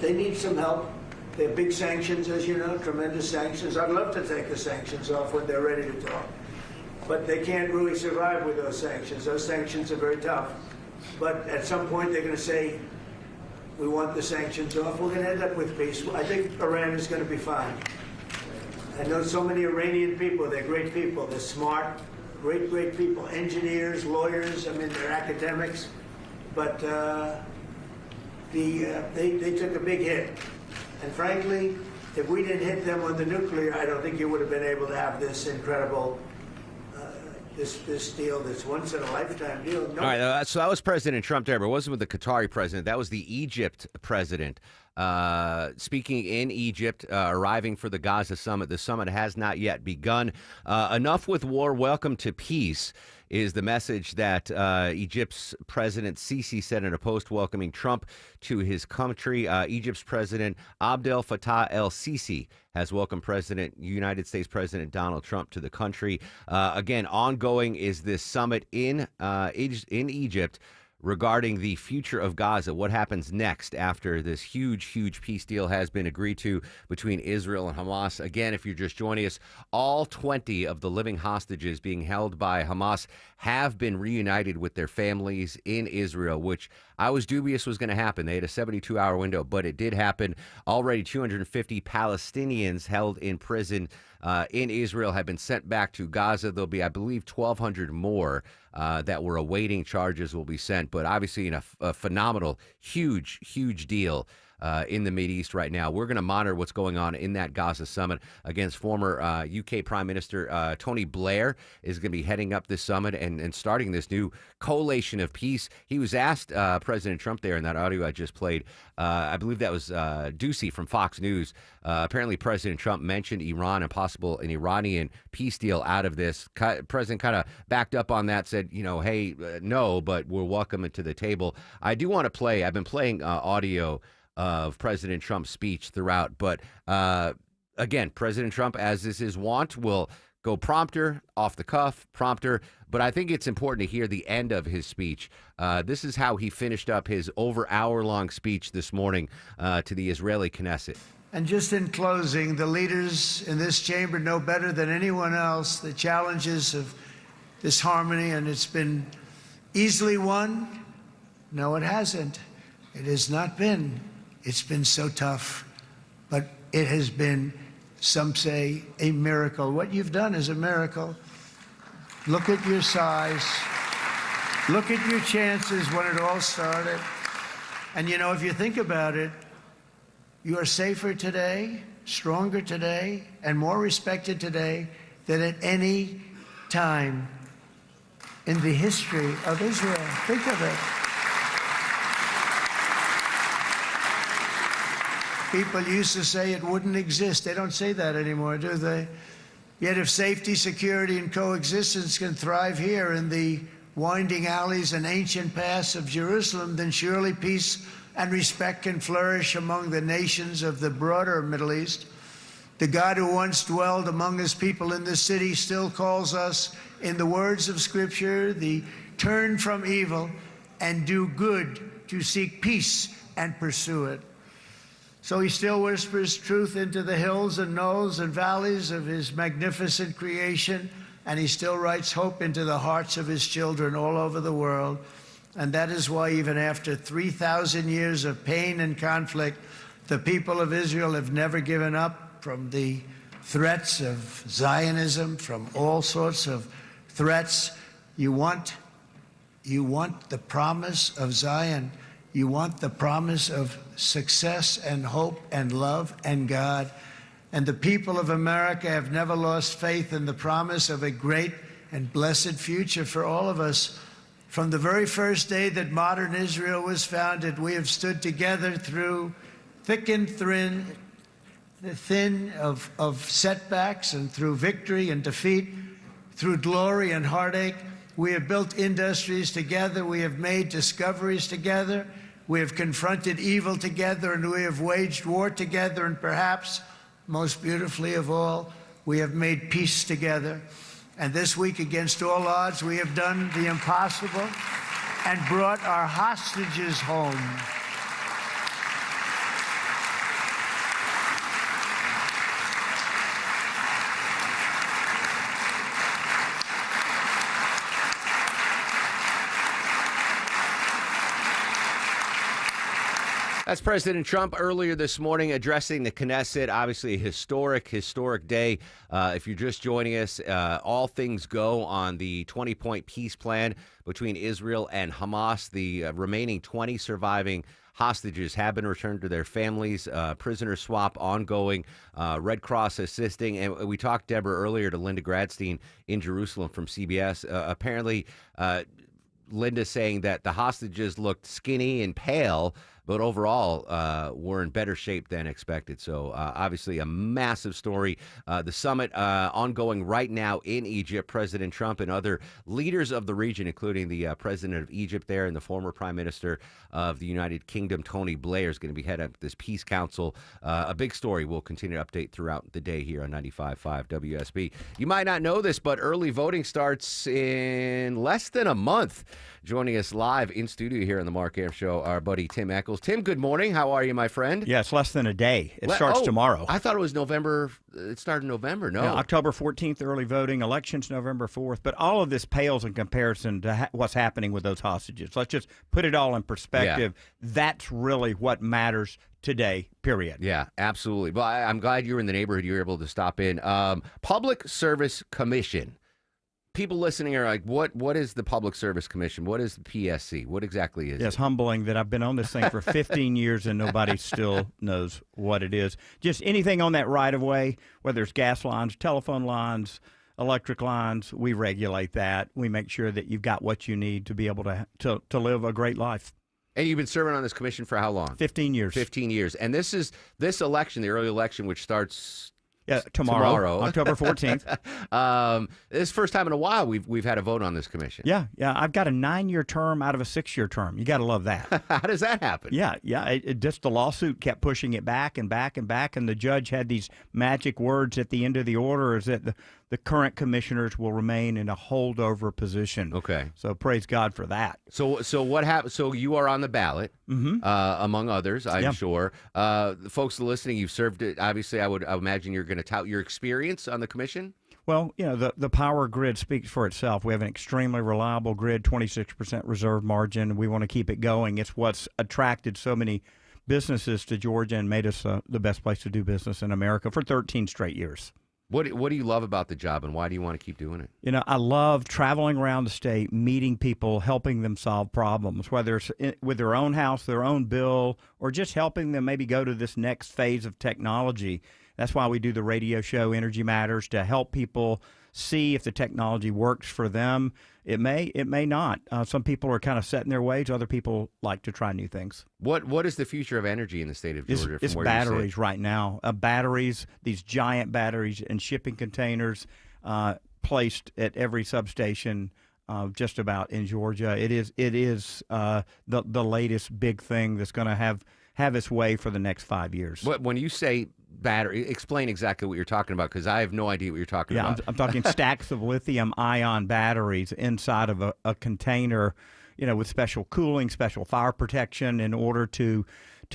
they need some help. They're big sanctions, as you know, tremendous sanctions. I'd love to take the sanctions off when they're ready to talk. But they can't really survive with those sanctions. Those sanctions are very tough. But at some point, they're going to say, we want the sanctions off. We're going to end up with peace. I think Iran is going to be fine. I know so many Iranian people. They're great people. They're smart, great people. Engineers, lawyers. I mean, they're academics. But they took a big hit. And frankly, if we didn't hit them on the nuclear, I don't think you would have been able to have this incredible, this deal, this once-in-a-lifetime deal. No. All right, so that was President Trump there, but it wasn't with the Qatari president. That was the Egypt president. Speaking in Egypt, arriving for the Gaza summit. The summit has not yet begun. Enough with war, welcome to peace is the message that Egypt's President Sisi said in a post welcoming Trump to his country. Egypt's President Abdel Fattah el-Sisi has welcomed United States President Donald Trump to the country. Again, ongoing is this summit in Egypt regarding the future of Gaza. What happens next after this huge peace deal has been agreed to between Israel and Hamas? Again, if you're just joining us, all 20 of the living hostages being held by Hamas have been reunited with their families in Israel, which I was dubious was going to happen. They had a 72-hour window, but it did happen. Already 250 Palestinians held in prison in Israel have been sent back to Gaza. There'll be, I believe, 1,200 more that were awaiting charges will be sent. But obviously, in a phenomenal, huge deal in the Mideast right now. We're going to monitor what's going on in that Gaza summit against former UK Prime Minister Tony Blair is going to be heading up this summit and starting this new coalition of peace. He was asked, President Trump there in that audio I just played, I believe that was Ducey from Fox News. Apparently, President Trump mentioned Iran and possible an Iranian peace deal out of this. President kind of backed up on that, said, hey, no, but we're welcome to the table. I do want to play, I've been playing audio of President Trump's speech throughout. But again, President Trump, as is his wont, will go prompter, off the cuff, prompter. But I think it's important to hear the end of his speech. This is how he finished up his over hour-long speech this morning to the Israeli Knesset. And just in closing, the leaders in this chamber know better than anyone else the challenges of this harmony, and it's been easily won. No, it hasn't. It has not been. It's been so tough, but it has been, some say, a miracle. What you've done is a miracle. Look at your size. Look at your chances when it all started. And if you think about it, you are safer today, stronger today, and more respected today than at any time in the history of Israel. Think of it. People used to say it wouldn't exist. They don't say that anymore, do they? Yet if safety, security, and coexistence can thrive here in the winding alleys and ancient paths of Jerusalem, then surely peace and respect can flourish among the nations of the broader Middle East. The God who once dwelled among his people in this city still calls us, in the words of Scripture, the turn from evil and do good, to seek peace and pursue it. So he still whispers truth into the hills and knolls and valleys of his magnificent creation, and he still writes hope into the hearts of his children all over the world. And that is why even after 3,000 years of pain and conflict, the people of Israel have never given up from the threats of Zionism, from all sorts of threats. You want the promise of Zion. You want the promise of success and hope and love and God. And the people of America have never lost faith in the promise of a great and blessed future for all of us. From the very first day that modern Israel was founded, we have stood together through thick and thin of setbacks, and through victory and defeat, through glory and heartache. We have built industries together. We have made discoveries together. We have confronted evil together, and we have waged war together. And perhaps most beautifully of all, we have made peace together. And this week, against all odds, we have done the impossible and brought our hostages home. That's President Trump earlier this morning addressing the Knesset. Obviously, a historic day. If you're just joining us, all things go on the 20-point peace plan between Israel and Hamas. The remaining 20 surviving hostages have been returned to their families. Prisoner swap ongoing. Red Cross assisting. And we talked, Deborah, earlier to Linda Gradstein in Jerusalem from CBS. Apparently, Linda saying that the hostages looked skinny and pale, but overall were in better shape than expected. So obviously a massive story. The summit ongoing right now in Egypt. President Trump and other leaders of the region, including the president of Egypt there and the former prime minister of the United Kingdom, Tony Blair, is going to be heading up this peace council. A big story. We'll continue to update throughout the day here on 95.5 WSB. You might not know this, but early voting starts in less than a month. Joining us live in studio here on the Mark Arum Show, our buddy Tim Echols. Tim, good morning. How are you, my friend? Yeah, it's less than a day. It starts tomorrow. I thought it was November. It started in November. No. Yeah, October 14th, early voting. Elections November 4th. But all of this pales in comparison to what's happening with those hostages. Let's just put it all in perspective. Yeah. That's really what matters today, period. Yeah, absolutely. Well, I'm glad you were in the neighborhood. You were able to stop in. Public Service Commission. People listening are like, what is the Public Service Commission? What is the PSC? What exactly is it? It's humbling that I've been on this thing for 15 years and nobody still knows what it is. Just anything on that right-of-way, whether it's gas lines, telephone lines, electric lines, we regulate that. We make sure that you've got what you need to be able to live a great life. And you've been serving on this commission for how long? 15 years. 15 years. And this election, the early election, which starts... Yeah, tomorrow, October 14th. This is the first time in a while we've had a vote on this commission. Yeah. I've got a 9-year term out of a 6-year term. You got to love that. How does that happen? Yeah. It just the lawsuit kept pushing it back and back and back, and the judge had these magic words at the end of the order: is that the current commissioners will remain in a holdover position. Okay. So praise God for that. So what happened? So you are on the ballot, among others, I'm sure. The folks listening, you've served it. Obviously, I would imagine you're going to tout your experience on the commission. Well, the power grid speaks for itself. We have an extremely reliable grid, 26% reserve margin. We want to keep it going. It's what's attracted so many businesses to Georgia and made us the best place to do business in America for 13 straight years. What do you love about the job, and why do you want to keep doing it? I love traveling around the state, meeting people, helping them solve problems, whether it's with their own house, their own bill, or just helping them maybe go to this next phase of technology. That's why we do the radio show Energy Matters, to help people see if the technology works for them. It may not. Some people are kind of set in their ways. Other people like to try new things. What is the future of energy in the state of Georgia? It's batteries right now. Batteries, these giant batteries in shipping containers placed at every substation just about in Georgia. It is the latest big thing that's going to have its way for the next 5 years. But when you say battery, explain exactly what you're talking about, because I have no idea what you're talking about. I'm talking stacks of lithium-ion batteries inside of a container, with special cooling, special fire protection, in order to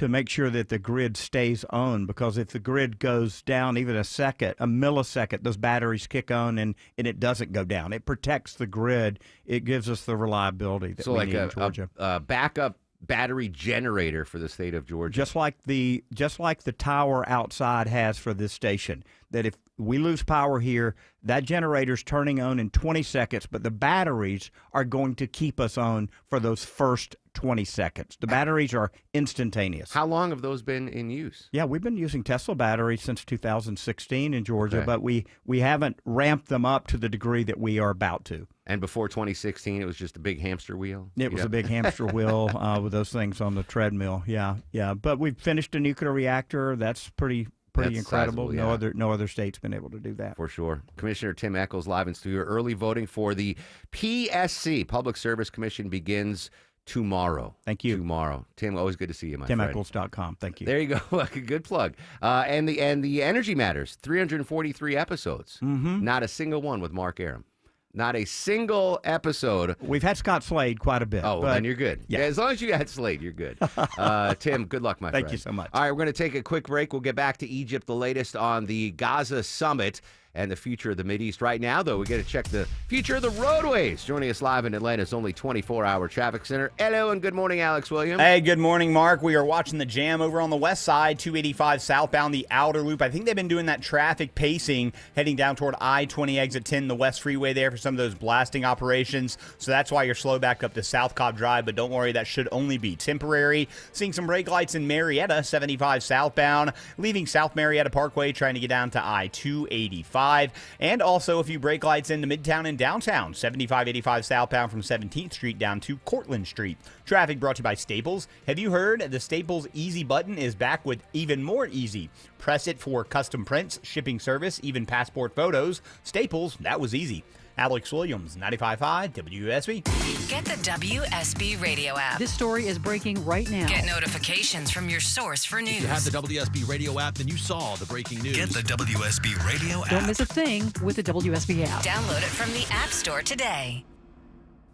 make sure that the grid stays on. Because if the grid goes down even a millisecond, those batteries kick on and it doesn't go down. It protects the grid. It gives us the reliability that we need in Georgia. A backup battery generator for the state of Georgia, just like the tower outside has for this station. That if we lose power here, that generator's turning on in 20 seconds, but the batteries are going to keep us on for those first 20 seconds. The batteries are instantaneous. How long have those been in use? Yeah, we've been using Tesla batteries since 2016 in Georgia, but we haven't ramped them up to the degree that we are about to. And before 2016, it was just a big hamster wheel? It was a big hamster wheel with those things on the treadmill. Yeah. But we've finished a nuclear reactor. That's pretty incredible. Sizable, No other state's been able to do that. For sure. Commissioner Tim Echols live in studio. Early voting for the PSC, Public Service Commission, begins tomorrow. Thank you. Tomorrow. Tim, always good to see you, my friend. TimEchols.com. Thank you. There you go. Good plug. And the Energy Matters, 343 episodes. Not a single one with Mark Arum. Not a single episode. We've had Scott Slade quite a bit. Oh, then you're good. Yeah, as long as you had Slade, you're good. Tim, good luck, my friend. Thank you so much. All right, we're going to take a quick break. We'll get back to Egypt, the latest on the Gaza summit. and the future of the Mideast. Right now, though, we got to check the future of the roadways. Joining us live in Atlanta's only 24-hour traffic center. Hello and good morning, Alex Williams. Hey, good morning, Mark. We are watching the jam over on the west side, 285 southbound, the outer loop. I think they've been doing that traffic pacing heading down toward I-20 exit 10, the West Freeway there for some of those blasting operations. So that's why you're slow back up to South Cobb Drive, but don't worry, that should only be temporary. Seeing some brake lights in Marietta, 75 southbound, leaving South Marietta Parkway, trying to get down to I-285. And also a few brake lights into Midtown and downtown, 75-85 southbound from 17th Street down to Cortlandt Street. Traffic brought to you by Staples. Have you heard the Staples Easy button is back with even more easy? Press it for custom prints, shipping service, even passport photos. Staples, that was easy. Alex Williams, 95.5 WSB. Get the WSB radio app. This story is breaking right now. Get notifications from your source for news. If you have the WSB radio app, then you saw the breaking news. Get the WSB radio app. Don't miss a thing with the WSB app. Download it from the App Store today.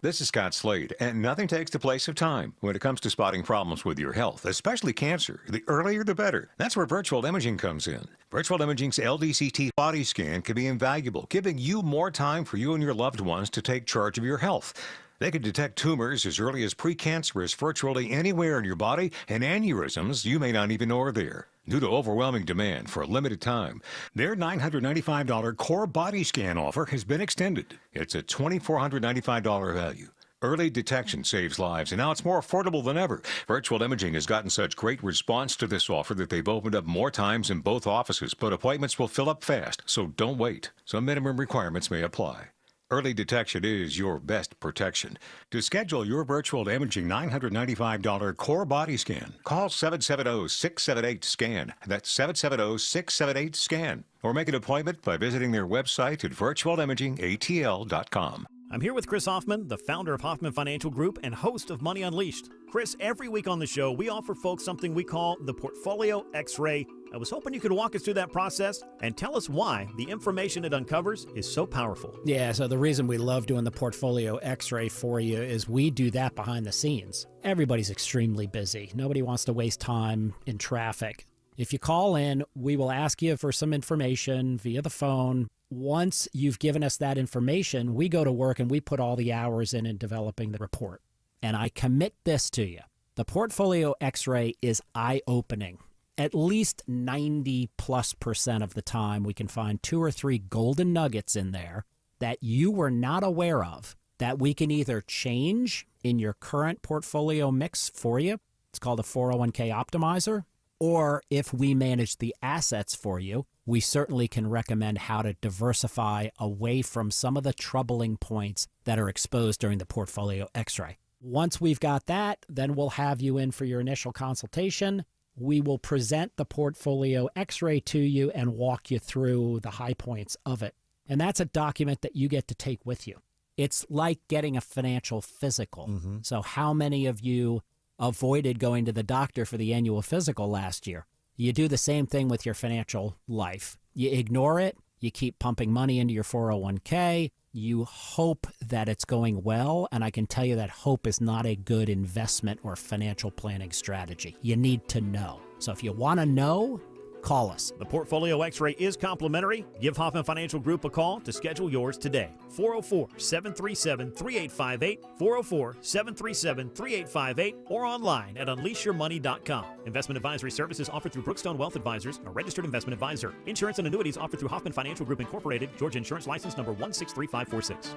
This is Scott Slade, and nothing takes the place of time when it comes to spotting problems with your health, especially cancer. The earlier, the better. That's where virtual imaging comes in. Virtual imaging's LDCT body scan can be invaluable, giving you more time for you and your loved ones to take charge of your health. They can detect tumors as early as precancerous virtually anywhere in your body, and aneurysms you may not even know are there. Due to overwhelming demand for a limited time, their $995 core body scan offer has been extended. It's a $2,495 value. Early detection saves lives, and now it's more affordable than ever. Virtual Imaging has gotten such great response to this offer that they've opened up more times in both offices, but appointments will fill up fast, so don't wait. Some minimum requirements may apply. Early detection is your best protection. To schedule your virtual imaging $995 core body scan, call 770-678-SCAN. That's 770-678-SCAN. Or make an appointment by visiting their website at virtualimagingatl.com. I'm here with Chris Hoffman, the founder of Hoffman Financial Group and host of Money Unleashed. Chris, every week on the show, we offer folks something we call the Portfolio X-Ray. I was hoping you could walk us through that process and tell us why the information it uncovers is so powerful. Yeah, so the reason we love doing the Portfolio X-Ray for you is we do that behind the scenes. Everybody's extremely busy. Nobody wants to waste time in traffic. If you call in, we will ask you for some information via the phone. Once you've given us that information, we go to work and we put all the hours in developing the report. And I commit this to you. The Portfolio X-Ray is eye-opening. At least 90+% of the time, we can find 2 or 3 golden nuggets in there that you were not aware of that we can either change in your current portfolio mix for you. It's called a 401k optimizer. Or if we manage the assets for you, we certainly can recommend how to diversify away from some of the troubling points that are exposed during the Portfolio X-Ray. Once we've got that, then we'll have you in for your initial consultation. We will present the Portfolio X-Ray to you and walk you through the high points of it. And that's a document that you get to take with you. It's like getting a financial physical. Mm-hmm. So how many of you avoided going to the doctor for the annual physical last year? You do the same thing with your financial life. You ignore it. You keep pumping money into your 401k. You hope that it's going well, and I can tell you that hope is not a good investment or financial planning strategy. You need to know. So if you want to know, call us. The Portfolio X-Ray is complimentary. Give Hoffman Financial Group a call to schedule yours today. 404-737-3858, 404-737-3858, or online at unleashyourmoney.com. Investment advisory services offered through Brookstone Wealth Advisors, a registered investment advisor. Insurance and annuities offered through Hoffman Financial Group Incorporated, Georgia Insurance License number 163546.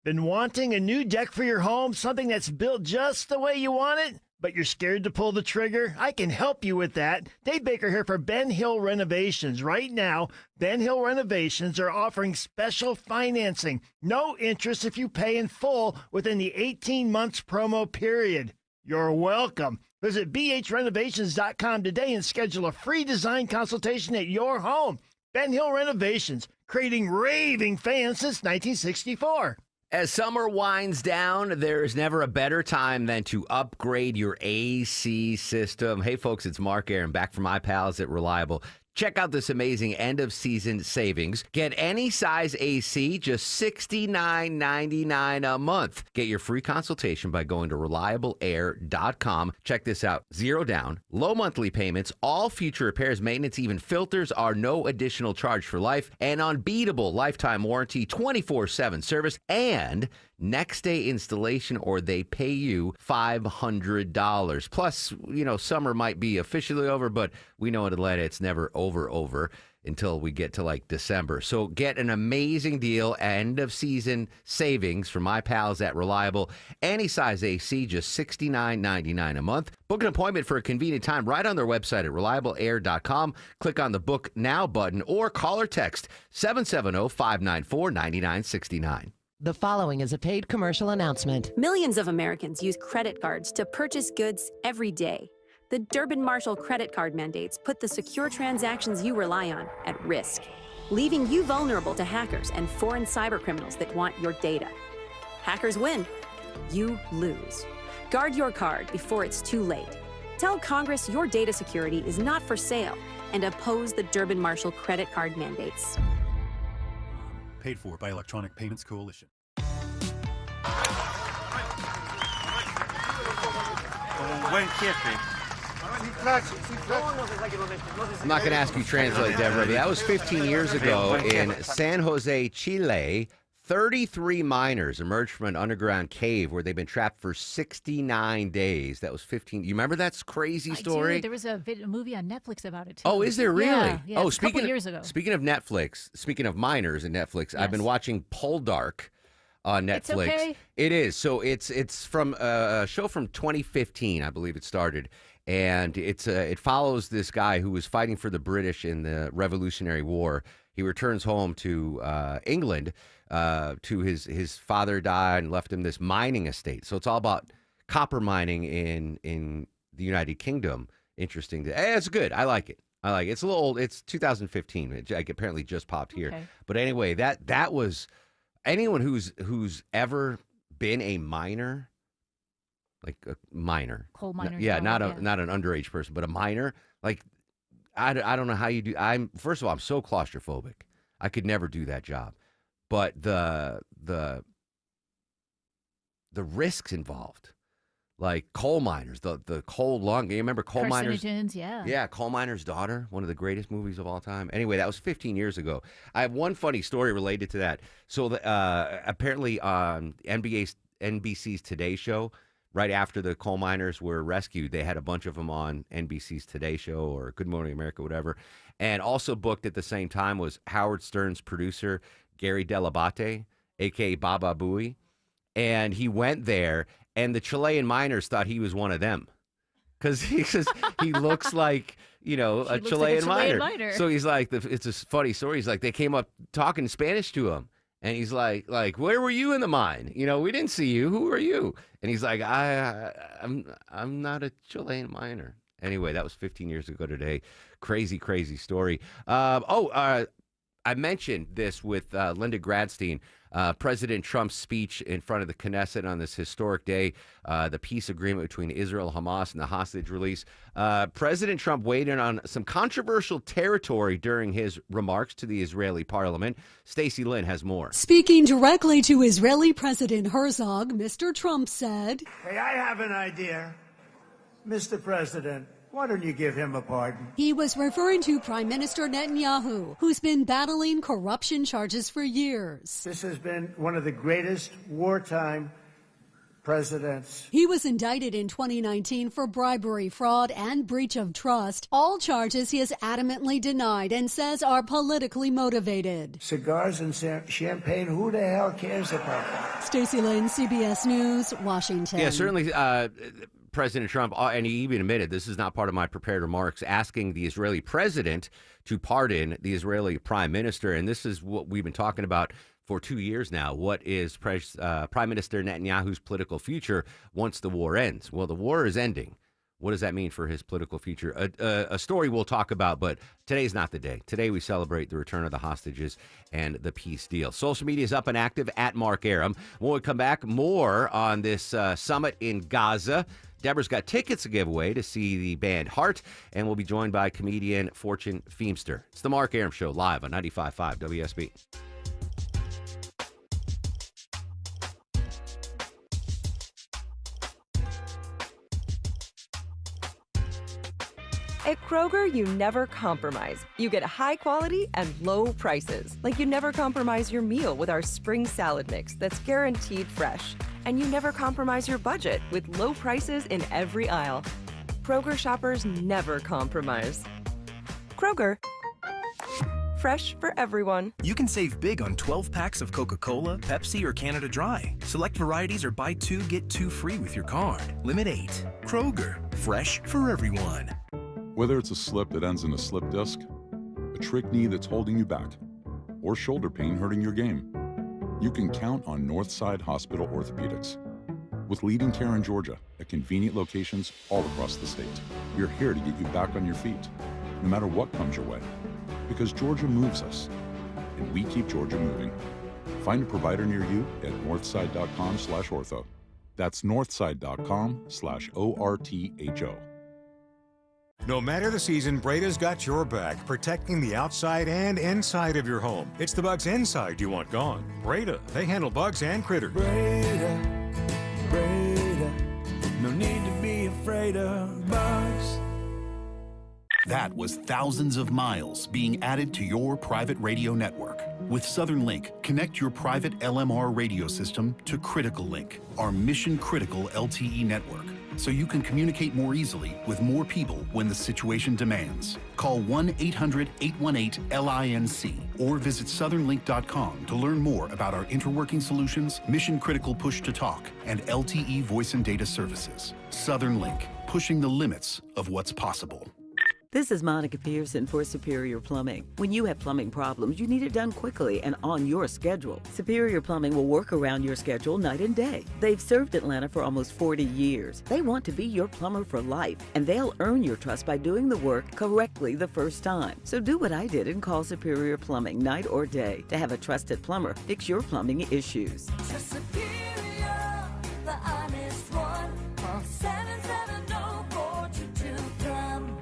Been wanting a new deck for your home, something that's built just the way you want it? But you're scared to pull the trigger? I can help you with that. Dave Baker here for Ben Hill Renovations. Right now, Ben Hill Renovations are offering special financing. No interest if you pay in full within the 18 months promo period. You're welcome. Visit bhrenovations.com today and schedule a free design consultation at your home. Ben Hill Renovations, creating raving fans since 1964. As summer winds down, there is never a better time than to upgrade your AC system. Hey, folks, it's Mark Aaron back from my pals at Reliable. Check out this amazing end-of-season savings. Get any size AC, just $69.99 a month. Get your free consultation by going to ReliableAir.com. Check this out. 0 down, low monthly payments, all future repairs, maintenance, even filters are no additional charge for life, and unbeatable lifetime warranty, 24/7 service, and next-day installation, or they pay you $500. Plus, summer might be officially over, but we know in Atlanta it's never over until we get to like December. So get an amazing deal, end-of-season savings from my pals at Reliable. Any size AC, just $69.99 a month. Book an appointment for a convenient time right on their website at ReliableAir.com. Click on the Book Now button or call or text 770-594-9969. The following is a paid commercial announcement. Millions of Americans use credit cards to purchase goods every day. The Durbin-Marshall credit card mandates put the secure transactions you rely on at risk, leaving you vulnerable to hackers and foreign cybercriminals that want your data. Hackers win. You lose. Guard your card before it's too late. Tell Congress your data security is not for sale and oppose the Durbin-Marshall credit card mandates. Paid for by Electronic Payments Coalition. I'm not going to ask you to translate, Deborah. That was 15 years ago in San Jose, Chile. 33 miners emerged from an underground cave where they've been trapped for 69 days. That was 15. You remember that crazy story? There was a movie on Netflix about it, too. Oh, is there really? Yeah, a couple years ago. Speaking of Netflix, speaking of miners and Netflix, yes. I've been watching Poldark on Netflix. It's okay. It is. So it's from a show from 2015, I believe it started. And it follows this guy who was fighting for the British in the Revolutionary War. He returns home to England. To his father died and left him this mining estate. So it's all about copper mining in the United Kingdom. Interesting. It's good. I like it. It's a little old. It's 2015. It apparently just popped here. Okay. But anyway, that was anyone who's ever been a miner, like a miner, coal miner. Not an underage person, but a miner. Like I don't know how you do. First of all, I'm so claustrophobic. I could never do that job. But the risks involved, like coal miners, the coal lung. You remember Coal Miners? Yeah, Coal Miner's Daughter, one of the greatest movies of all time. Anyway, that was 15 years ago. I have one funny story related to that. So apparently on NBC's Today Show, right after the coal miners were rescued, they had a bunch of them on NBC's Today Show or Good Morning America, whatever. And also booked at the same time was Howard Stern's producer, Gary Delabate, a.k.a. Baba Booey. And he went there, and the Chilean miners thought he was one of them. Because he looks like, a Chilean miner. So he's like, it's a funny story. He's like, they came up talking Spanish to him. And he's like, where were you in the mine? We didn't see you. Who are you? And he's like, I'm not a Chilean miner. Anyway, that was 15 years ago today. Crazy, crazy story. I mentioned this with Linda Gradstein, President Trump's speech in front of the Knesset on this historic day, the peace agreement between Israel, Hamas, and the hostage release. President Trump weighed in on some controversial territory during his remarks to the Israeli parliament. Stacey Lynn has more. Speaking directly to Israeli President Herzog, Mr. Trump said, Hey, I have an idea. Mr. President, why don't you give him a pardon? He was referring to Prime Minister Netanyahu, who's been battling corruption charges for years. This has been one of the greatest wartime presidents. He was indicted in 2019 for bribery, fraud, and breach of trust. All charges he has adamantly denied and says are politically motivated. Cigars and champagne, who the hell cares about that? Stacey Lynn, CBS News, Washington. Yeah, certainly. President Trump, and he even admitted, this is not part of my prepared remarks, asking the Israeli president to pardon the Israeli prime minister. And this is what we've been talking about for 2 years now. What is Prime Minister Netanyahu's political future once the war ends? Well, the war is ending. What does that mean for his political future? A story we'll talk about, but today's not the day. Today we celebrate the return of the hostages and the peace deal. Social media is up and active at Mark Arum. When we come back, more on this summit in Gaza. Deborah's got tickets to give away to see the band Heart, and we'll be joined by comedian Fortune Feimster. It's the Mark Arum Show, live on 95.5 WSB. At Kroger, you never compromise. You get high quality and low prices. Like you never compromise your meal with our spring salad mix that's guaranteed fresh. And you never compromise your budget with low prices in every aisle. Kroger shoppers never compromise. Kroger, fresh for everyone. You can save big on 12 packs of Coca-Cola, Pepsi, or Canada Dry. Select varieties or buy 2, get 2 free with your card. Limit 8. Kroger, fresh for everyone. Whether it's a slip that ends in a slip disc, a trick knee that's holding you back, or shoulder pain hurting your game, you can count on Northside Hospital Orthopedics. With leading care in Georgia at convenient locations all across the state, we're here to get you back on your feet, no matter what comes your way. Because Georgia moves us, and we keep Georgia moving. Find a provider near you at northside.com/ortho. That's northside.com/ORTHO. No matter the season, Breda's got your back, protecting the outside and inside of your home. It's the bugs inside you want gone. Breda, they handle bugs and critters. Breda, no need to be afraid of bugs. That was thousands of miles being added to your private radio network. With Southern Link, connect your private LMR radio system to Critical Link, our mission-critical LTE network, so you can communicate more easily with more people when the situation demands. Call 1-800-818-LINC or visit southernlink.com to learn more about our interworking solutions, mission-critical push-to-talk, and LTE voice and data services. Southern Link, pushing the limits of what's possible. This is Monica Pearson for Superior Plumbing. When you have plumbing problems, you need it done quickly and on your schedule. Superior Plumbing will work around your schedule night and day. They've served Atlanta for almost 40 years. They want to be your plumber for life, and they'll earn your trust by doing the work correctly the first time. So do what I did and call Superior Plumbing night or day to have a trusted plumber fix your plumbing issues. Superior, the honest one. Call 770-422-PLUM.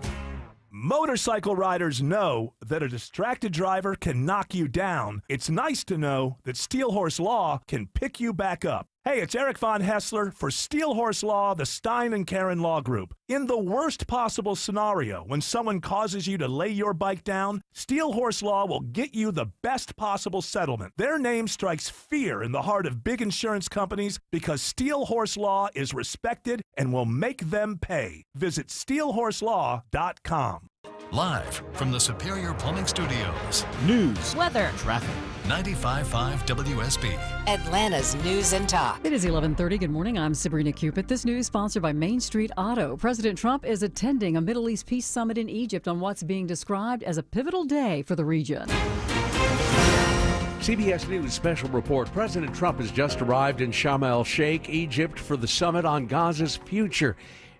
Motorcycle riders know that a distracted driver can knock you down. It's nice to know that Steel Horse Law can pick you back up. Hey, it's Eric Von Hessler for Steel Horse Law, the Stein and Karen Law Group. In the worst possible scenario, when someone causes you to lay your bike down, Steel Horse Law will get you the best possible settlement. Their name strikes fear in the heart of big insurance companies because Steel Horse Law is respected and will make them pay. Visit steelhorselaw.com. Live from the Superior Plumbing Studios. News, weather, traffic. 95.5 WSB. Atlanta's News and Talk. It is 11:30. Good morning. I'm Sabrina Cupid. This news sponsored by Main Street Auto. President Trump is attending a Middle East peace summit in Egypt on what's being described as a pivotal day for the region. CBS News special report. President Trump has just arrived in Sharm el-Sheikh, Egypt, for the summit on Gaza's future.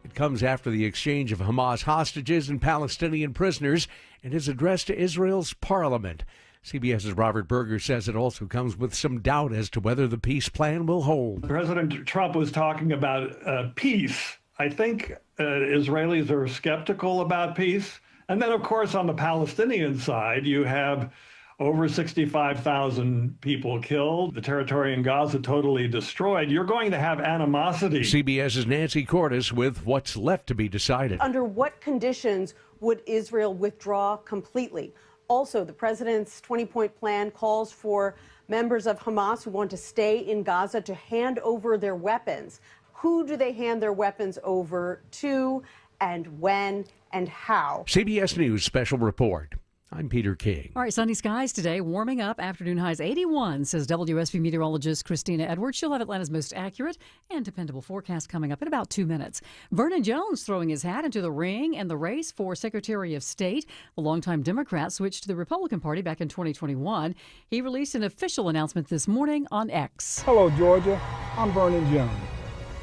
It comes after the exchange of Hamas hostages and Palestinian prisoners and his address to Israel's parliament. CBS's Robert Berger says it also comes with some doubt as to whether the peace plan will hold. President Trump was talking about peace. I think Israelis are skeptical about peace. And then, of course, on the Palestinian side, you have over 65,000 people killed, the territory in Gaza totally destroyed. You're going to have animosity. CBS's Nancy Cordes with what's left to be decided. Under what conditions would Israel withdraw completely? Also, the president's 20-point plan calls for members of Hamas who want to stay in Gaza to hand over their weapons. Who do they hand their weapons over to, and when, and how? CBS News special report. I'm Peter King. All right, sunny skies today, warming up. Afternoon highs 81, says WSB meteorologist Christina Edwards. She'll have Atlanta's most accurate and dependable forecast coming up in about 2 minutes. Vernon Jones throwing his hat into the ring and the race for Secretary of State. The longtime Democrat switched to the Republican Party back in 2021. He released an official announcement this morning on X. Hello, Georgia. I'm Vernon Jones.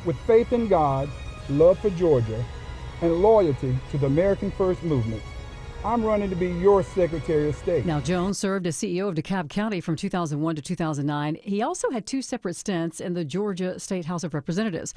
With faith in God, love for Georgia, and loyalty to the American First Movement, I'm running to be your Secretary of State. Now, Jones served as CEO of DeKalb County from 2001 to 2009. He also had 2 separate stints in the Georgia State House of Representatives.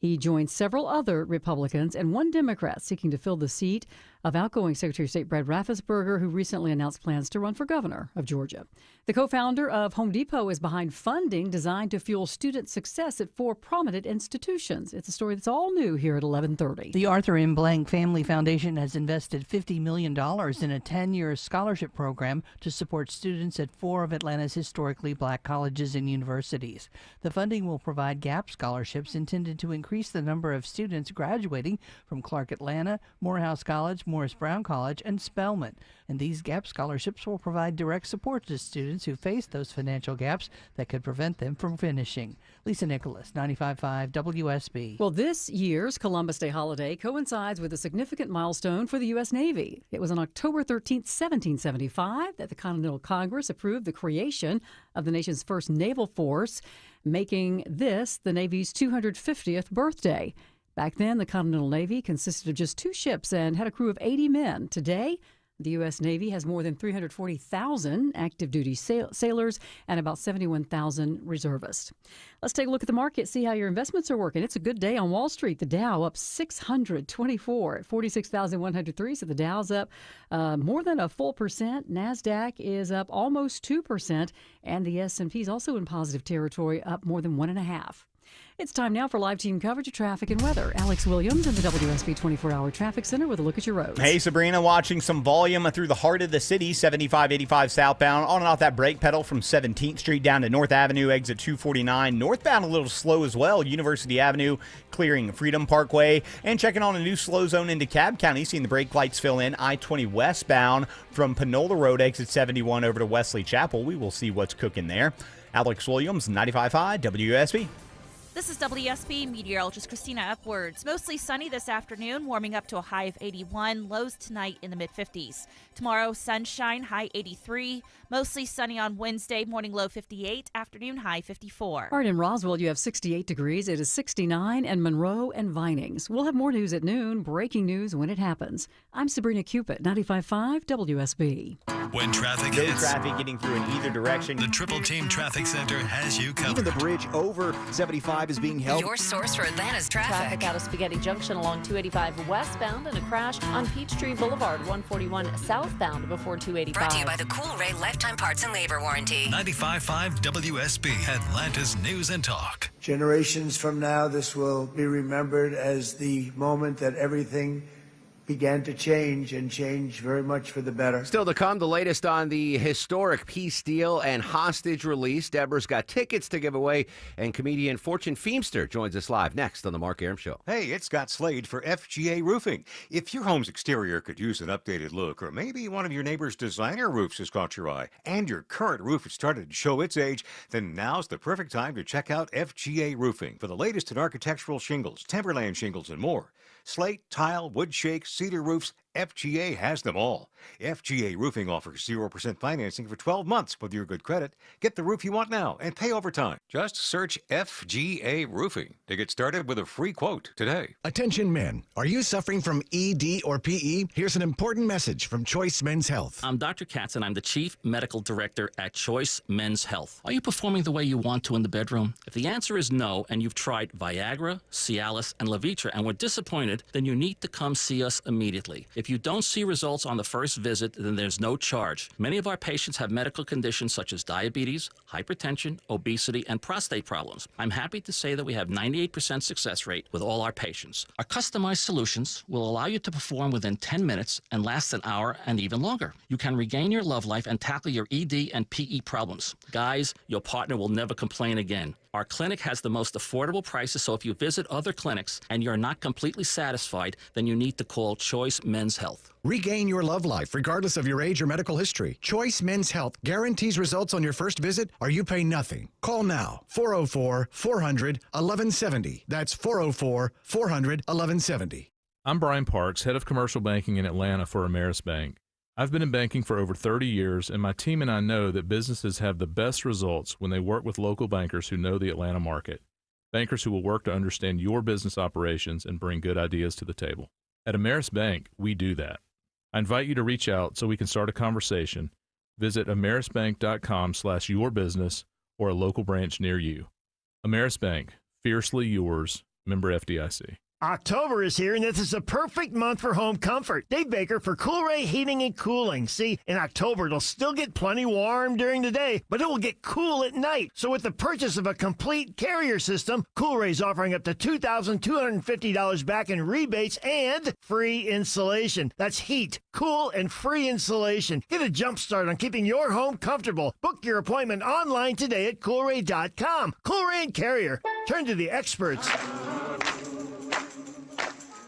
He joined several other Republicans and one Democrat seeking to fill the seat of outgoing Secretary of State Brad Raffensperger, who recently announced plans to run for governor of Georgia. The co-founder of Home Depot is behind funding designed to fuel student success at 4 prominent institutions. It's a story that's all new here at 11:30. The Arthur M. Blank Family Foundation has invested $50 million in a 10-year scholarship program to support students at 4 of Atlanta's historically black colleges and universities. The funding will provide gap scholarships intended to increase the number of students graduating from Clark Atlanta, Morehouse College, Morris Brown College, and Spelman. And these gap scholarships will provide direct support to students who face those financial gaps that could prevent them from finishing. Lisa Nicholas, 95.5 WSB. Well, this year's Columbus Day holiday coincides with a significant milestone for the U.S. Navy. It was on October 13, 1775, that the Continental Congress approved the creation of the nation's first naval force, making this the Navy's 250th birthday. Back then, the Continental Navy consisted of just 2 ships and had a crew of 80 men. Today, the U.S. Navy has more than 340,000 active duty sailors and about 71,000 reservists. Let's take a look at the market, see how your investments are working. It's a good day on Wall Street. The Dow up 624 at 46,103. So the Dow's up more than a full percent. NASDAQ is up almost 2%. And the S&P is also in positive territory, up more than 1.5%. It's time now for live team coverage of traffic and weather. Alex Williams in the WSB 24-hour traffic center with a look at your roads. Hey, Sabrina, watching some volume through the heart of the city, 75-85 southbound, on and off that brake pedal from 17th Street down to North Avenue, exit 249. Northbound a little slow as well, University Avenue, clearing Freedom Parkway, and checking on a new slow zone into Cobb County, seeing the brake lights fill in. I-20 westbound from Panola Road, exit 71 over to Wesley Chapel. We will see what's cooking there. Alex Williams, 95.5 WSB. This is WSB meteorologist Christina Upwards. Mostly sunny this afternoon, warming up to a high of 81. Lows tonight in the mid-50s. Tomorrow, sunshine, high 83. Mostly sunny on Wednesday, morning low 58, afternoon high 54. All right, in Roswell, you have 68 degrees. It is 69 in Monroe and Vinings. We'll have more news at noon, breaking news when it happens. I'm Sabrina Cupid, 95.5 WSB. When traffic No hits, traffic getting through in either direction. the Triple Team Traffic Center has you covered. Even the bridge over 75 is being held. Your source for Atlanta's traffic. Out of Spaghetti Junction along 285 westbound and a crash on Peachtree Boulevard 141 southbound before 285. Brought to you by the Cool Ray Lifetime Parts and Labor Warranty. 95.5 WSB, Atlanta's News and Talk. Generations from now, this will be remembered as the moment that everything began to change, and change very much for the better. Still to come, the latest on the historic peace deal and hostage release. Deborah's got tickets to give away, and comedian Fortune Feimster joins us live next on The Mark Arum Show. Hey, it's Scott Slade for FGA Roofing. If your home's exterior could use an updated look, or maybe one of your neighbor's designer roofs has caught your eye, and your current roof has started to show its age, then now's the perfect time to check out FGA Roofing for the latest in architectural shingles, timberland shingles, and more. Slate, tile, wood shake, cedar roofs, FGA has them all. FGA Roofing offers 0% financing for 12 months with your good credit. Get the roof you want now and pay over time. Just search FGA Roofing to get started with a free quote today. Attention men, are you suffering from ED or PE? Here's an important message from Choice Men's Health. I'm Dr. Katz and I'm the Chief Medical Director at Choice Men's Health. Are you performing the way you want to in the bedroom? If the answer is no and you've tried Viagra, Cialis, and Levitra and were disappointed, then you need to come see us immediately. If you don't see results on the first visit, then there's no charge. Many of our patients have medical conditions such as diabetes, hypertension, obesity, and prostate problems. I'm happy to say that we have 98% success rate with all our patients. Our customized solutions will allow you to perform within 10 minutes and last an hour and even longer. You can regain your love life and tackle your ED and PE problems. Guys, your partner will never complain again. Our clinic has the most affordable prices, so if you visit other clinics and you're not completely satisfied, then you need to call Choice Men's Health. Regain your love life regardless of your age or medical history. Choice Men's Health guarantees results on your first visit or you pay nothing. Call now, 404-400-1170. That's 404-400-1170. I'm Brian Parks, head of commercial banking in Atlanta for Ameris Bank. I've been in banking for over 30 years, and my team and I know that businesses have the best results when they work with local bankers who know the Atlanta market. Bankers who will work to understand your business operations and bring good ideas to the table. At Ameris Bank, we do that. I invite you to reach out so we can start a conversation. Visit amerisbank.com/yourbusiness or a local branch near you. Ameris Bank, fiercely yours, Member FDIC. October is here, and this is a perfect month for home comfort. Dave Baker for Coolray Heating and Cooling. See, in October, it'll still get plenty warm during the day, but it will get cool at night. So with the purchase of a complete Carrier system, Coolray's offering up to $2,250 back in rebates and free installation. That's heat, cool, and free installation. Get a jump start on keeping your home comfortable. Book your appointment online today at Coolray.com. Coolray and Carrier. Turn to the experts.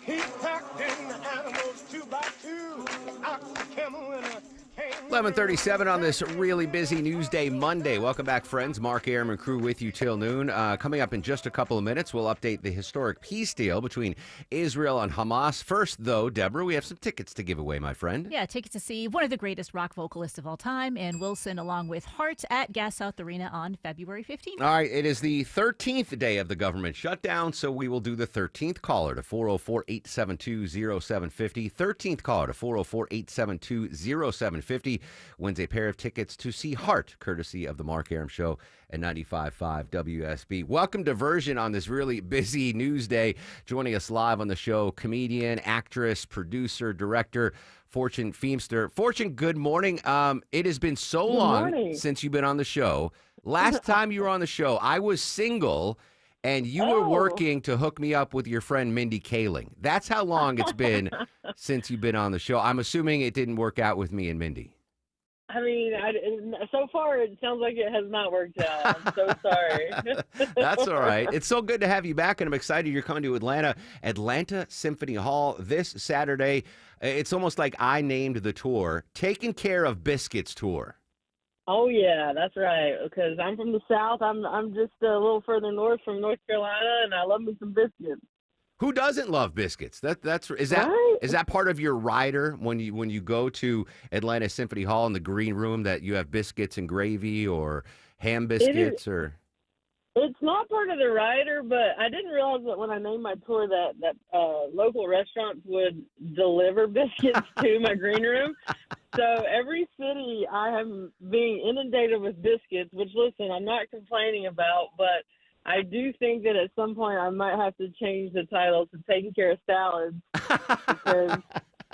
He packed in the animals 2x2, ox, camel, and a 11:37 on this really busy news day Monday. Welcome back, friends. Mark Arum and crew with you till noon. Coming up in just a couple of minutes, we'll update the historic peace deal between Israel and Hamas. First, though, Deborah, we have some tickets to give away, my friend. Yeah, tickets to see one of the greatest rock vocalists of all time, Ann Wilson, along with Heart at Gas South Arena on February 15th. All right, it is the 13th day of the government shutdown, so we will do the 13th caller to 404-872-0750. 13th caller to 404-872-0750 wins a pair of tickets to see Heart, courtesy of the Mark Arum Show at 95.5 WSB. Welcome to Version on this really busy news day. Joining us live on the show, comedian, actress, producer, director, Fortune Feimster. Fortune, good morning. It has been so long since you've been on the show. Last time you were on the show, I was single, and you were working to hook me up with your friend Mindy Kaling. That's how long it's been since you've been on the show. I'm assuming it didn't work out with me and Mindy. I mean, so far it sounds like it has not worked out. I'm so sorry. That's all right. It's so good to have you back, and I'm excited you're coming to Atlanta Symphony Hall this Saturday. It's almost like I named the tour Taking Care of Biscuits Tour. Oh yeah, that's right. Because I'm from the South. I'm just a little further north from North Carolina, and I love me some biscuits. Who doesn't love biscuits? Is that part of your rider when you go to Atlanta Symphony Hall in the green room, that you have biscuits and gravy or ham biscuits or? It's not part of the rider, but I didn't realize that when I named my tour that local restaurants would deliver biscuits to my green room. So every city I am being inundated with biscuits, which, listen, I'm not complaining about, but I do think that at some point I might have to change the title to Taking Care of Salads because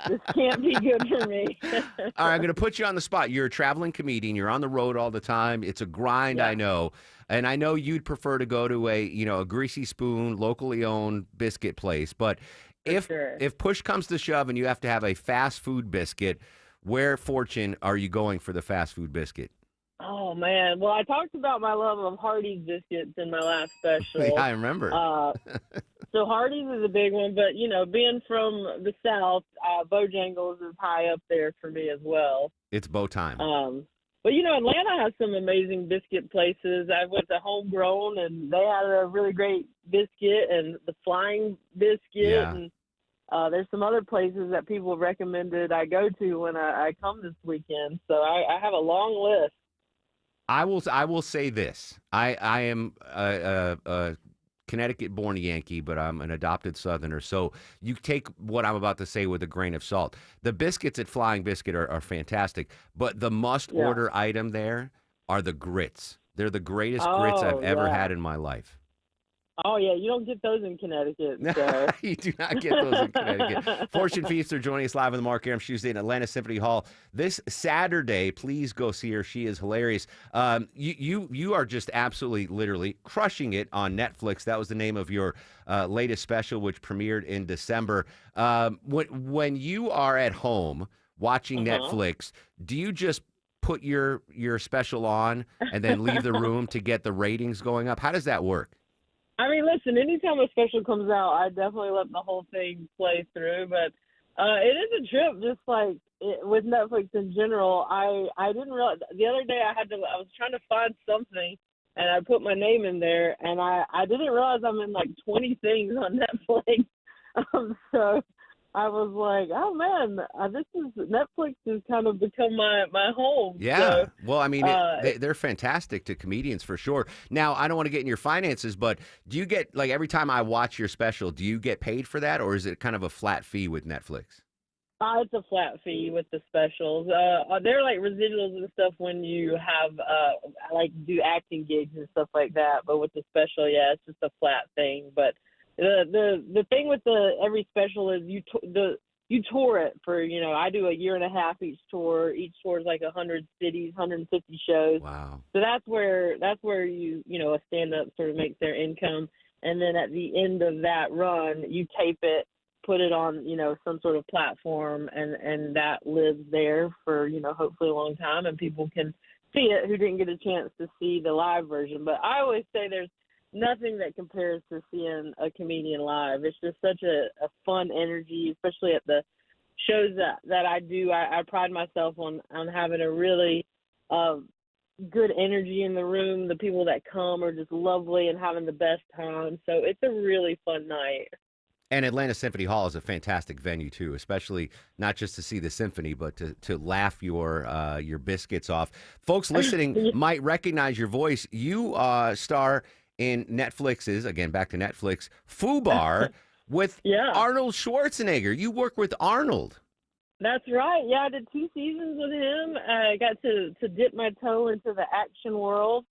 this can't be good for me. All right, I'm going to put you on the spot. You're a traveling comedian. You're on the road all the time. It's a grind, I know. And I know you'd prefer to go to a Greasy Spoon, locally owned biscuit place. But if push comes to shove and you have to have a fast food biscuit, where, Fortune, are you going for the fast food biscuit? Oh, man. Well, I talked about my love of Hardee's biscuits in my last special. Yeah, I remember. So Hardee's is a big one, but, being from the South, Bojangles is high up there for me as well. It's bow time. But, Atlanta has some amazing biscuit places. I went to Homegrown, and they had a really great biscuit, and the Flying Biscuit. Yeah. And there's some other places that people recommended I go to when I come this weekend. So I have a long list. I will say this. I am a Connecticut-born Yankee, but I'm an adopted Southerner. So you take what I'm about to say with a grain of salt. The biscuits at Flying Biscuit are fantastic, but the must-order item there are the grits. They're the greatest grits I've ever had in my life. Oh, yeah, you don't get those in Connecticut. So. You do not get those in Connecticut. Fortune Feimster joining us live on the Mark Arum Tuesday in Atlanta Symphony Hall this Saturday. Please go see her. She is hilarious. You are just absolutely, literally crushing it on Netflix. That was the name of your latest special, which premiered in December. When you are at home watching Netflix, do you just put your special on and then leave the room to get the ratings going up? How does that work? I mean, listen, anytime a special comes out, I definitely let the whole thing play through. But it is a trip, just like with Netflix in general. I didn't realize the other day I was trying to find something, and I put my name in there, and I didn't realize I'm in like 20 things on Netflix. So I was like, oh man, Netflix has kind of become my home. Yeah. So, well, I mean, they're fantastic to comedians for sure. Now, I don't want to get in your finances, but do you get, like, every time I watch your special, do you get paid for that, or is it kind of a flat fee with Netflix? It's a flat fee with the specials. They're like residuals and stuff when you have do acting gigs and stuff like that. But with the special, yeah, it's just a flat thing. But the thing with the every special is you tour it for, I do a year and a half each tour. Each tour is like 100 cities, 150 shows. Wow. So that's where a stand-up sort of makes their income. And then at the end of that run, you tape it, put it on, some sort of platform, and that lives there for, hopefully a long time, and people can see it who didn't get a chance to see the live version. But I always say there's nothing that compares to seeing a comedian live. It's just such a fun energy, especially at the shows that I do. I pride myself on having a really good energy in the room. The people that come are just lovely and having the best time. So it's a really fun night. And Atlanta Symphony Hall is a fantastic venue too, especially not just to see the symphony, but to laugh your biscuits off. Folks listening might recognize your voice. You star in Netflix's, again, back to Netflix, FUBAR with Arnold Schwarzenegger. You work with Arnold. That's right. Yeah, I did 2 seasons with him. I got to dip my toe into the action world.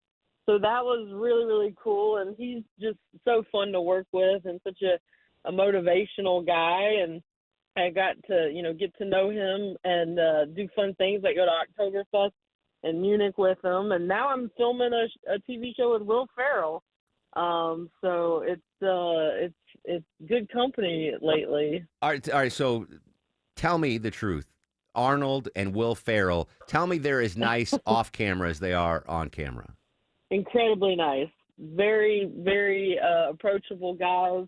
So that was really, really cool. And he's just so fun to work with and such a motivational guy. And I got to, get to know him and do fun things like go to Oktoberfest in Munich with him. And now I'm filming a TV show with Will Ferrell. So it's good company lately. All right. So tell me the truth. Arnold and Will Ferrell, tell me they're as nice off camera as they are on camera. Incredibly nice. Very, very approachable guys.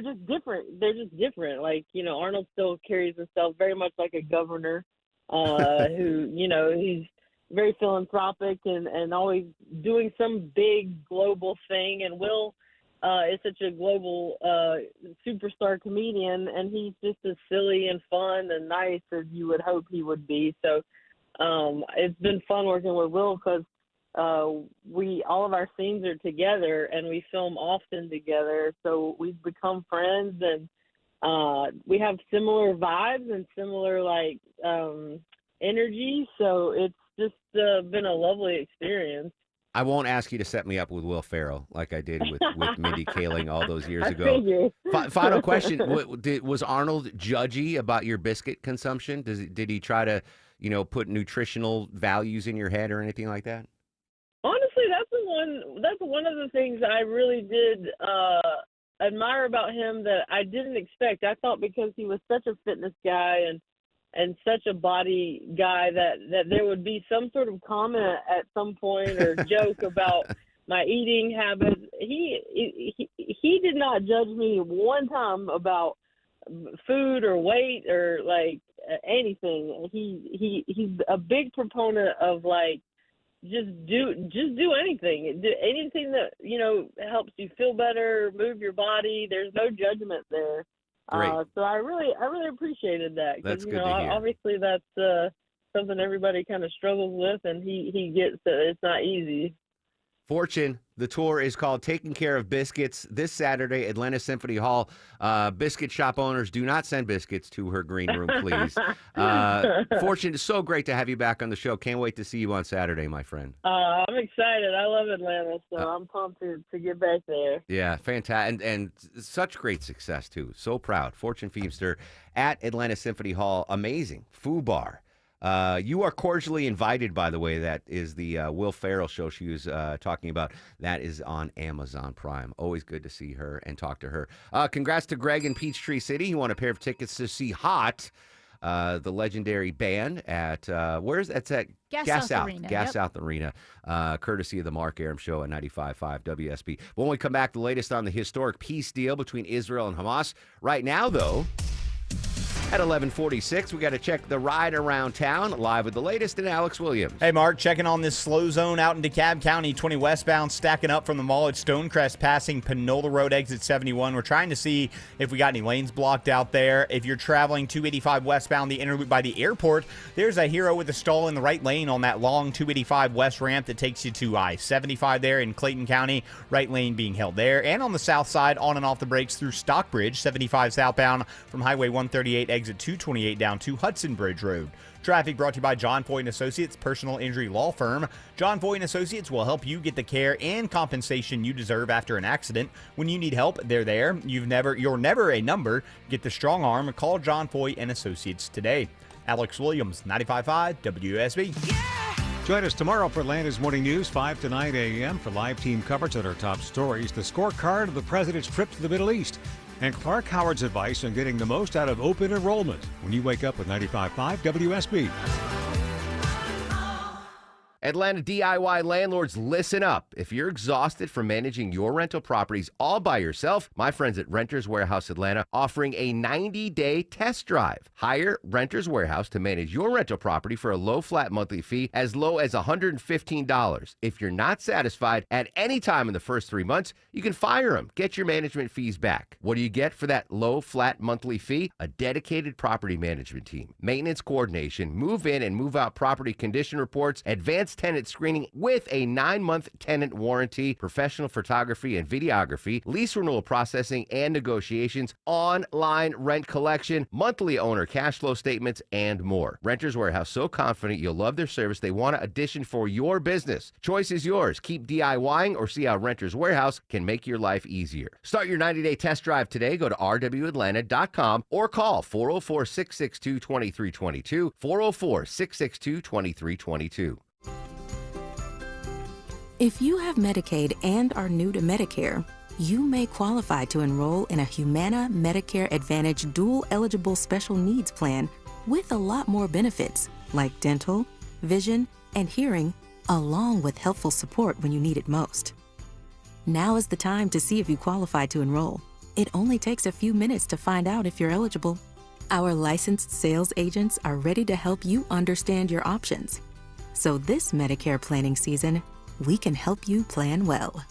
Just different. They're just different. Like, Arnold still carries himself very much like a governor who, he's very philanthropic and always doing some big global thing. And Will is such a global superstar comedian, and he's just as silly and fun and nice as you would hope he would be. So it's been fun working with Will because all of our scenes are together and we film often together. So we've become friends, and we have similar vibes and similar energy. So it's just been a lovely experience. I won't ask you to set me up with Will Ferrell like I did with Mindy Kaling all those years ago. Final question. Was Arnold judgy about your biscuit consumption? Did he try to, put nutritional values in your head or anything like that? Honestly, that's one of the things I really did admire about him that I didn't expect. I thought because he was such a fitness guy and such a body guy that there would be some sort of comment at some point or joke about my eating habits. He did not judge me one time about food or weight or anything. He's a big proponent of just do anything. Do anything that helps you feel better, move your body. There's no judgment there. Great. So I really appreciated that. That's good to hear. Obviously that's something everybody kind of struggles with, and he gets that it's not easy. Fortune, the tour is called Taking Care of Biscuits this Saturday, Atlanta Symphony Hall. Biscuit shop owners, do not send biscuits to her green room, please. Fortune, it's so great to have you back on the show. Can't wait to see you on Saturday, my friend. I'm excited. I love Atlanta, so I'm pumped to get back there. Yeah, fantastic. And such great success, too. So proud. Fortune Feimster at Atlanta Symphony Hall. Amazing. FUBAR. You are cordially invited, by the way. That is the Will Ferrell show she was talking about. That is on Amazon Prime. Always good to see her and talk to her. Congrats to Greg in Peachtree City. He won a pair of tickets to see Hot, the legendary band at, where's that's at? Gas South Arena. Gas South Arena, courtesy of the Mark Arum Show at 95.5 WSB. When we come back, the latest on the historic peace deal between Israel and Hamas. Right now, though, at 11:46, we got to check the ride around town. Live with the latest in Alex Williams. Hey, Mark, checking on this slow zone out in DeKalb County, 20 westbound, stacking up from the mall at Stonecrest, passing Panola Road, exit 71. We're trying to see if we got any lanes blocked out there. If you're traveling 285 westbound, the interloop by the airport, there's a Hero with a stall in the right lane on that long 285 west ramp that takes you to I-75 there in Clayton County. Right lane being held there. And on the south side, on and off the brakes through Stockbridge, 75 southbound from Highway 138 exit 228 down to Hudson Bridge Road. Traffic brought to you by John Foy & Associates, personal injury law firm. John Foy & Associates will help you get the care and compensation you deserve after an accident. When you need help, they're there. You're never a number. Get the strong arm. Call John Foy & Associates today. Alex Williams, 95.5 WSB. Join us tomorrow for Atlanta's Morning News, 5 to 9 a.m. for live team coverage on our top stories, the scorecard of the president's trip to the Middle East, and Clark Howard's advice on getting the most out of open enrollment when you wake up with 95.5 WSB. Atlanta DIY landlords, listen up. If you're exhausted from managing your rental properties all by yourself, my friends at Renters Warehouse Atlanta offering a 90-day test drive. Hire Renters Warehouse to manage your rental property for a low flat monthly fee as low as $115. If you're not satisfied at any time in the first 3 months, you can fire them. Get your management fees back. What do you get for that low flat monthly fee? A dedicated property management team, maintenance coordination, move in and move out property condition reports, advanced tenant screening with a 9-month tenant warranty, professional photography and videography, lease renewal processing and negotiations, online rent collection, monthly owner cash flow statements, and more. Renters Warehouse, so confident you'll love their service, they want an addition for your business. Choice is yours. Keep DIYing or see how Renters Warehouse can make your life easier. Start your 90-day test drive today. Go to rwatlanta.com or call 404-662-2322, 404-662-2322. If you have Medicaid and are new to Medicare, you may qualify to enroll in a Humana Medicare Advantage dual-eligible special needs plan with a lot more benefits, like dental, vision, and hearing, along with helpful support when you need it most. Now is the time to see if you qualify to enroll. It only takes a few minutes to find out if you're eligible. Our licensed sales agents are ready to help you understand your options. So this Medicare planning season, we can help you plan well.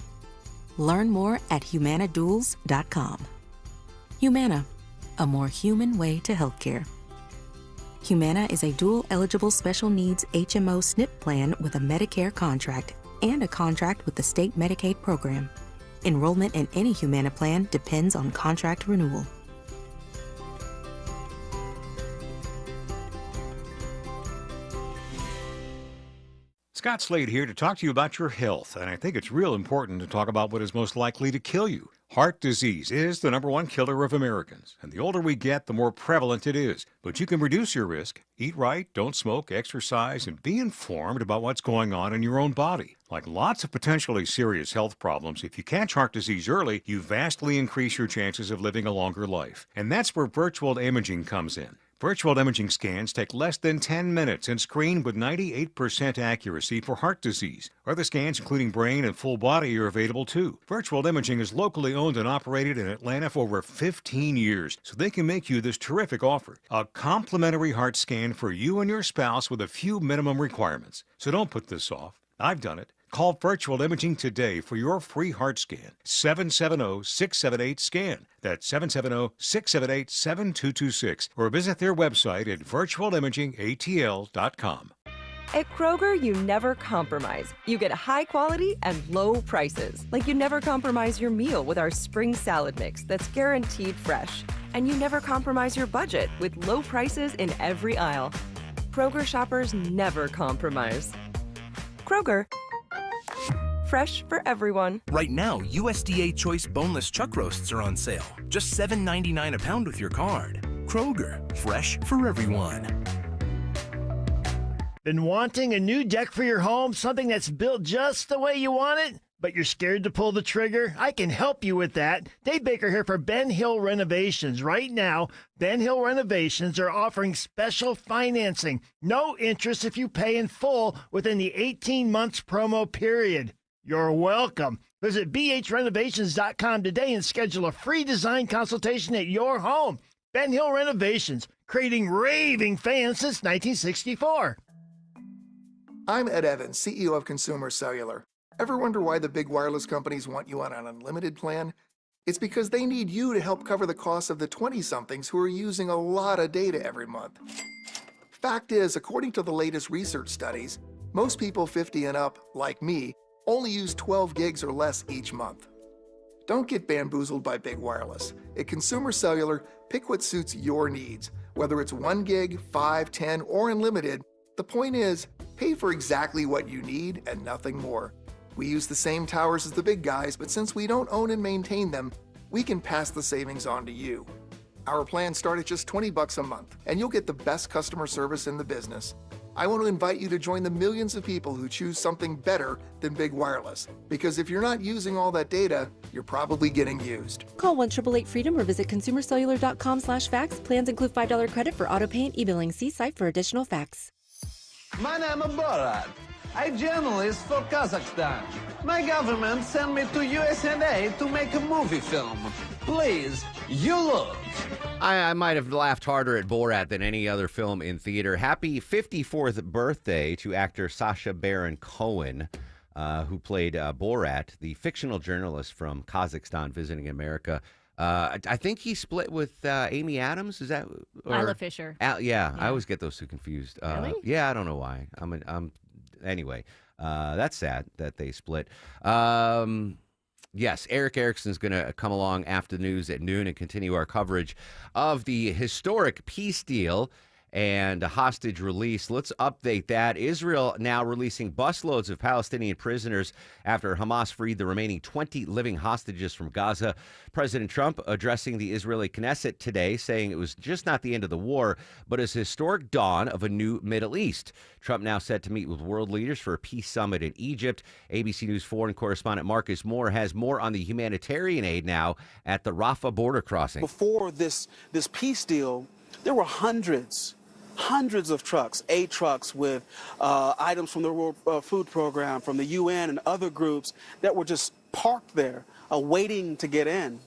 Learn more at humanaduals.com. Humana, a more human way to healthcare. Humana is a dual-eligible special needs HMO SNP plan with a Medicare contract and a contract with the state Medicaid program. Enrollment in any Humana plan depends on contract renewal. Scott Slade here to talk to you about your health, and I think it's real important to talk about what is most likely to kill you. Heart disease is the #1 killer of Americans, and the older we get, the more prevalent it is. But you can reduce your risk. Eat right, don't smoke, exercise, and be informed about what's going on in your own body. Like lots of potentially serious health problems, if you catch heart disease early, you vastly increase your chances of living a longer life. And that's where virtual imaging comes in. Virtual imaging scans take less than 10 minutes and screen with 98% accuracy for heart disease. Other scans, including brain and full body, are available too. Virtual imaging is locally owned and operated in Atlanta for over 15 years, so they can make you this terrific offer. A complimentary heart scan for you and your spouse with a few minimum requirements. So don't put this off. I've done it. Call Virtual Imaging today for your free heart scan. 770-678-SCAN. That's 770-678-7226. Or visit their website at virtualimagingatl.com. At Kroger, you never compromise. You get high quality and low prices. Like you never compromise your meal with our spring salad mix that's guaranteed fresh. And you never compromise your budget with low prices in every aisle. Kroger shoppers never compromise. Kroger. Fresh for everyone. Right now, USDA Choice Boneless Chuck Roasts are on sale. Just $7.99 a pound with your card. Kroger, fresh for everyone. Been wanting a new deck for your home? Something that's built just the way you want it? But you're scared to pull the trigger? I can help you with that. Dave Baker here for Ben Hill Renovations. Right now, Ben Hill Renovations are offering special financing. No interest if you pay in full within the 18 months promo period. You're welcome. Visit bhrenovations.com today and schedule a free design consultation at your home. Ben Hill Renovations, creating raving fans since 1964. I'm Ed Evans, CEO of Consumer Cellular. Ever wonder why the big wireless companies want you on an unlimited plan? It's because they need you to help cover the cost of the 20-somethings who are using a lot of data every month. Fact is, according to the latest research studies, most people 50 and up, like me, only use 12 gigs or less each month. Don't get bamboozled by big wireless. At Consumer Cellular, pick what suits your needs. Whether it's 1 gig, 5, 10, or unlimited, the point is, pay for exactly what you need and nothing more. We use the same towers as the big guys, but since we don't own and maintain them, we can pass the savings on to you. Our plans start at just $20 a month, and you'll get the best customer service in the business. I want to invite you to join the millions of people who choose something better than big wireless. Because if you're not using all that data, you're probably getting used. Call 1-888-FREEDOM or visit consumercellular.com/facts. Plans include $5 credit for auto-pay and e-billing. See site for additional facts. My name is Borat. I'm journalist for Kazakhstan. My government sent me to USA to make a movie film. Please, you look. I might have laughed harder at Borat than any other film in theater. Happy 54th birthday to actor Sacha Baron Cohen, who played Borat, the fictional journalist from Kazakhstan visiting America. I think he split with Amy Adams. Is that Isla Fisher? Yeah, I always get those two confused. Really? Yeah, I don't know why. Anyway, that's sad that they split. Yes, Eric Erickson's going to come along after the news at noon and continue our coverage of the historic peace deal and a hostage release. Let's update that. Israel now releasing busloads of Palestinian prisoners after Hamas freed the remaining 20 living hostages from Gaza. President Trump addressing the Israeli Knesset today, saying it was just not the end of the war, but a historic dawn of a new Middle East. Trump now set to meet with world leaders for a peace summit in Egypt. ABC News foreign correspondent Marcus Moore has more on the humanitarian aid now at the Rafah border crossing. Before this peace deal, there were hundreds of trucks, aid trucks with items from the World Food Program, from the UN and other groups that were just parked there, waiting to get in.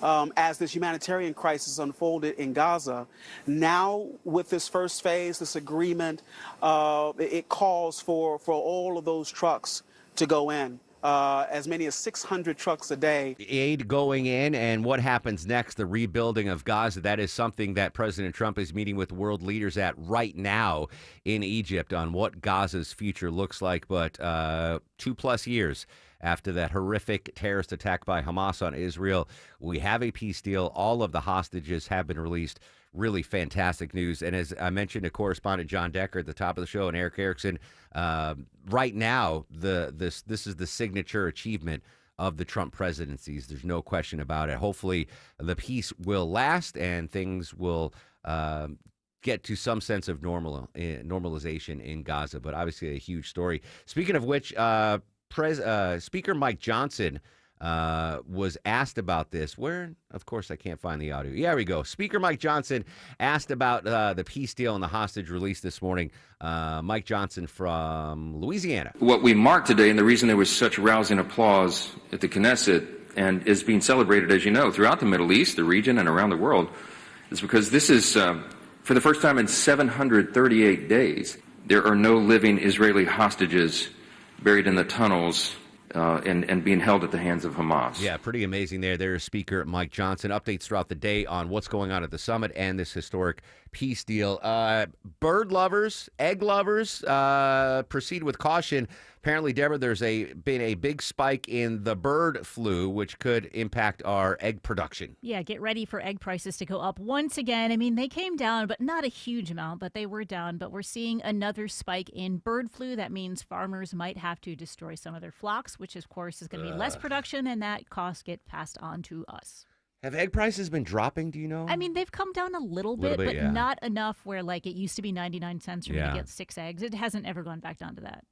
As this humanitarian crisis unfolded in Gaza, now with this first phase, this agreement, it calls for all of those trucks to go in. As many as 600 trucks a day. Aid going in, and what happens next, the rebuilding of Gaza, that is something that President Trump is meeting with world leaders at right now in Egypt on what Gaza's future looks like. But 2+ years after that horrific terrorist attack by Hamas on Israel, we have a peace deal. All of the hostages have been released. Really fantastic news. And as I mentioned to correspondent John Decker at the top of the show and Eric Erickson, right now, this is the signature achievement of the Trump presidencies. There's no question about it. Hopefully, the peace will last and things will get to some sense of normalization in Gaza. But obviously, a huge story. Speaking of which, Speaker Mike Johnson was asked about this. Where, of course, I can't find the audio. Yeah, here we go. Speaker Mike Johnson asked about the peace deal and the hostage release this morning. Mike Johnson from Louisiana. What we marked today, and the reason there was such rousing applause at the Knesset and is being celebrated, as you know, throughout the Middle East, the region, and around the world, is because this is, for the first time in 738 days, there are no living Israeli hostages buried in the tunnels and being held at the hands of Hamas. Yeah, pretty amazing there. There's Speaker Mike Johnson. Updates throughout the day on what's going on at the summit and this historic peace deal. Bird lovers, egg lovers, proceed with caution. Apparently, Deborah, there's been a big spike in the bird flu, which could impact our egg production. Yeah, get ready for egg prices to go up once again. I mean, they came down, but not a huge amount, but they were down. But we're seeing another spike in bird flu. That means farmers might have to destroy some of their flocks, which, of course, is going to be less production, and that cost get passed on to us. Have egg prices been dropping, do you know? I mean, they've come down a little bit, but yeah. not enough where, like, it used to be 99 cents for me to get 6 eggs. It hasn't ever gone back down to that.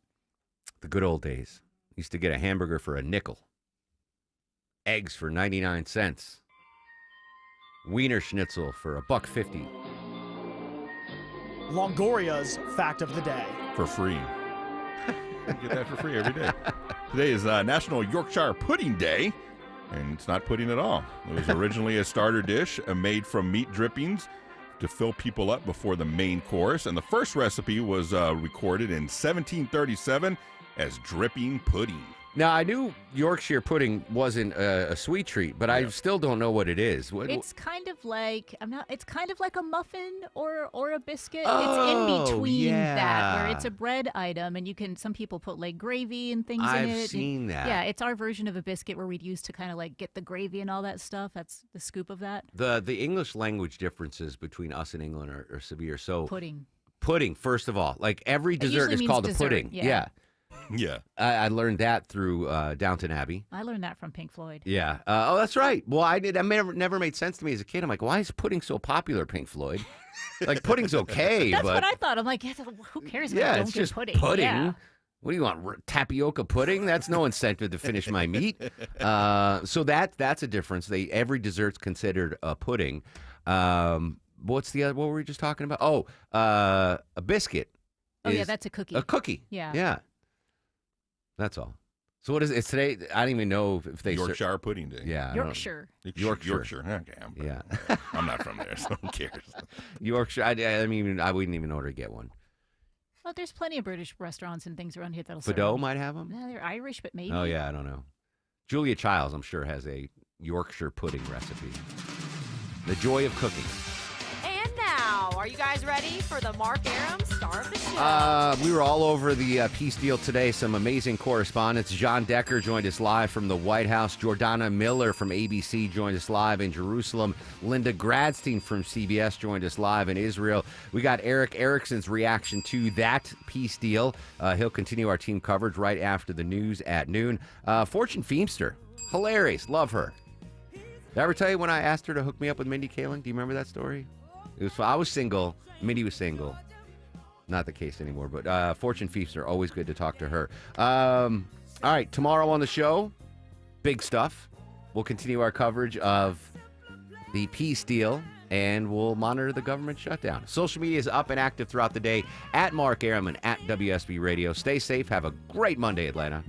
The good old days. Used to get a hamburger for a nickel. Eggs for 99 cents. Wiener Schnitzel for $1.50. Longoria's fact of the day. For free. You get that for free every day. Today is National Yorkshire Pudding Day, and it's not pudding at all. It was originally a starter dish made from meat drippings to fill people up before the main course, and the first recipe was recorded in 1737 as dripping pudding. Now, I knew Yorkshire pudding wasn't a sweet treat, but I still don't know what it is. It's kind of like it's kind of like a muffin or a biscuit. It's Oh, in between that, where yeah. it's a bread item, and some people put like gravy and things in I've it. seen that. Yeah, it's our version of a biscuit where we'd use to kind of like get the gravy and all that stuff. That's the scoop of that. The English language differences between us and England are severe. So Pudding. Pudding, first of all. Like every dessert usually is means called dessert, a pudding. yeah. Yeah. I learned that through Downton Abbey. I learned that from Pink Floyd. Yeah. Oh, that's right. Well, that never made sense to me as a kid. I'm like, why is pudding so popular, Pink Floyd? Like, pudding's okay, That's but what I thought. I'm like, who cares if I yeah, don't it's get just pudding? pudding. Yeah. What do you want? Tapioca pudding? That's no incentive to finish my meat. So that's a difference. Every dessert's considered a pudding. What's the other? What were we just talking about? Oh, a biscuit. Oh, yeah, is that's a cookie. A cookie. Yeah. Yeah. That's all. So what is it? It's today? I don't even know if they Yorkshire Pudding Day. Yeah. I don't- Yorkshire. Yorkshire. Okay. Yeah. I'm not from there, so who cares? Yorkshire. I mean, I wouldn't even order to get one. Well, there's plenty of British restaurants and things around here that'll serve Fido them. might have them. No, they're Irish, but maybe. Oh yeah, I don't know. Julia Childs, I'm sure, has a Yorkshire pudding recipe. The joy of cooking. And now, are you guys ready for the Mark Aram star of the show? We were all over the peace deal today. Some amazing correspondence. John Decker joined us live from the White House. Jordana Miller from ABC joined us live in Jerusalem. Linda Gradstein from CBS joined us live in Israel. We got Eric Erickson's reaction to that peace deal. He'll continue our team coverage right after the news at noon. Fortune Feimster, hilarious. Love her. Did I ever tell you when I asked her to hook me up with Mindy Kaling? Do you remember that story? I was single. Mindy was single. Not the case anymore, but Fortune Feimster, always good to talk to her. All right, tomorrow on the show, big stuff. We'll continue our coverage of the peace deal, and we'll monitor the government shutdown. Social media is up and active throughout the day at Mark Aram and at WSB Radio. Stay safe. Have a great Monday, Atlanta.